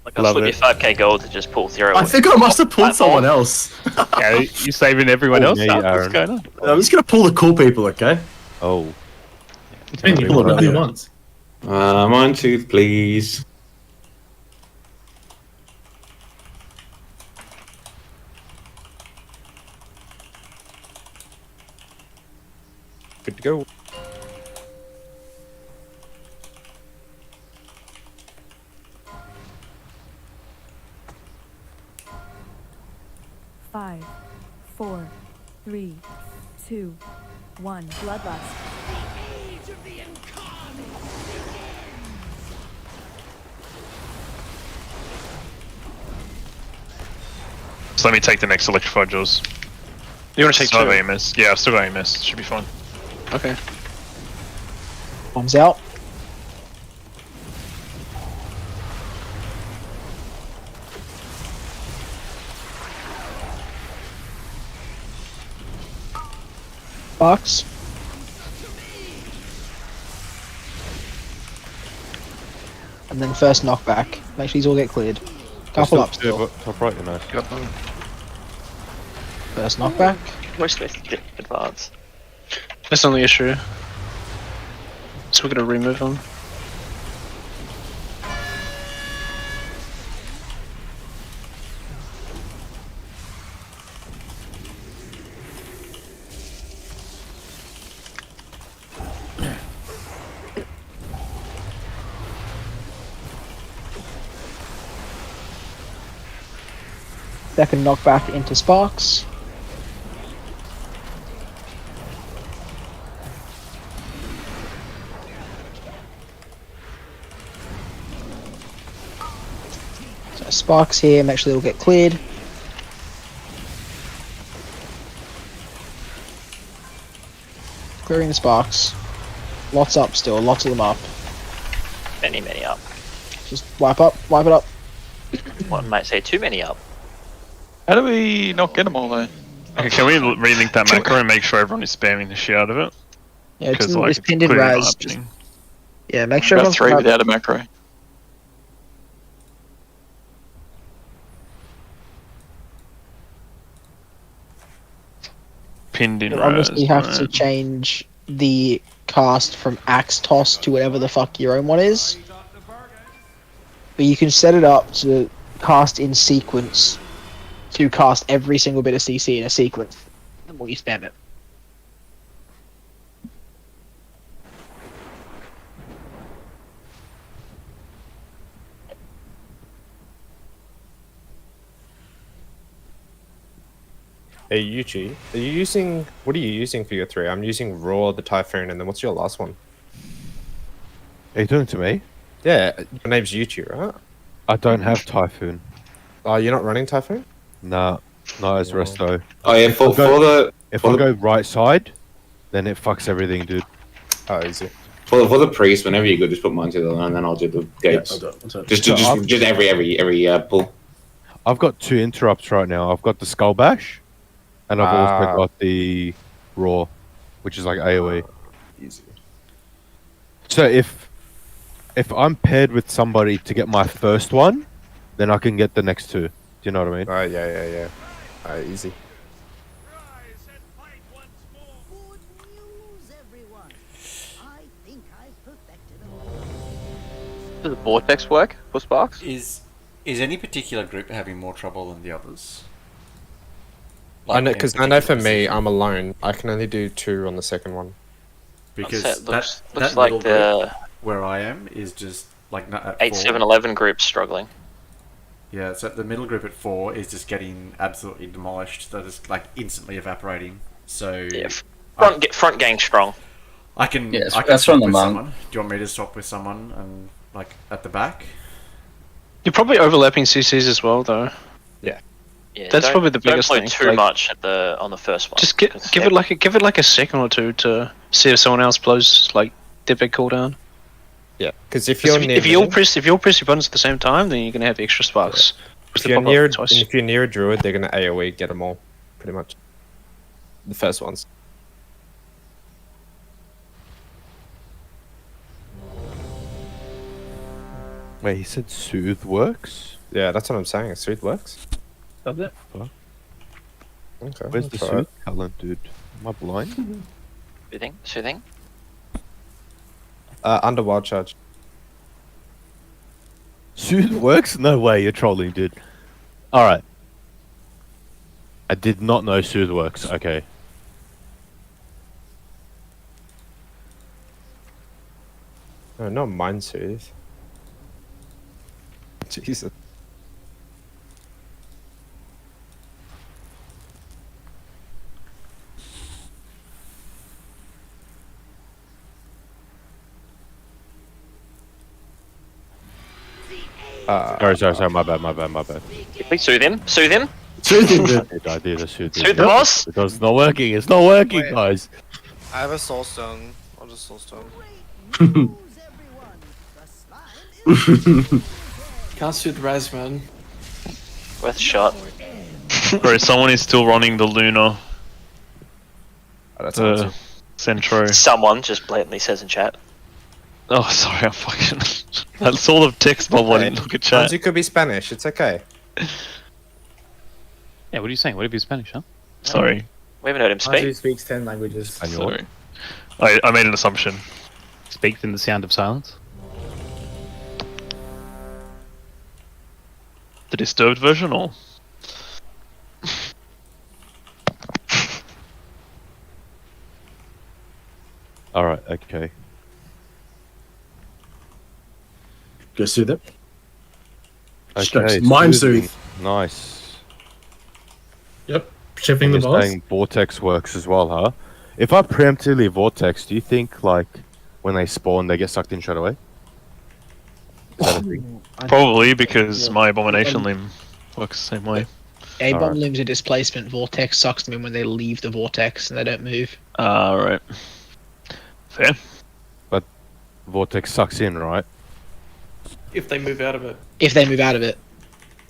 Like I'll flip your 5k gold to just pull Zero. I think I must have pulled someone else. Yeah, you saving everyone else me, up? What's Aaron. going on? I'm just gonna pull the cool people, okay? Oh. Man, you pull it only once. Mine tooth, please. Good to go. Five, 4, 3, 2, 1. Bloodlust. So let me take the next electrified jaws. You want to take Still 2? have AMS. Yeah, I've still got AMS. Should be fine. Okay. Bombs out. Box. And then first knockback. Make sure these all get cleared. Couple up still. Top right, you know. First knockback. Most of it advance. That's the only issue. So we're gonna remove them. Second knockback into sparks. So sparks here, make sure they all get cleared. Clearing the sparks. Lots up still, lots of them up. Many up. Just wipe up, wipe it up. One might say too many up. How do we not get them all though? Okay, can we relink that macro and make sure everyone is spamming the shit out of it? Yeah, it's, Because like it's pinned in clearly not Raz. happening. Yeah, make sure Got everyone's 3 got- without a macro. Pinned in You'll obviously Raz, have to right. change the cast from axe toss to whatever the fuck your own one is. But you can set it up to cast in sequence to cast every single bit of CC in a sequence. The more you spam it. Hey Yuchi, are you using, what are you using for your 3? I'm using Raw, the Typhoon, and then what's your last one? Are you doing it to me? Yeah, your name's Yuchi, right? I don't have Typhoon. Oh, you're not running Typhoon? Nah, not as resto. Oh yeah, If I go the right side, then it fucks everything, dude. Oh, easy. for the priest, whenever you go, just put mine to the line, and then I'll do the gates. Just every pull. I've got 2 interrupts right now. I've got the Skull Bash, and I've also got the Raw, which is like AoE. Easy. So if I'm paired with somebody to get my first one, then I can get the next 2. Do you know what I mean? Alright, yeah. Alright, easy. Does the vortex work for sparks? Is any particular group having more trouble than the others? I know, in because I know for particular me, position? I'm alone. I can only do 2 on the second one. Because It looks that like middle the group where I am is just like at 8, 4. 7, 11 group struggling. Yeah, so the middle group at 4 is just getting absolutely demolished. That is like instantly evaporating. So Yeah, front gang strong. I can. Yeah, I can that's swap from the with monk. someone. Do you want me to swap with someone and like at the back? You're probably overlapping CCs as well, though. Yeah. Yeah, That's don't- probably the biggest don't thing. play too like, much at on the first one. Just give it like a second or two to see if someone else blows like their big cooldown. Yeah, because if you're near if you all press your buttons at the same time, then you're gonna have extra sparks. if you're near a druid, they're gonna AoE get them all, pretty much. The first ones. Wait, he said Soothe works? Yeah, that's what I'm saying. Soothe works. Does it? Fuck. Okay. Where's I'll the try Soothe it. talent, dude? Am I blind? Soothing. Under wild charge. Soothe works? No way, you're trolling, dude. Alright. I did not know Soothe works. Okay. No, not Mind Soothe. Jesus. Sorry, my bad. Please soothe him. Soothe him. I did a Soothe. Soothe the boss. It's not working, guys. I have a soul stone. I'll just soul stone. Can't shoot Raz, man. Worth a shot. Bro, someone is still running the Luna. That's Centro. Someone just blatantly says in chat. Oh, sorry, I'm fucking. That's all of text bubble. I didn't look at chat. Hansi could be Spanish. It's okay. Yeah, what are you saying? What if you're Spanish, huh? Sorry. We haven't heard him Hansi speak. speaks 10 languages. Sorry. I made an assumption. Speaks in the sound of silence. The disturbed version, or? Alright, okay. Go soothe it. Okay, Mind soothing. soothe. Nice. Yep, shifting the You're boss. saying Vortex works as well, huh? If I preemptively Vortex, do you think, like, when they spawn, they get sucked in straight away? Is that a thing? Probably because my abomination limb works the same way. A-bomb Alright. limbs a displacement. Vortex sucks them in when they leave the vortex and they don't move. Right. Fair. But Vortex sucks in, right? If they move out of it. If they move out of it,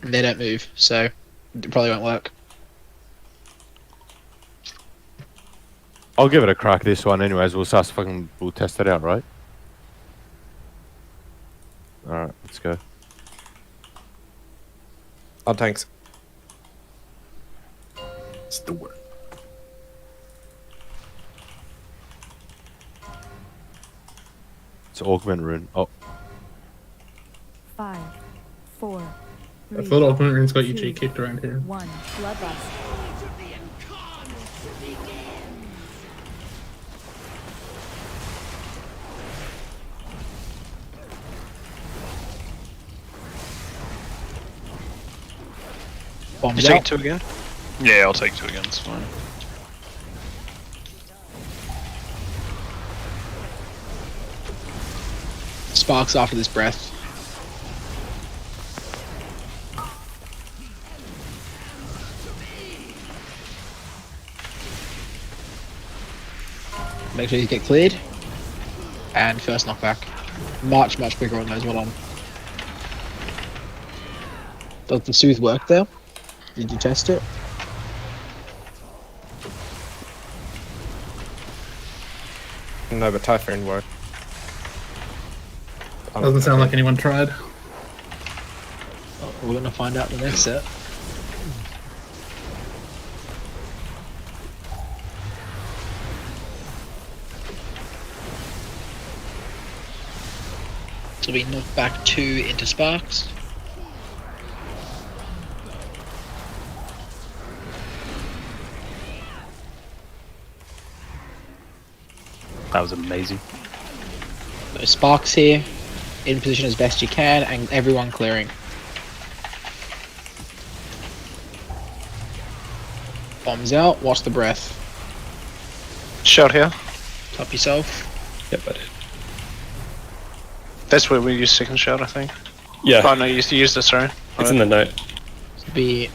and they don't move. So It probably won't work. I'll give it a crack this one anyways. We'll test it out, right? Alright, let's go. Oh, thanks. Let's do it. It's augment rune. Oh. 5, 4, I 3, thought Augment Rune's got you 2, cheek kicked around here. 1. Bloodlust. Bombs You take out. 2 again? Yeah, I'll take 2 again. It's fine. Sparks after this breath. Make sure you get cleared. And first knockback. Much quicker on those. Well done. Does the soothe work there? Did you test it? No, but Typhoon worked. Doesn't sound like anyone tried. Oh, we're gonna find out the next set. So we knock back 2 into sparks. That was amazing. No sparks here. In position as best you can, and everyone clearing. Bombs out. Watch the breath. Shot here. Top yourself. Yep, I did. That's where we use second shot, I think. Yeah. Oh no, you used it, sorry. It's in the note. So be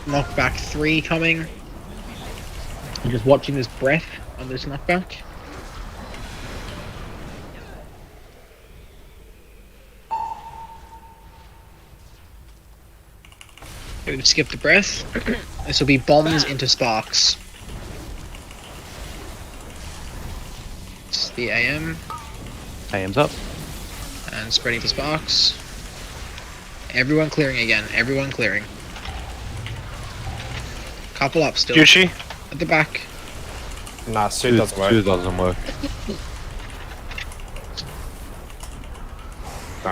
knockback 3 coming. I'm just watching this breath on this knockback. We've skipped the breath. This will be bombs into sparks. It's the AM. AM's up. And spreading to sparks. Everyone clearing again. Everyone clearing. Couple up still. Gucci. At the back. Nah, Soothe doesn't work. Soothe doesn't work.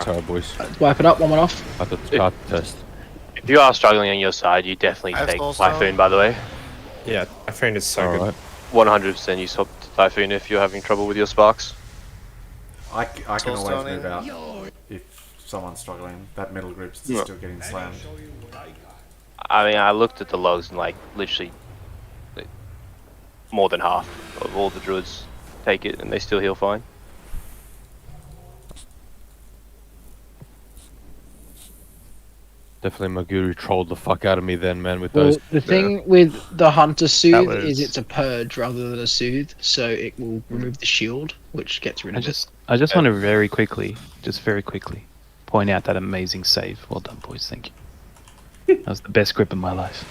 Sorry, boys. Let's wipe it up. One off. I thought start the test. If you are struggling on your side, you definitely I have take Soul Stone. Typhoon, by the way. Yeah, Typhoon is so good. Alright. 100% you swap to Typhoon if you're having trouble with your sparks. I can Soul always Stoning. move out if someone's struggling. That middle group's Yeah. still getting slammed. I mean, I looked at the logs and like literally like, more than half of all the druids take it and they still heal fine. Definitely Maguri trolled the fuck out of me then, man, with Well, those. the thing with the Hunter Soothe was- is it's a purge rather than a soothe, so it will remove the shield, which gets rid of it. I just want to very quickly point out that amazing save. Well done, boys. Thank you. That was the best grip of my life.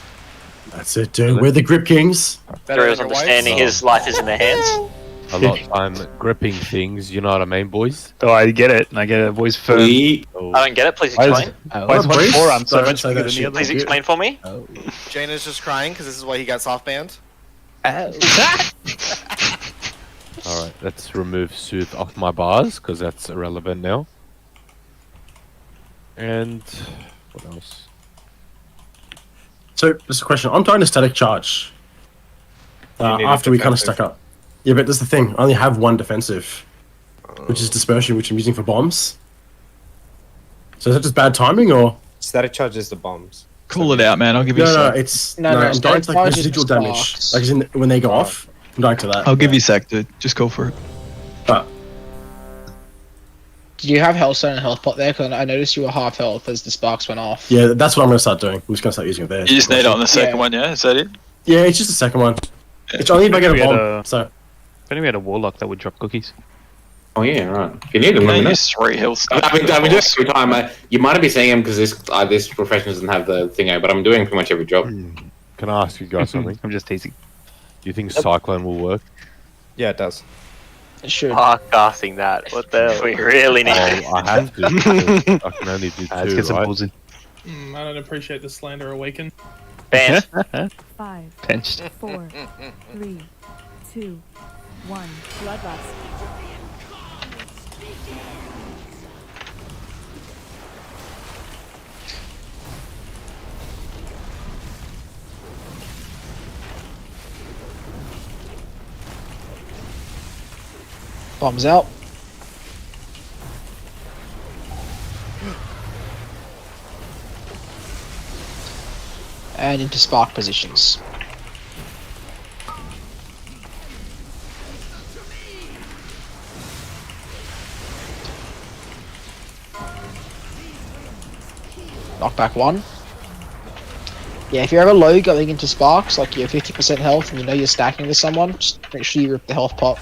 That's it, dude. We're the Grip Kings. Better Drew's than your understanding wife? his life is in their hands. A lot of time gripping things, you know what I mean, boys? Oh, I get it. I get it. Boys firm. Oh. I don't get it. Please Why explain. Why is my Bruce? forearm so Don't much say bigger that than the shit. other? Please explain for me. Jaina's just crying because this is why he got soft banned. Alright, let's remove Soothe off my bars, because that's irrelevant now. And what else? So, there's a question. I'm trying to static charge. need a After we kind of defensive. stack up. Yeah, but that's the thing. I only have one defensive, which is Dispersion, which I'm using for bombs. So is that just bad timing, or? Static charge is the bombs. Cool it out, man. I'll give you a No, sec. it's No, no. no, I'm static dying to like charge is residual the damage, sparks. like as in when they go off. I'm dying to that. I'll give you a sec, dude. Just go for it. But Did you have Hellstone and Health Pot there? Because I noticed you were half health as the sparks went off. yeah, that's what I'm gonna start doing. I'm just gonna start using it there. You just need it on the second Yeah. one, yeah? Is that it? Yeah, it's just the second one. It's only if I get a We had bomb. a- So If only we had a warlock that would drop cookies. Oh yeah, right. If you need them, let me know. use 3 health. I've been doing it every time. You might be seeing him because this profession doesn't have the thing out, but I'm doing pretty much every job. Can I ask you guys something? I'm just teasing. Do you think Cyclone will work? Yeah, it does. It should. Casting that. What the hell? We really need it. I have to. Because I can only do 2, Let's get some right? balls in. I don't appreciate the slander awaken. Ban. 5, Benched. 4, 3, 2, 1. Bloodlust. Bombs out. And into spark positions. Knockback 1. Yeah, if you're ever low going into sparks, like you're 50% health and you know you're stacking with someone, just make sure you rip the health pot.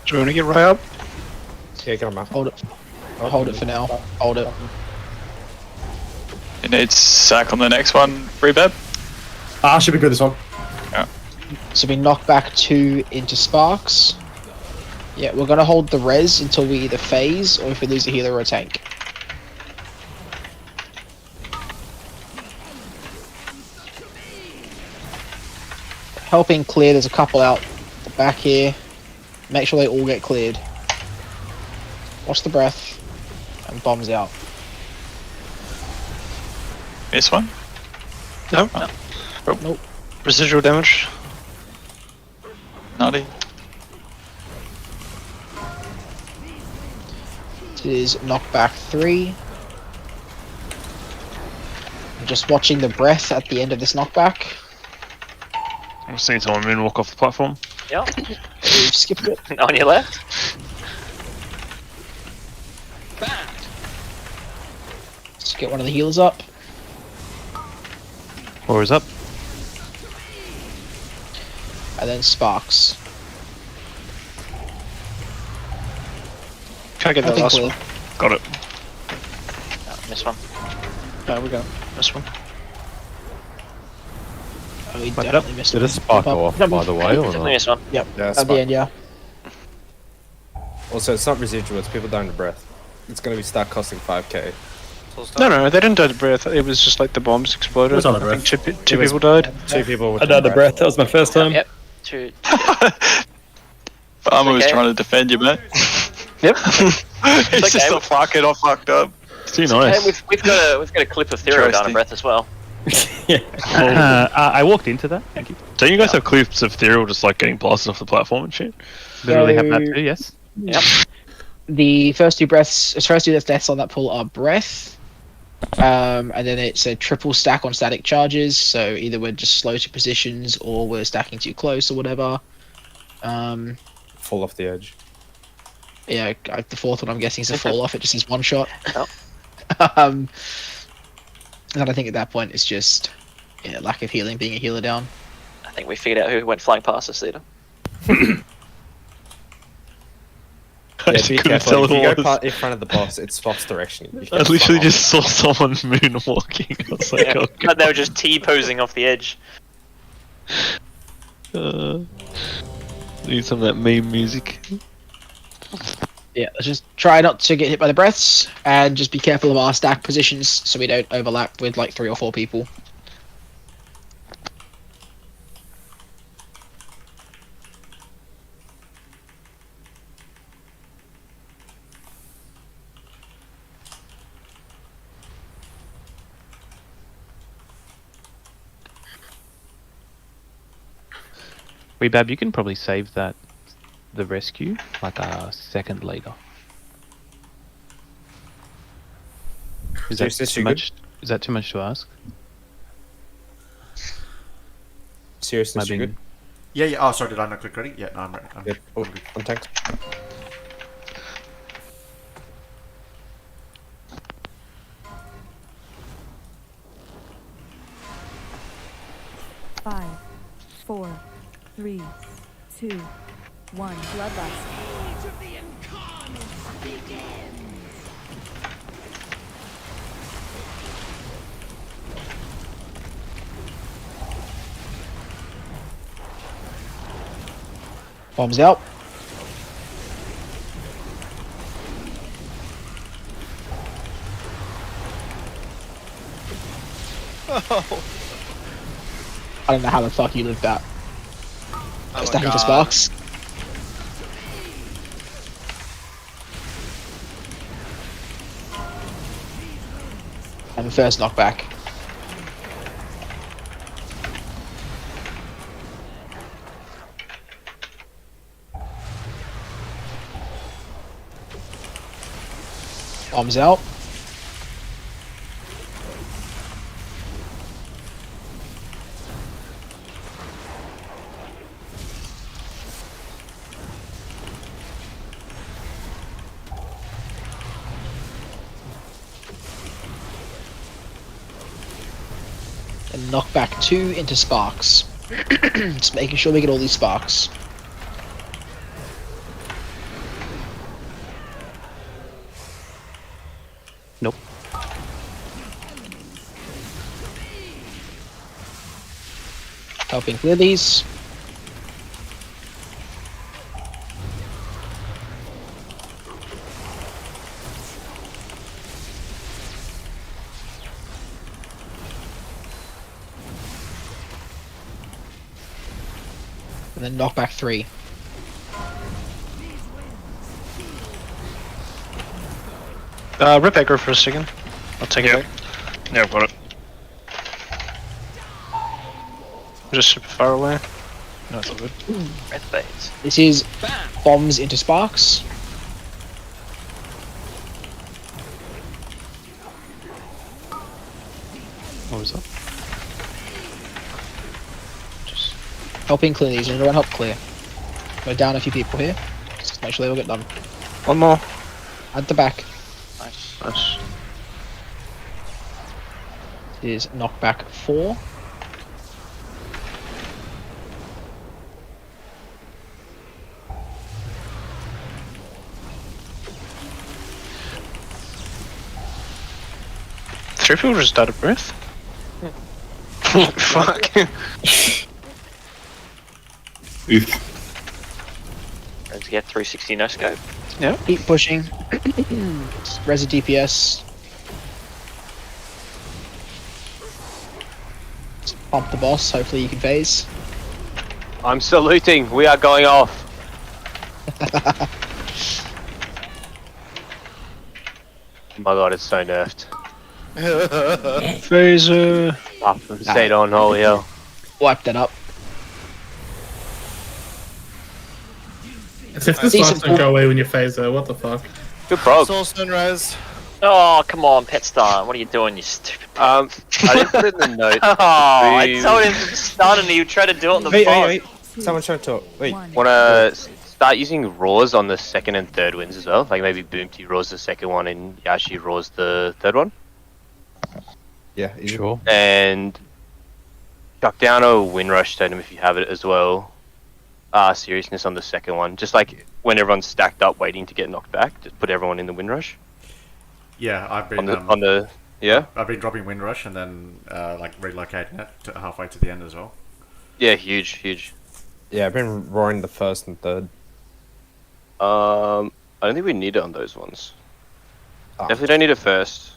Do you want to get right up? Yeah, get him up. Hold it. Hold it for now. Hold it. It needs sack on the next one. Rebab. Should be good this one. Yeah. So we knock back 2 into sparks. Yeah, we're gonna hold the res until we either phase or if we lose a healer or a tank. Helping clear, there's a couple out the back here. Make sure they all get cleared. Watch the breath. And bombs out. This one? No. Nope. Residual damage. Nutty. It is knockback 3. I'm just watching the breath at the end of this knockback. I'm seeing someone moonwalk off the platform. Yep. We've skipped it. On your left. Let's get one of the healers up. Or is up. And then sparks. Try to get that last one. Got it. This one. No, we got this one. Oh, we Back it definitely up. missed Did it. a spark go off, by the way, or Definitely not? this one. Yep. Yeah, At the end, yeah. Also, it's not residual, it's people dying to breath. It's gonna be start costing 5k. No, they didn't die to breath. It was just like the bombs exploded. What's on the I think breath? two people died. 2 people with I died of breath. That was my first time. Yep. 2. Farmer was okay. trying to defend you, mate. Yep. He's just a fucking all fucked up. It's too Hey, nice. we've got a clip of Thero down a breath as well. I walked into that. Thank you. Don't you guys have clips of Thero just like getting blasted off the platform and shit? Literally have that too, yes. Yep. The first two deaths on that pool are breath. And then it's a triple stack on static charges, so either we're just slow to positions or we're stacking too close or whatever. Fall off the edge. Yeah, the fourth one I'm guessing is a fall off, it just is one shot. Yep. And I think at that point it's just lack of healing, being a healer down. I think we figured out who went flying past us, Theodore. I Yeah, just be couldn't careful. tell If who you it go was. in front of the boss, it's Fox direction. You I can't literally fuck just saw someone moonwalking. I was like, oh Yeah. They were just T-posing off the edge. need some of that meme music. Yeah, let's just try not to get hit by the breaths and just be careful of our stack positions so we don't overlap with like 3 or 4 people. Rebab, you can probably save the rescue like a second later. Is that Seriously, too you much? Is that too much to ask? Seriously, Am I you being- good? Yeah, yeah. Oh, sorry, did I not click ready? Yeah, no, I'm ready. I'm Yep. good. Oh, I'm tanked. 2, 1. Bloodlust. Bombs out. I don't know how the fuck you lived that. Oh Stacking my for God. sparks. And the first knockback. Bombs out. And knockback 2 into sparks. Just making sure we get all these sparks. Nope. Helping clear these. And then knockback 3. Rip aggro for a second. I'll take it back. Yeah, I've got it. Just super far away. No, it's all good. Red fades. This is bombs into sparks. What was that? Just helping clear these. Everyone help clear. We're down a few people here. Just make sure they all get done. One more. At the back. Nice. Nice. Is knockback 4. Three people just died of breath? Fuck. And to get 360 no scope. Yeah. Keep pushing. Resi DPS. Just pump the boss. Hopefully you can phase. I'm saluting. We are going off. Oh my god, it's so nerfed. Phaser. Up from State on Holy Hell. Wipe that up. As if the sparks don't go away when you phaser, what the fuck? Good prog. Soul Sunrise. Oh, come on, Pet Star. What are you doing, you stupid... I didn't put it in the notes. Oh, I told him to start and he would try to do it on the phone. Wait. Someone's trying to talk. Wait. Wanna start using Raws on the second and third wins as well? Like maybe Boomty Raws the second one and Yashi Raws the third one? Yeah, sure. And chuck down a win rush totem if you have it as well. Seriousness on the second one. Just like when everyone's stacked up waiting to get knocked back, just put everyone in the win rush. Yeah, I've been I've been dropping Windrush and then like relocating it to halfway to the end as well. Yeah, huge. Yeah, I've been roaring the first and third. I don't think we need it on those ones. Definitely don't need it first.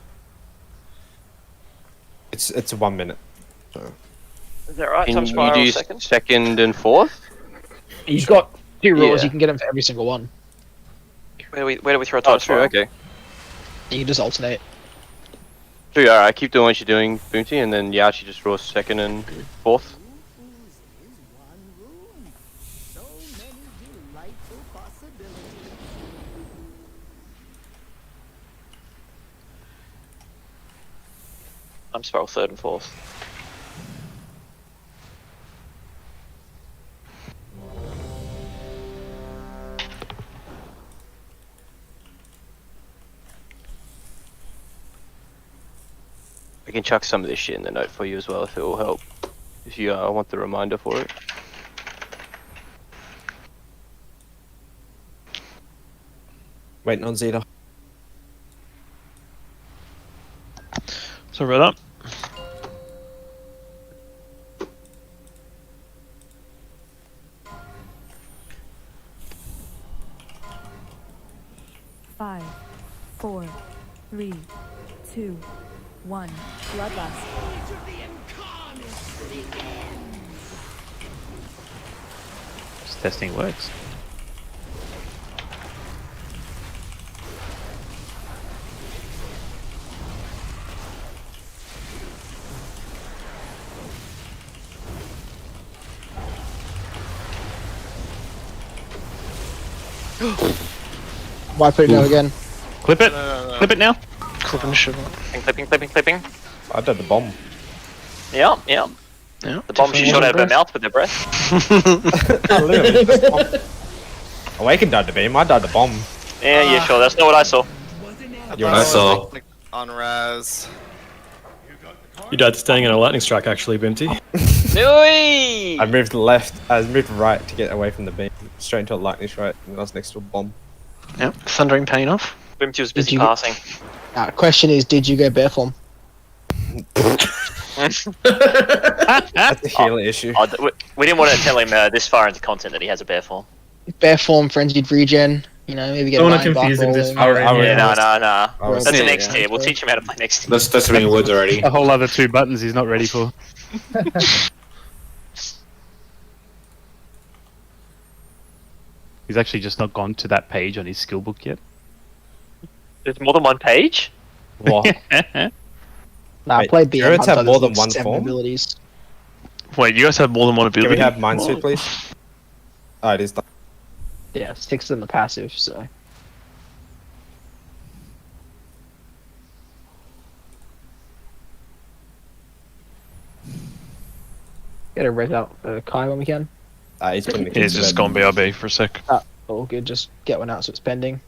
It's 1 minute. So. Is that right? Can Time you spiral do second? second and fourth? You've got 2 rolls. Yeah. You can get them for every single one. Where do we throw time Oh, true, spiral? okay. You can just alternate. True, alright, keep doing what you're doing, Boomty, and then Yachi just draws second and fourth. Time spiral third and fourth. I can chuck some of this shit in the note for you as well if it will help. If you want the reminder for it. Waiting on Zeta. Sorry about that. Five, 4, 3, 2, 1. Bloodlust. Just testing works. Why put it down again? Clip it. Clip it now. Clipping sugar. Clipping. I did the bomb. Yeah. Yeah. The bomb she shot out of her mouth with her breath. Literally, just bomb. Awaken died the beam. I died the bomb. Yeah, sure. That's not what I saw. I saw. On Raz. You died staying in a lightning strike, actually, Binty. Oi! I moved left. I moved right to get away from the beam. Straight into a lightning strike, and I was next to a bomb. Yep. Thundering pain off. Bimty was busy passing. Question is, did you go bear form? That's a healer issue. We didn't want to tell him this far into content that he has a bear form. Bear form, frenzied regen. You know, maybe get. Don't want to confuse him this far in. No. was That's the saying, next tier. We'll teach him how to play next tier. That's three words already. A whole other 2 buttons he's not ready for. He's actually just not gone to that page on his skill book yet. There's more than one page? What? I played BM. Turrets have more than one 7 form? abilities. Wait, you guys have more than one ability? Can we have Mindsuit, please? Oh, it is done. Yeah, 6 in the passive, so. Get a res out Kai when we can. He's putting the He's just gone BRB for a sec. All good, just get one out so it's pending.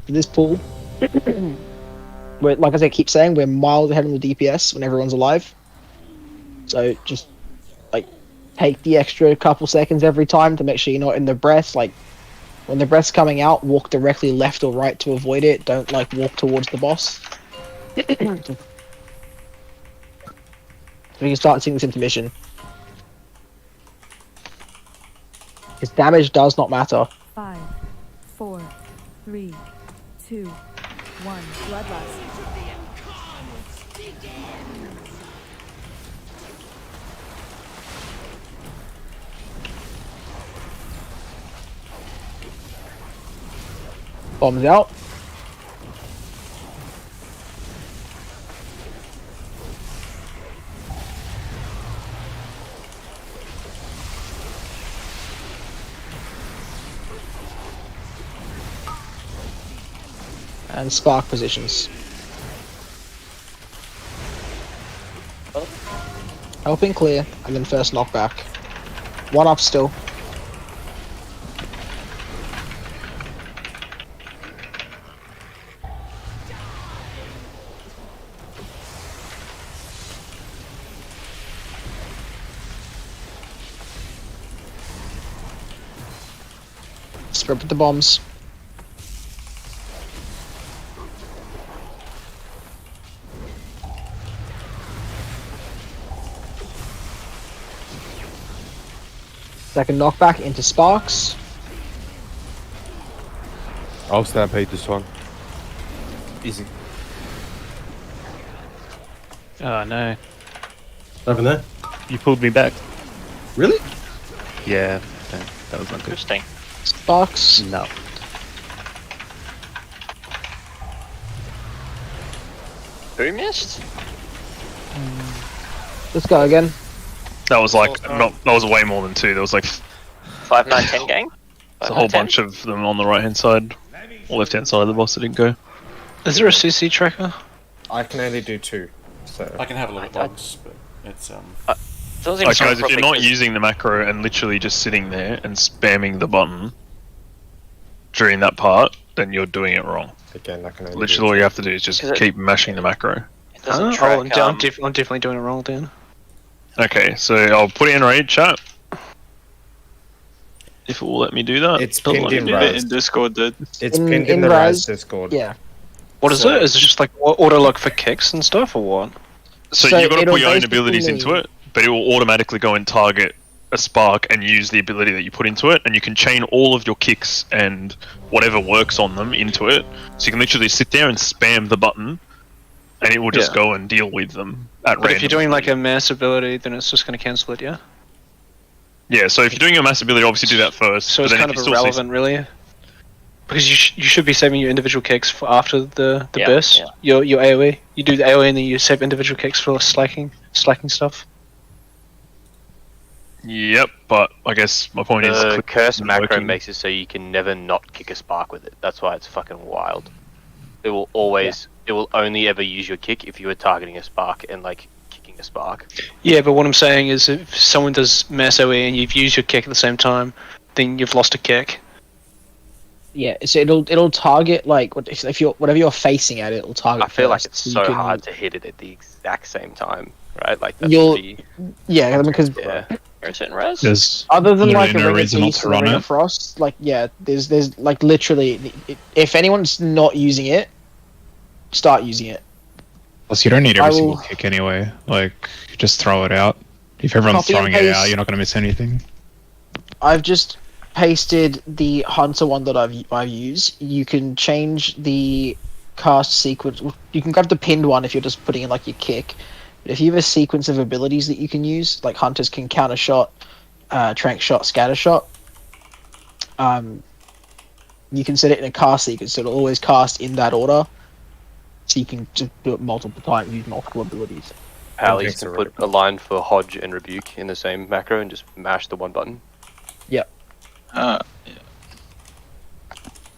For this pool, like I keep saying, we're miles ahead on the DPS when everyone's alive. So just like take the extra couple seconds every time to make sure you're not in the breath. Like when the breath's coming out, walk directly left or right to avoid it. Don't like walk towards the boss. So we can start seeing this intermission. His damage does not matter. 5, 4, 3, 2, 1. Bloodlust. Bombs out. And spark positions. Helping clear, and then first knockback. 1 up still. Spread with the bombs. Second knockback into sparks. I'll stampede this one. Easy. Oh no. Over there. You pulled me back. Really? Yeah, that was not good. Interesting. Sparks. No. Who missed? Let's go again. That was like that was way more than 2. There was like 5, 9, 10 gang. a whole bunch of them on the right hand side, or left hand side of the boss that didn't go. Is there a CC tracker? I can only do 2. So I can have a look at logs, but it's Like guys, if you're not using the macro and literally just sitting there and spamming the button during that part, then you're doing it wrong. Again, I can only Literally all you have to do is just keep mashing the macro. doesn't I'm track, definitely doing it wrong then. Okay, so I'll put it in raid chat. If it will let me do that. It's Doesn't pinned let in me do Raz. In Discord, dude. It's pinned in the Raz Discord. Yeah. What is it? Is it just like auto lock for kicks and stuff, or what? So you've got to put your own abilities into it, but it will automatically go and target a spark and use the ability that you put into it, and you can chain all of your kicks and whatever works on them into it. So you can literally sit there and spam the button, and it will just go and deal with them at But random. if you're doing like a mass ability, then it's just going to cancel it, yeah? Yeah, so if you're doing your mass ability, obviously do that first. So but it's then kind if of you still see irrelevant, really? Because you should be saving your individual kicks for after the Yeah, burst. yeah. Your AoE. You do the AoE and then you save individual kicks for slacking stuff. Yep, but I guess my point is The curse macro working. makes it so you can never not kick a spark with it. That's why it's fucking wild. It will always, it will only ever use your kick if you are targeting a spark and like kicking a spark. Yeah, but what I'm saying is if someone does mass AoE and you've used your kick at the same time, then you've lost a kick. Yeah, so it'll target like if you're whatever you're facing at, it'll target. I feel like first, it's so so you can- hard to hit it at the exact same time, right? Like that's You'll- the Yeah, because Is it in Raz? There's other than literally like no a Ring of reason not Beast to and a run Ring it. of Frost, like yeah, there's like literally, if anyone's not using it, start using it. Plus, you don't need I every single will- kick anyway. Like, just throw it out. If everyone's Copy and throwing it out, paste. you're not going to miss anything. I've just pasted the Hunter one that I use. You can change the cast sequence. You can grab the pinned one if you're just putting in like your kick. But if you have a sequence of abilities that you can use, like Hunters can counter shot, trank shot, scatter shot. You can set it in a cast sequence, so it'll always cast in that order. So you can just do it multiple times, use multiple abilities. Pallies can put a line for Hodge and Rebuke in the same macro and just mash the one button. Yep.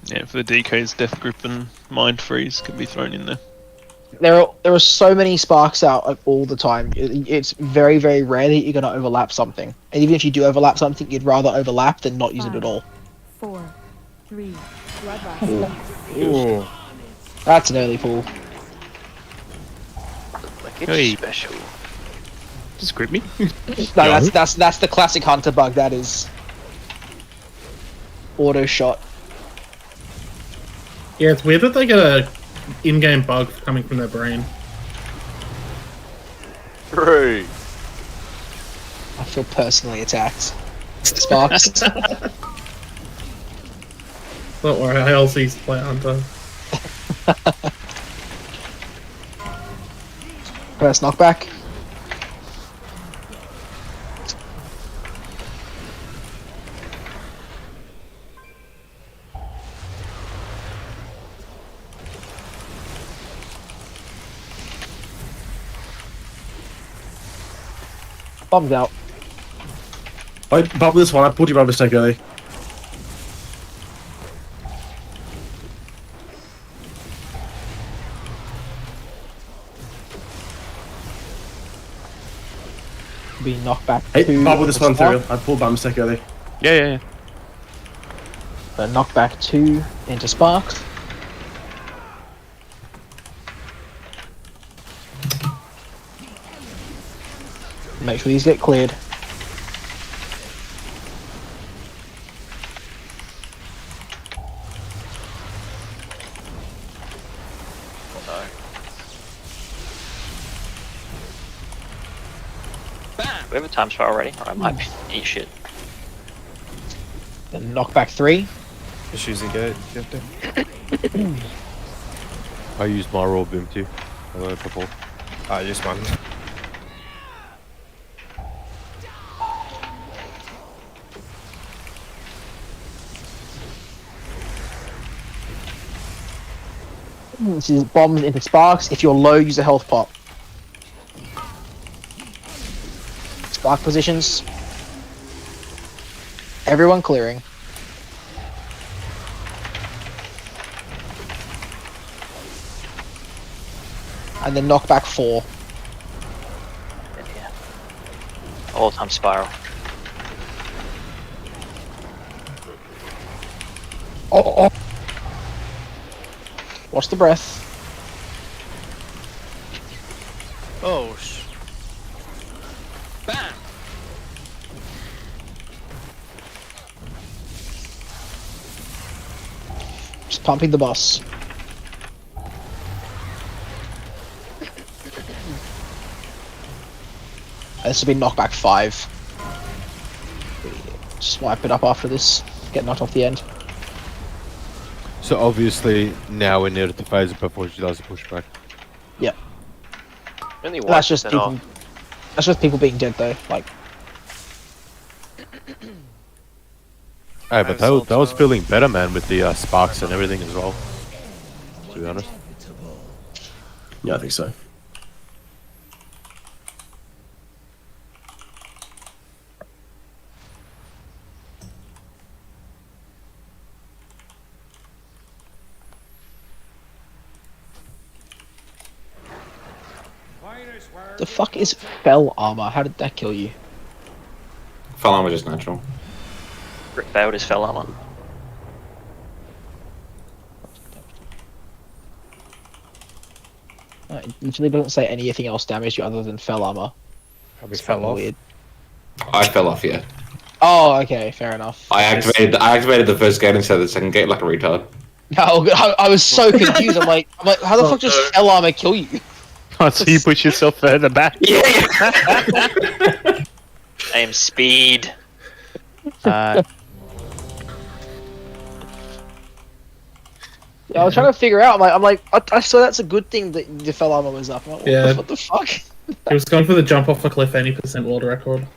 Yeah, for the DK's Death Grip and Mind Freeze can be thrown in there. There are so many sparks out like, all the time. It's very, very rare that you're going to overlap something. And even if you do overlap something, you'd rather overlap than not use it at all. 4, 3, bloodlust. Ooh. That's an early pull. Like it's Hey. special. Just grip me. No, that's the classic Hunter bug. That is auto shot. Yeah, it's weird that they get a in-game bug coming from their brain. Right. I feel personally attacked. Sparks. Don't worry, I also used to play Hunter. First knockback. Bombs out. I bubble this one. I pulled you by mistake early. Be knockback. Hey, two bubble this into one Spark. through. I pulled by mistake early. Yeah. So knockback 2 into Sparks. Make sure these get cleared. We have a time spell already, or I might eat shit. Then knockback 3. Issues again. I used my raw boom too. I learned before. I used mine. This is bombs into sparks. If you're low, use a health pot. Spark positions. Everyone clearing. And then knock back 4. All time spiral. Oh. Watch the breath. Oh, Bam! Just pumping the boss. This will be knockback 5. Just wipe it up after this. Get knocked off the end. So obviously now we're near the phase before she does the pushback. Yep. Only That's just 1% people. off. That's just people being dead though. Like. Hey, but that was feeling better, man, with the sparks and everything as well. To be honest. Yeah, I think so. The fuck is fell armor? How did that kill you? Fell armor just natural. Rick failed his fell armor. It literally doesn't say anything else damaged you other than fell armor. Probably fell off. Weird. I fell off, yeah. Oh, okay, fair enough. I activated the first gate instead of the second gate like a retard. No, I was so confused. I'm like, how the fuck does fell armor kill you? Oh, so you push yourself further back? Yeah. I am speed. Yeah, I was trying to figure out. I saw that's a good thing that the fell armor was up. I'm like, Yeah. What the fuck? He was going for the jump off a cliff 80% world record.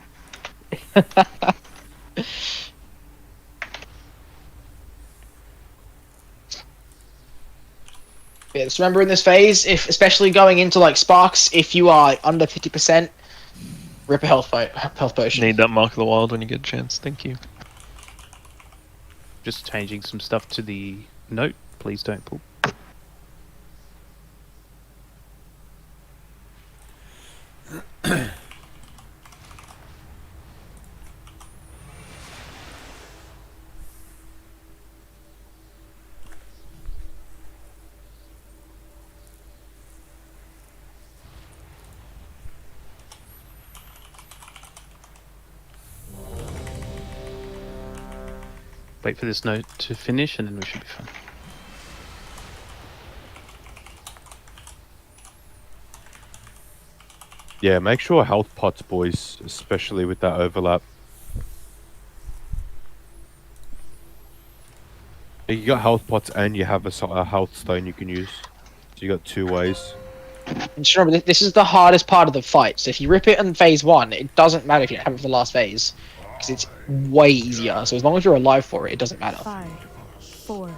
Yeah, just remember in this phase, if especially going into like sparks, if you are under 50%, rip a health potion. Need that Mark of the Wild when you get a chance. Thank you. Just changing some stuff to the note. Please don't pull. Wait for this note to finish and then we should be fine. Yeah, make sure health pots, boys, especially with that overlap. You got health pots and you have a health stone you can use. So you got 2 ways. And just remember, this is the hardest part of the fight. So if you rip it in phase 1, it doesn't matter if you don't have it for the last phase, because it's way easier. So as long as you're alive for it, it doesn't matter. 5, 4,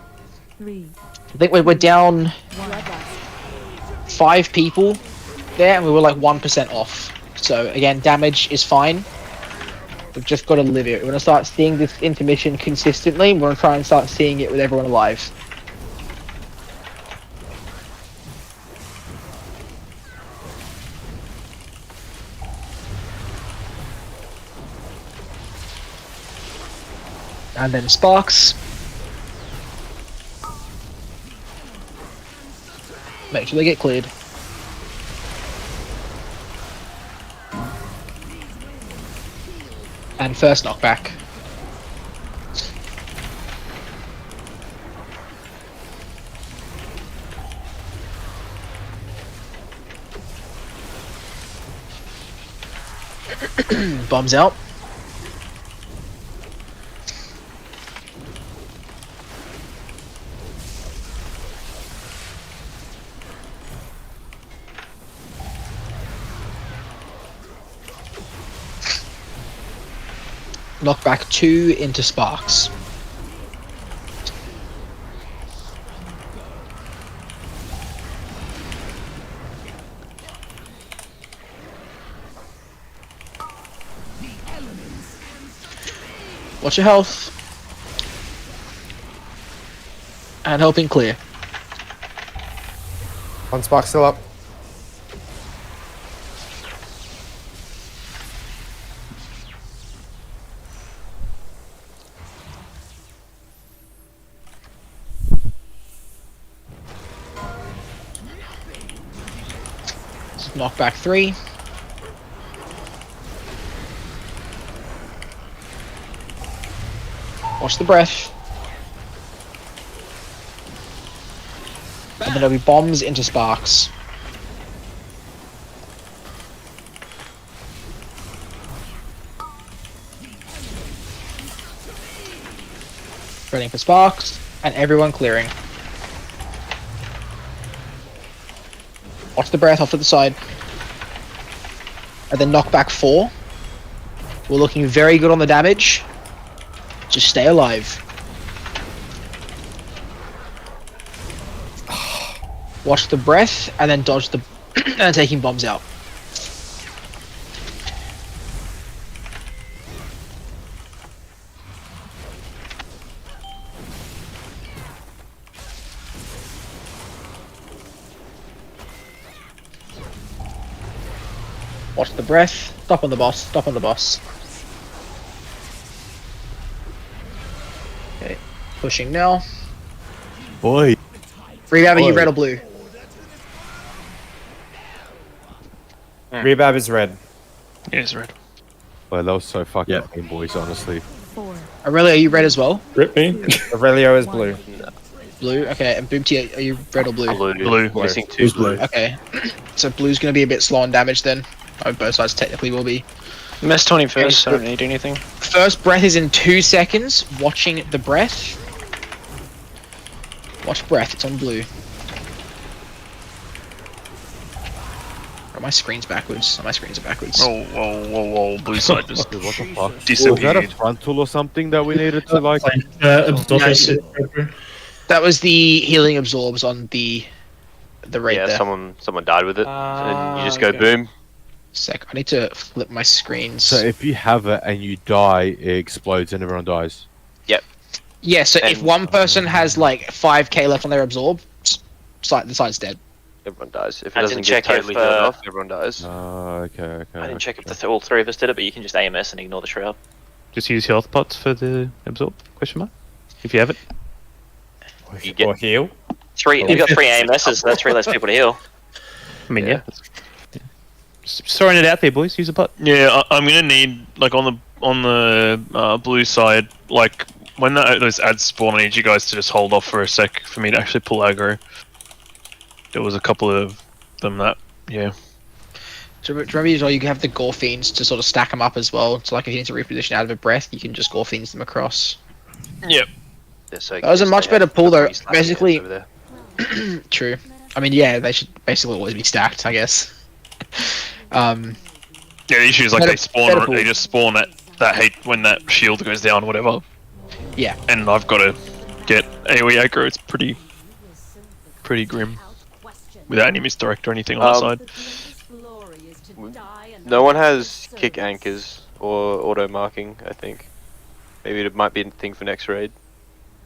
3. I think we're down 5 people there, and we were like 1% off. So again, damage is fine. We've just got to live it. We're going to start seeing this intermission consistently. We're going to try and start seeing it with everyone alive. And then sparks. Make sure they get cleared. And first knockback. Bombs out. Knockback 2 into sparks. Watch your health. And helping clear. One spark still up. Knock back 3. Watch the breath. And then there'll be bombs into sparks. Running for sparks, and everyone clearing. Watch the breath off to the side. And then knock back 4. We're looking very good on the damage. Just stay alive. Watch the breath, and then dodge the... and taking bombs out. Watch the breath. Stop on the boss. Stop on the boss. Okay. Pushing now. Boy. Rebab, are you red or blue? Rebab is red. Yeah, it's red. Well, that was so fucking clean, boys, honestly. Aurelia, are you red as well? Rip me. Aurelio is blue. Blue? Okay, and Boomty, are you red or blue? Blue. Missing two. Who's blue? Okay. So blue's gonna be a bit slow on damage then. Oh, both sides technically will be. Miss 21st, I don't need anything. First breath is in 2 seconds. Watching the breath. Watch breath, it's on blue. Oh, my screen's backwards. Oh, my screens are backwards. Oh, whoa. Blue side just Dude, what the fuck? disappeared. Was that a frontal or something that we needed to like? That was the healing absorbs on the raid Yeah, there. someone died with it, and you just go boom. Sec, I need to flip my screens. So if you have it and you die, it explodes and everyone dies. Yep. Yeah, so if one person has like 5k left on their absorb, the side's dead. Everyone dies. If it I doesn't didn't get check if, totally turned off, everyone dies. Okay. I didn't check if all 3 of us did it, but you can just AMS and ignore the shroud. Just use health pots for the absorb? Question mark. If you have it. You get Or heal. 3. You've got 3 AMSs, so that's 3 less people to heal. I mean, yeah. Just throwing it out there, boys. Use a pot. Yeah, I'm gonna need like on the blue side, like when those ads spawn, I need you guys to just hold off for a sec for me to actually pull aggro. There was a couple of them that, yeah. So remember as well, you can have the gore fiends to sort of stack them up as well. So like if you need to reposition out of a breath, you can just gore fiends them across. Yep. Yeah, so That was a much better pull though. Slash Basically, over true. I mean, yeah, they should basically always be stacked, I guess. Yeah, the issue is like Better- they spawn, better or pull. they just spawn at that hate when that shield goes down, or whatever. Yeah. And I've got to get AoE aggro. It's pretty grim without any misdirect or anything on that side. No one has kick anchors or auto marking, I think. Maybe it might be a thing for next raid.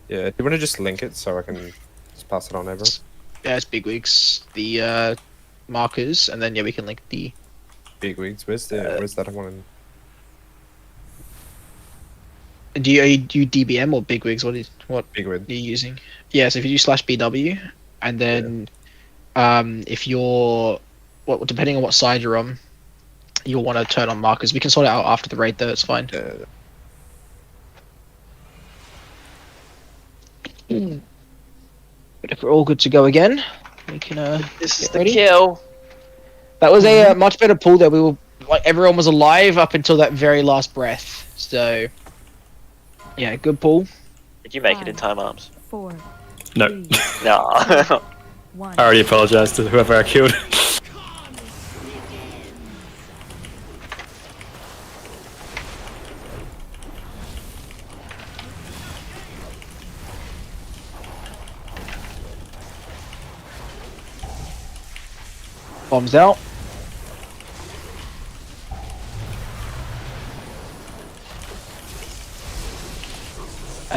Yeah, do you want to just link it so I can just pass it on over? Yeah, it's bigwigs, the markers, and then yeah, we can link the bigwigs. Where's that one? Do you DBM or bigwigs? What bigwig are you using? Yeah, so if you do /BW, and then if you're depending on what side you're on, you'll want to turn on markers. We can sort it out after the raid though. It's fine. But if we're all good to go again, we can This is get the ready. kill. That was a much better pull there. We were like everyone was alive up until that very last breath. So yeah, good pull. Did you make it in time, Arms? 4. No. No. I already apologized to whoever I killed. Bombs out.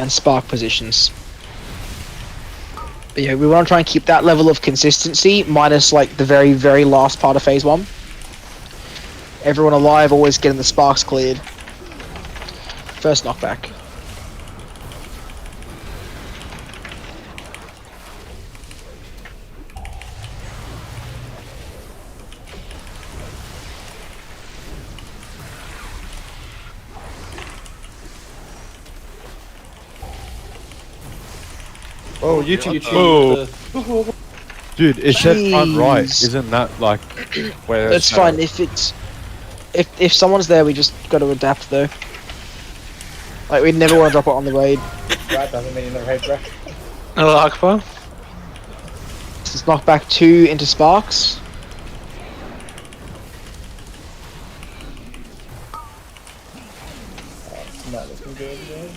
and spark positions. But yeah, we want to try and keep that level of consistency, minus like the very, very last part of phase 1. Everyone alive always getting the sparks cleared. First knockback. Oh, you two. Whoa. Dude, it's that front right. Isn't that like where? That's fine. If it's if someone's there, we just got to adapt though. Like we'd never want to drop it on the raid. That doesn't mean the raid, bro. Allah Akbar. This is knockback 2 into sparks. Not looking good, bro.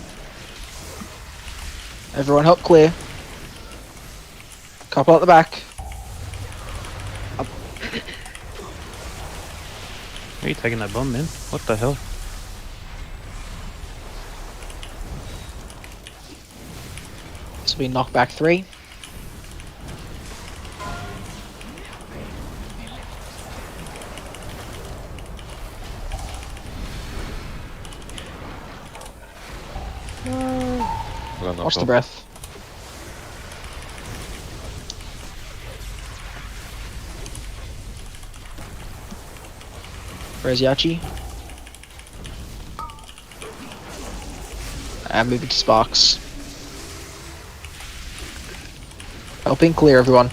Everyone help clear. Couple at the back. Up. Are you taking that bomb, man? What the hell? This will be knockback 3. Watch the breath. Where's Yachi? And moving to sparks. Helping clear everyone.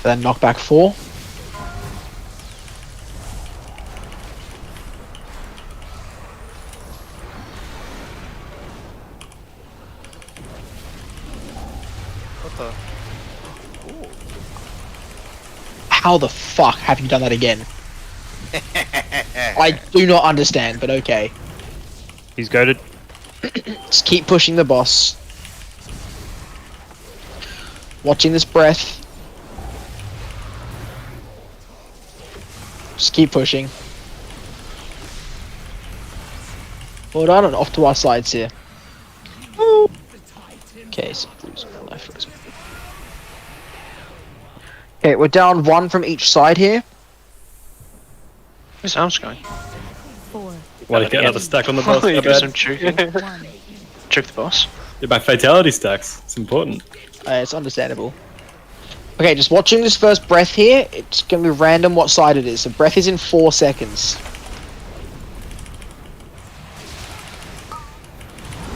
Then knockback 4. What the? How the fuck have you done that again? I do not understand, but okay. He's goaded. Just keep pushing the boss. Watching this breath. Just keep pushing. Hold on, and off to our sides here. Okay, so lose my life. Okay, we're down 1 from each side here. Where's arms going? 4. Want to get another stack on the boss? You Not do bad. some choking. Choke the boss. Yeah, my fatality stacks. It's important. It's understandable. Okay, just watching this first breath here, it's going to be random what side it is. So breath is in 4 seconds.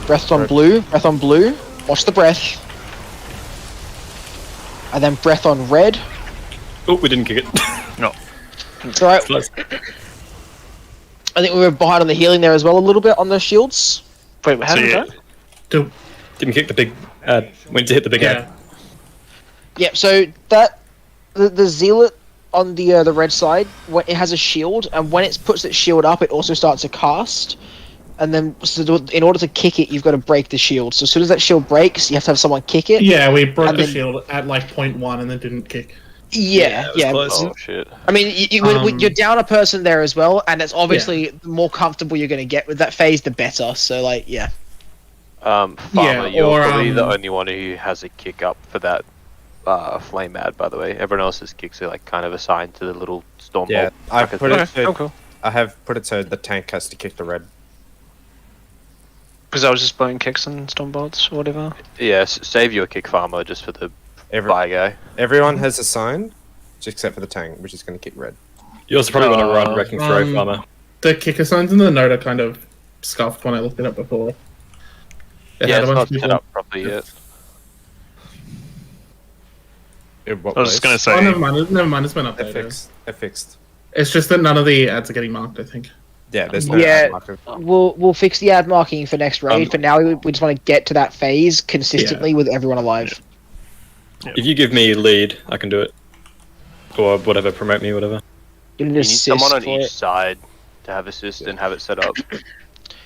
Breath on blue, breath on blue. Watch the breath. And then breath on red. Oh, we didn't kick it. No. It's alright. I think we were behind on the healing there as well a little bit on the shields. Wait, how did it go? Didn't kick the big ad. Went to hit the big ad. Yep, so that the zealot on the red side, when it has a shield, and when it puts its shield up, it also starts to cast. And then, so in order to kick it, you've got to break the shield. So as soon as that shield breaks, you have to have someone kick it. Yeah, we broke the then- shield at like 0.1 and then didn't kick. Yeah. Oh shit. I mean, you're down a person there as well, and it's obviously the more comfortable you're going to get with that phase, the better. So, like, yeah. Farmer, you're or, probably the only one who has a kick up for that flame ad, by the way. Everyone else's kicks are like kind of assigned to the little storm Yeah, bolt. I put it. Okay, cool. I have put it so the tank has to kick the red. Because I was just blowing kicks and storm bolts or whatever. Yeah, save your kick, Farmer, just for the fire guy. Everyone has assigned, just except for the tank, which is going to kick red. You also probably want to run Wrecking Throw, Farmer. The kicker signs in the note are kind of scuffed when I looked it up before. It Yeah, had it's a bunch not of set people- up properly yet. In what I was just place? gonna say. Oh, never mind, it's been They're updated. fixed. They're fixed. It's just that none of the ads are getting marked, I think. Yeah, there's no Yeah, marker. we'll fix the ad marking for next raid. For now, we just want to get to that phase consistently with everyone alive. If you give me lead, I can do it. Or whatever, promote me, whatever. You You need someone on each side to have assist and have it set up.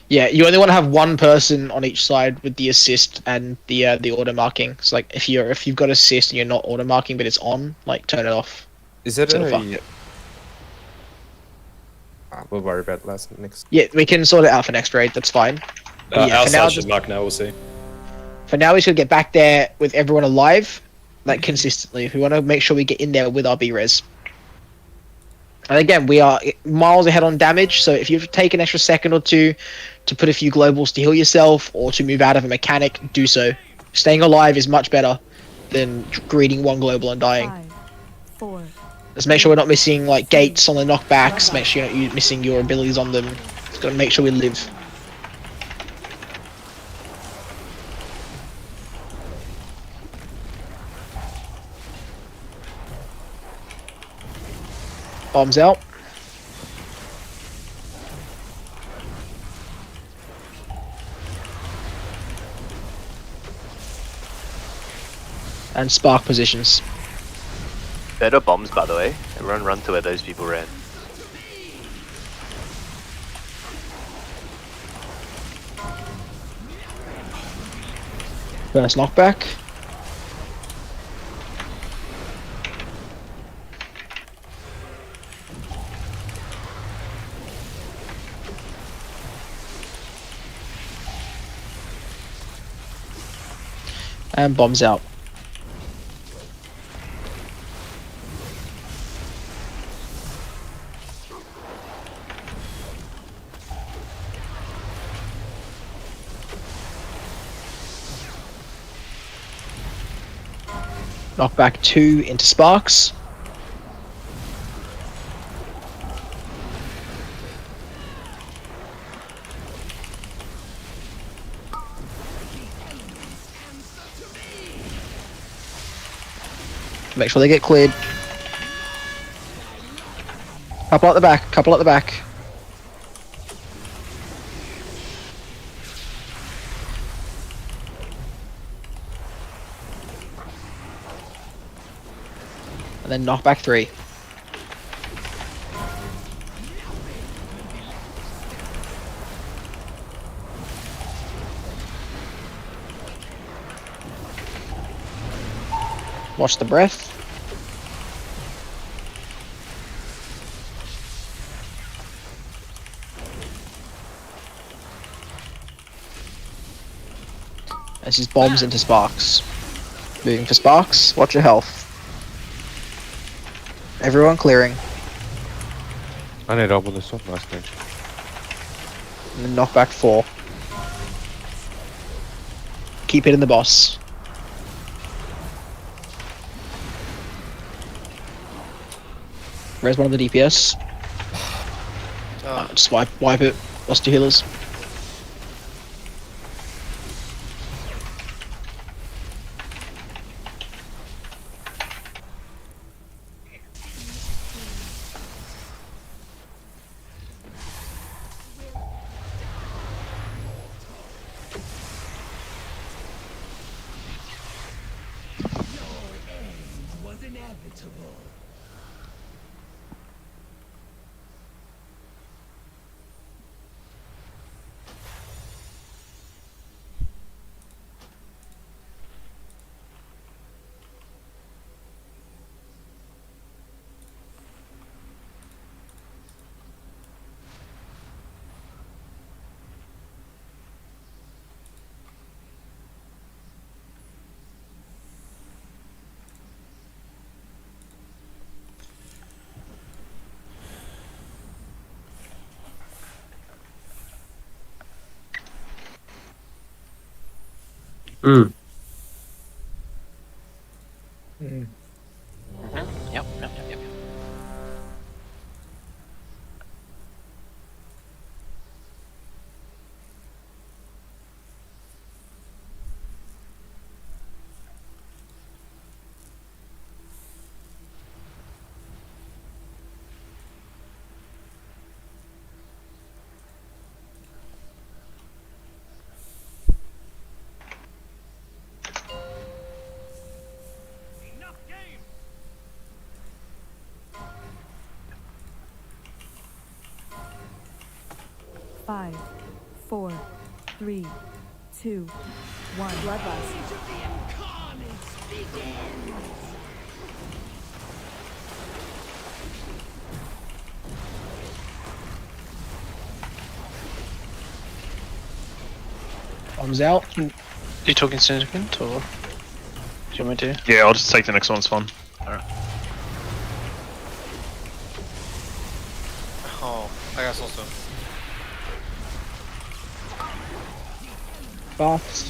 Yeah, you only want to have one person on each side with the assist and the auto marking. So like if you've got assist and you're not auto marking but it's on, like turn it off. Is it So a... fuck it. We'll worry about that next. Yeah, we can sort it out for next raid. That's fine. But yeah, Our for now, side should mark now. We'll see. for now, we should get back there with everyone alive, like consistently. We want to make sure we get in there with our B-res. And again, we are miles ahead on damage, so if you take an extra second or two to put a few globals to heal yourself or to move out of a mechanic, do so. Staying alive is much better than greeting one global and dying. 5, 4. Let's make sure we're not missing like gates on the knockbacks, make sure you're not missing your abilities on them. Just gotta make sure we live. Bombs out. And spark positions. Better bombs, by the way. Everyone run to where those people ran. First knockback. And bombs out. Knockback 2 into sparks. Make sure they get cleared. Couple at the back, couple at the back. And then knockback 3. Watch the breath. This is bombs into sparks. Moving for sparks. Watch your health. Everyone clearing. I need to double this up, nice thing. And then knockback 4. Keep hitting the boss. Where's one of the DPS? Just wipe it. Lost 2 healers. Mm. Yep. Five, 4, 3, 2, 1. Bloodlust. Bombs out. You talking significant or? Do you want me to? Yeah, I'll just take the next one. It's fun. Alright. Oh, I got also. Box.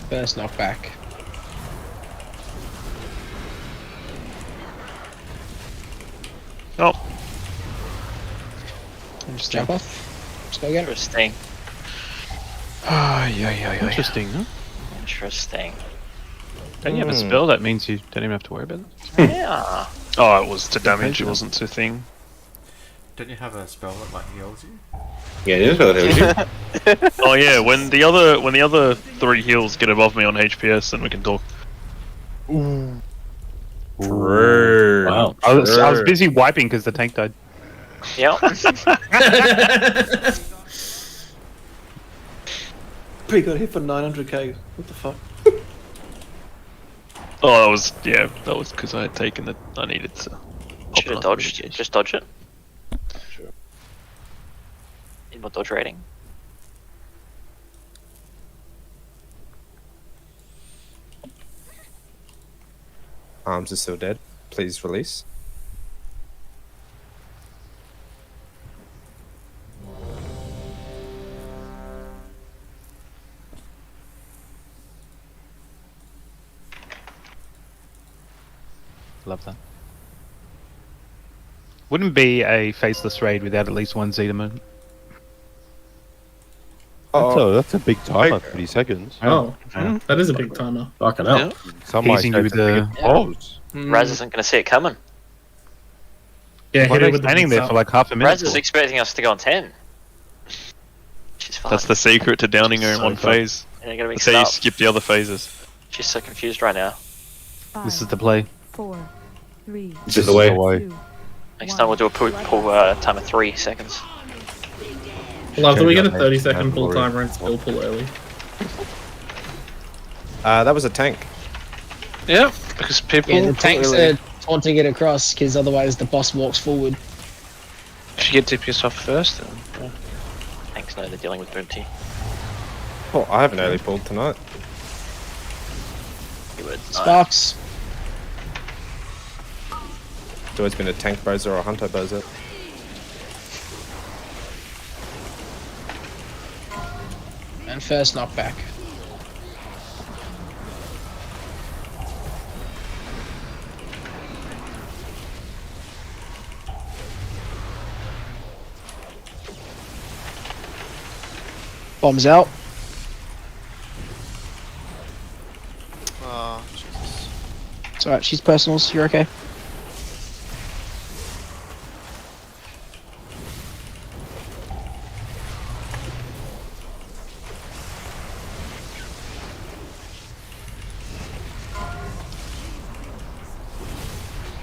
First knockback. Oh. Just jump off. Let's go again. Interesting. Interesting, huh? Interesting. Don't you have a spell? That means you don't even have to worry about it. Yeah. Oh, it was to damage. It wasn't to thing. Don't you have a spell that like heals you? Yeah, it is what it is. Oh yeah, when the other 3 heals get above me on HPS, then we can talk. True. Wow. I was busy wiping because the tank died. Yep. Pretty good hit for 900k. What the fuck? Oh, that was because I had taken the. I needed to. Should have dodged. Just dodge it. Sure. Need more dodge rating. Arms are still dead. Please release. Love that. Wouldn't be a faceless raid without at least one Zeta movement. That's a big timer, 30 seconds. Oh, that is a big timer. Fucking hell. Yeah. Some might Teasing say you with it's a the- big pause. Raz isn't going to see it coming. Yeah, Why hit are it they with the standing big there for like half a minute? Raz is expecting us to go on 10. She's fine. That's the secret to downing her in one phase. Yeah, you're gonna That's mix how it you up. skip the other phases. She's so confused right now. This is the play. 4, 3, This is the way. 2, Next time we'll do a pull time of 3 seconds. Well, after we get a 30-second pull timer and still pull early. That was a tank. Yeah, because people. Yeah, the tanks are taunting it across because otherwise the boss walks forward. If you get DPS off first, then. Yeah. Thanks, no, they're dealing with Boomty. Oh, I haven't early pulled tonight. Sparks. It's always been a tank bozer or a hunter bozer. And first knockback. Bombs out. Jesus. It's alright, she's personals, you're okay.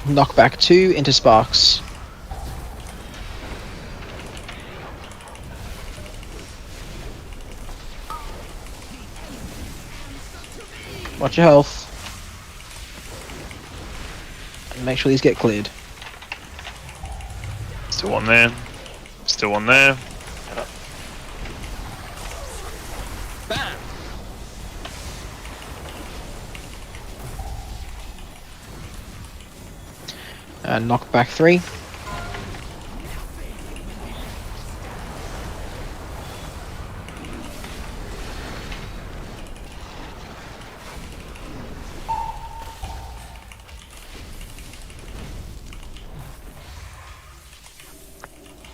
Knockback 2 into Sparks. Watch your health. And make sure these get cleared. Still one there. Still one there. And knockback 3.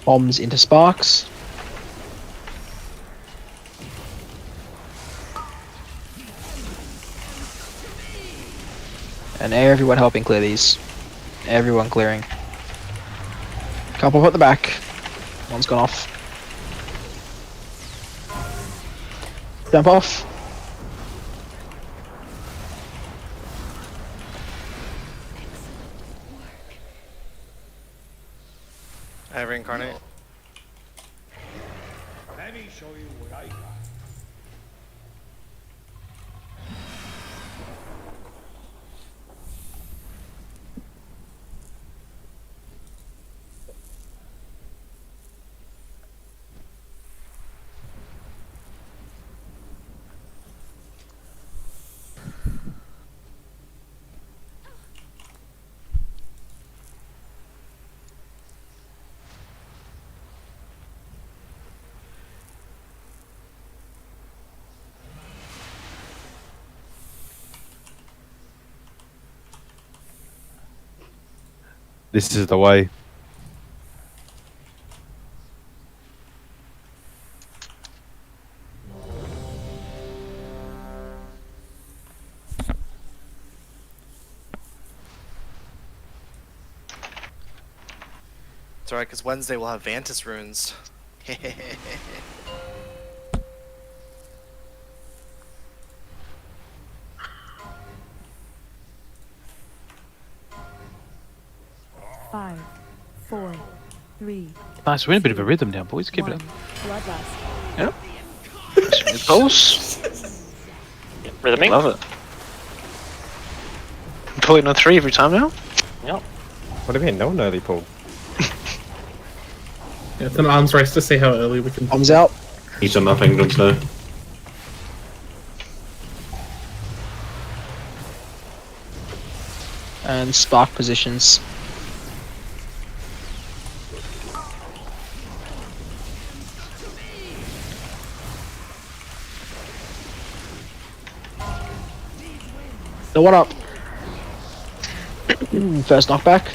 Bombs into Sparks. And everyone helping clear these. Everyone clearing. Couple at the back. One's gone off. Jump off. I have reincarnate. Let me show you what I got. This is the way. It's alright, because Wednesday we'll have Vantis runes. 5, 4, 3. Nice, we're in a bit of a rhythm now, boys. Keep it up. Bloodlust. Yeah. Pulse. Rhythming. Love it. I'm pulling on 3 every time now. Yep. What do you mean? No one early pull. Yeah, it's an arms race to see how early we can. Bombs out. He's on nothing, don't know. And spark positions. No one up. First knockback.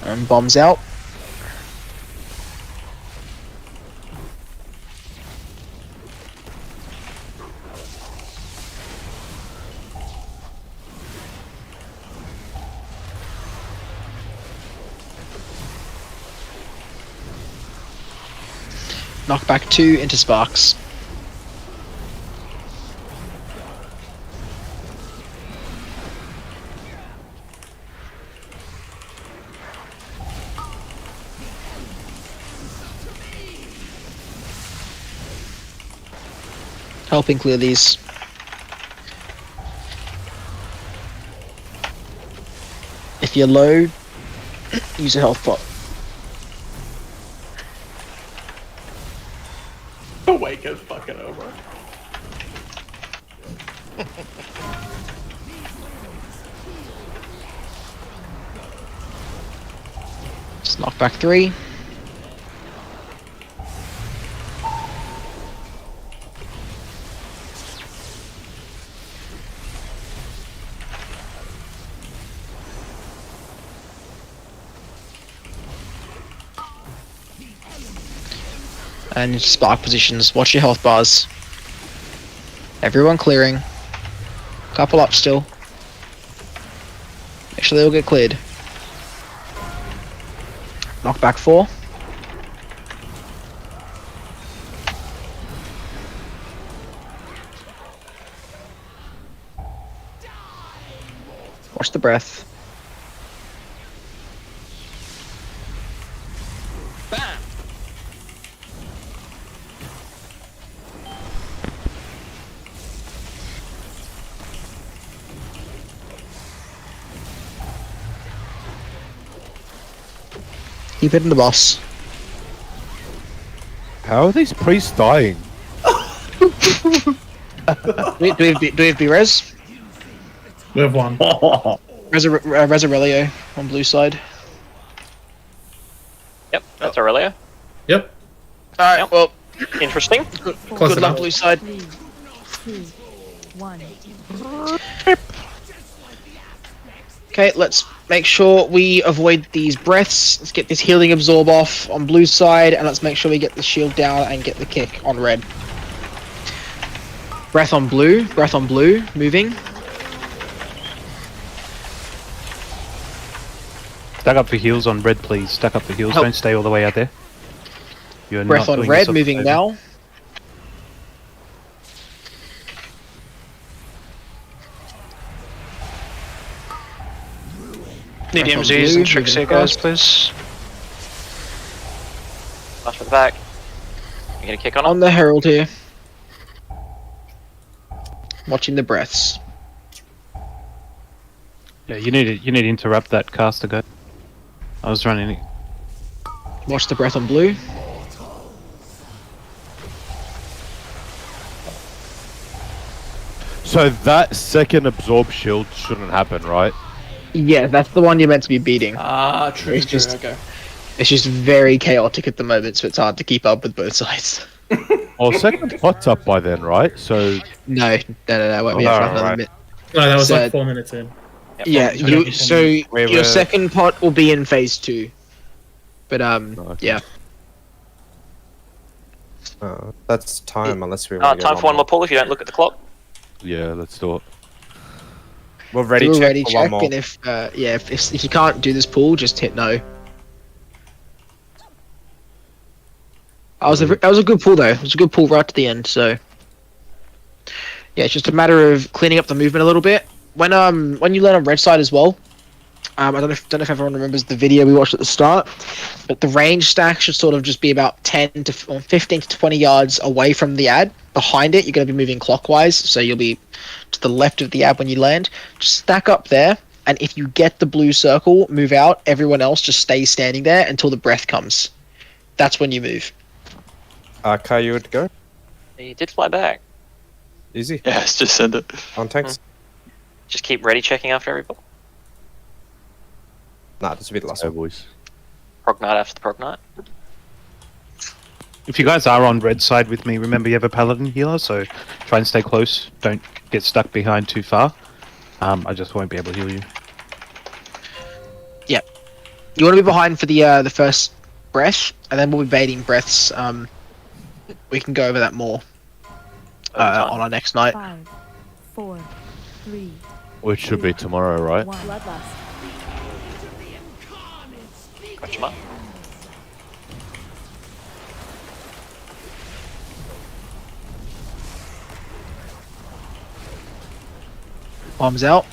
And bombs out. Knockback 2 into sparks. Helping clear these. If you're low, use a health pot. The wake is fucking over. Just knockback 3. And spark positions. Watch your health bars. Everyone clearing. Couple up still. Make sure they all get cleared. Knockback 4. Watch the breath. Keep hitting the boss. How are these priests dying? do we have B-Res? We have one. Resurelio on blue side. Yep, that's Aurelia. Yep. Alright, well. Interesting. Good luck, blue side. 3, 2, 1. Okay, let's make sure we avoid these breaths. Let's get this healing absorb off on blue side, and let's make sure we get the shield down and get the kick on red. Breath on blue, moving. Stack up for heals on red, please. Stack up for heals. Help. Don't stay all the way out there. You're Breath not on doing red, yourself a moving favour. now. Need Breath on MZs blue, and tricks here, moving guys, across. please. Flash for the back. You gonna kick on him? On the herald here. Watching the breaths. Yeah, you need to interrupt that caster go. I was running it. Watch the breath on blue. So that second absorb shield shouldn't happen, right? Yeah, that's the one you're meant to be beating. Ah, true, It's true, just- okay. It's just very chaotic at the moment, so it's hard to keep up with both sides. Oh, second pot's up by then, right? So No, it won't be up for another right. minute. No, that was So- like 4 minutes in. Yeah, We your were- second pot will be in phase 2. But yeah. That's time, unless we want to Time for one more pull if you don't look at the clock. Yeah, let's do it. We're ready Do a check ready for check, one more. and if you can't do this pull, just hit no. That was a good pull though. It was a good pull right to the end. So yeah, it's just a matter of cleaning up the movement a little bit. When you land on red side as well. I don't know if everyone remembers the video we watched at the start, but the range stack should sort of just be about 15 to 20 yards away from the ad. Behind it, you're going to be moving clockwise, so you'll be to the left of the ad when you land. Just stack up there, and if you get the blue circle, move out. Everyone else just stays standing there until the breath comes. That's when you move. Kai, you would go? He did fly back. Easy. Yes, just send it. On tanks? Just keep ready checking after every ball. Nah, this will be the last one. Boys. Prog Knight after the Prog Knight. If you guys are on red side with me, remember you have a paladin healer, so try and stay close. Don't get stuck behind too far. I just won't be able to heal you. Yep. You want to be behind for the first breath, and then we'll be baiting breaths. We can go over that more on our next night. 5, 4, 3, Which should be tomorrow, right? 1. Bloodlust. Question mark. Bombs out.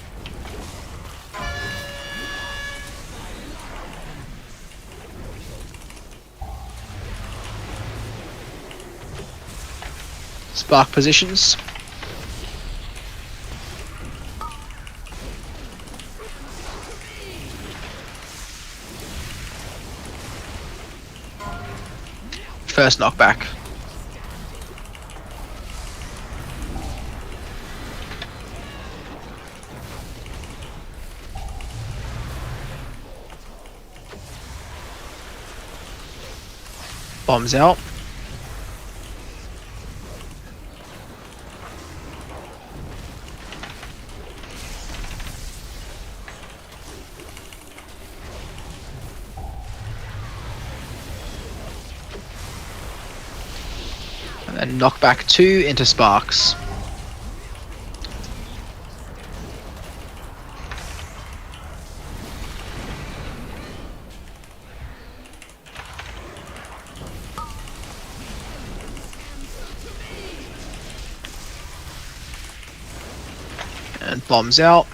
Spark positions. First knockback. Bombs out. And then knockback 2 into sparks. And bombs out.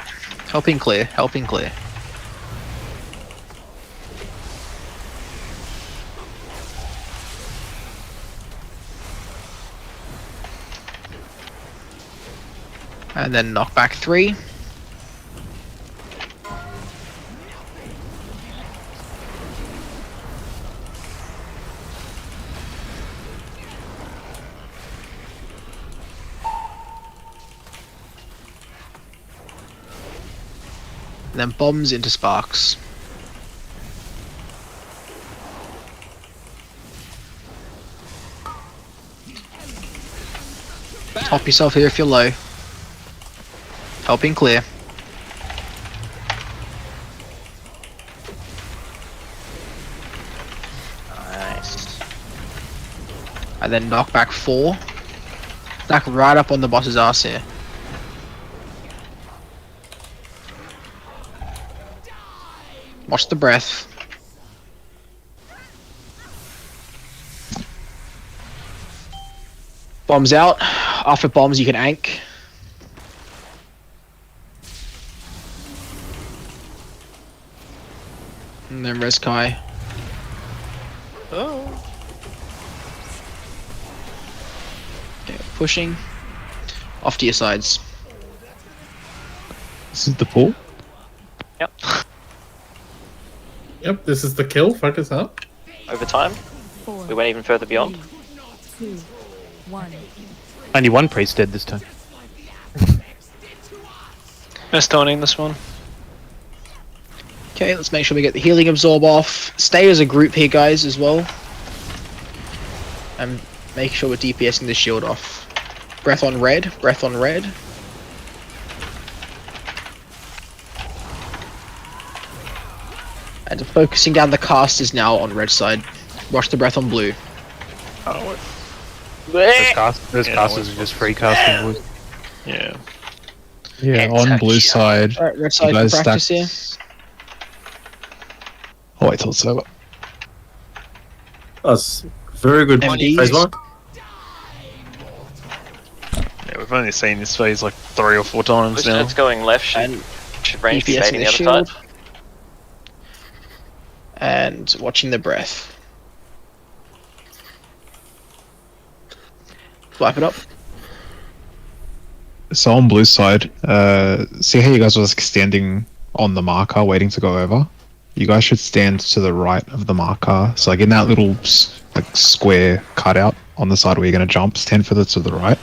Helping clear, helping clear. And then knockback 3. And then bombs into sparks. Top yourself here if you're low. Helping clear. Nice. And then knockback 4. Stack right up on the boss's ass here. Watch the breath. Bombs out. After bombs, you can ank. And then res Kai. Oh. Okay, pushing. Off to your sides. This is the pull. Yep. Yep, this is the kill. Focus up. Over time, we went even further beyond. 2, 1. Only one priest dead this time. Missed toning this one. Okay, let's make sure we get the healing absorb off. Stay as a group here, guys, as well. And Make sure we're DPSing the shield off. Breath on red. Breath on red. And focusing down the casters now on red side. Watch the breath on blue. Oh, Those casters are just free casting blue. Yeah. Yeah, on blue side. Alright, red you side guys for practice stack- here. Oh, wait till it's over. That's very good MDs. phase one. Yeah, we've only seen this phase like 3 or 4 times now. It's going left. Should range be DPS fading in the the other shield. side. And watching the breath. Wipe it up. So on blue side, see how you guys were standing on the marker waiting to go over? You guys should stand to the right of the marker. So like in that little square cutout on the side where you're going to jump, stand further to the right.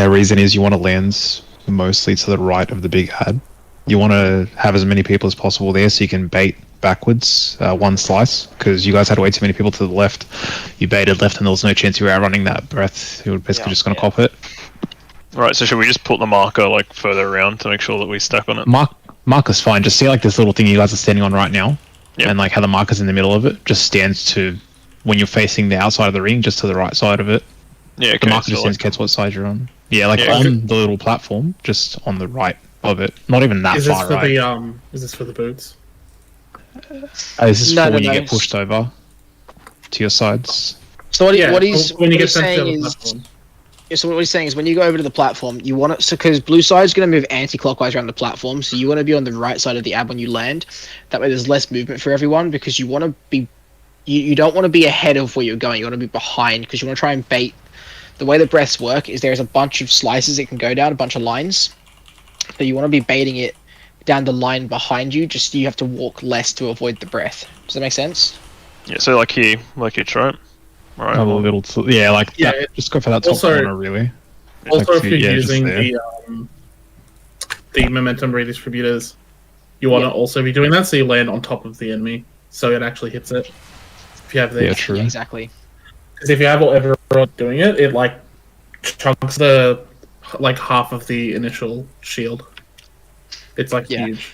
Reason is you want to land mostly to the right of the big ad. You want to have as many people as possible there so you can bait backwards one slice, because you guys had way too many people to the left. You baited left and there was no chance you were outrunning that breath. You were basically just going to cop it. Right, so should we just put the marker like further around to make sure that we stack on it? Marker's fine. Just see like this little thing you guys are standing on right now, and like how the marker's in the middle of it. Just stands to when you're facing the outside of the ring, just to the right side of it. Yeah, okay, the marker so just like- indicates what side you're on. Yeah, like Yeah, on the little platform, just on the right of it. Not even that Is this far for right. the Is this for the boots? This is No, for no, when you no. get pushed over to your sides. So what, Yeah, what he's when you what get he's sent to the saying other is, platform. yeah, so what he's saying is when you go over to the platform, you want it so because blue side's going to move anti-clockwise around the platform, so you want to be on the right side of the ab when you land. That way, there's less movement for everyone because you want to be, you don't want to be ahead of where you're going. You want to be behind because you want to try and bait. The way the breaths work is there's a bunch of slices it can go down, a bunch of lines. So you want to be baiting it down the line behind you. Just you have to walk less to avoid the breath. Does that make sense? Yeah, so like here, like it's right. Right. A little, like Yeah, that. Just go for that top also- corner, really. Also, Like, if you're yeah, just using there. the momentum redistributors, you want to also be doing that so you land on top of the enemy, so it actually hits it. If you have this, Yeah, true. Yeah, exactly. Because if you have everyone doing it, it like chunks the like half of the initial shield. It's like Yeah. huge.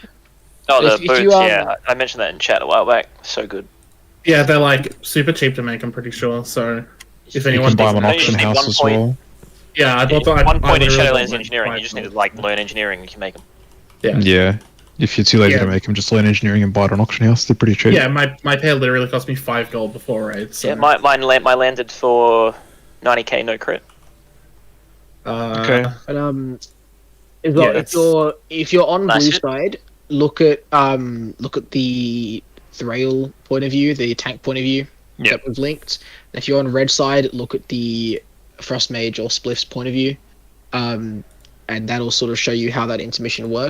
Oh, the If boots, you, yeah. I mentioned that in chat a while back. So good. Yeah, they're like super cheap to make. I'm pretty sure. So if You anyone can buy them on You auction just need house 1 as point. well. yeah, I bought that. 1 point in literally Shadowlands bought engineering. like You just need to like learn engineering. You can make them. Yeah. If you're too lazy Yeah. to make them, just learn engineering and buy it on auction house. They're pretty cheap. Yeah, my pair literally cost me 5 gold before raid. So Yeah, my landed for 90k no crit. Okay. But as well, Yeah, if you're on Nice blue hit. side, look at the Thrail point of view, the tank point of view Yep. that we've linked. And if you're on red side, look at the Frost Mage or Spliff's point of view, and that'll sort of show you how that intermission works.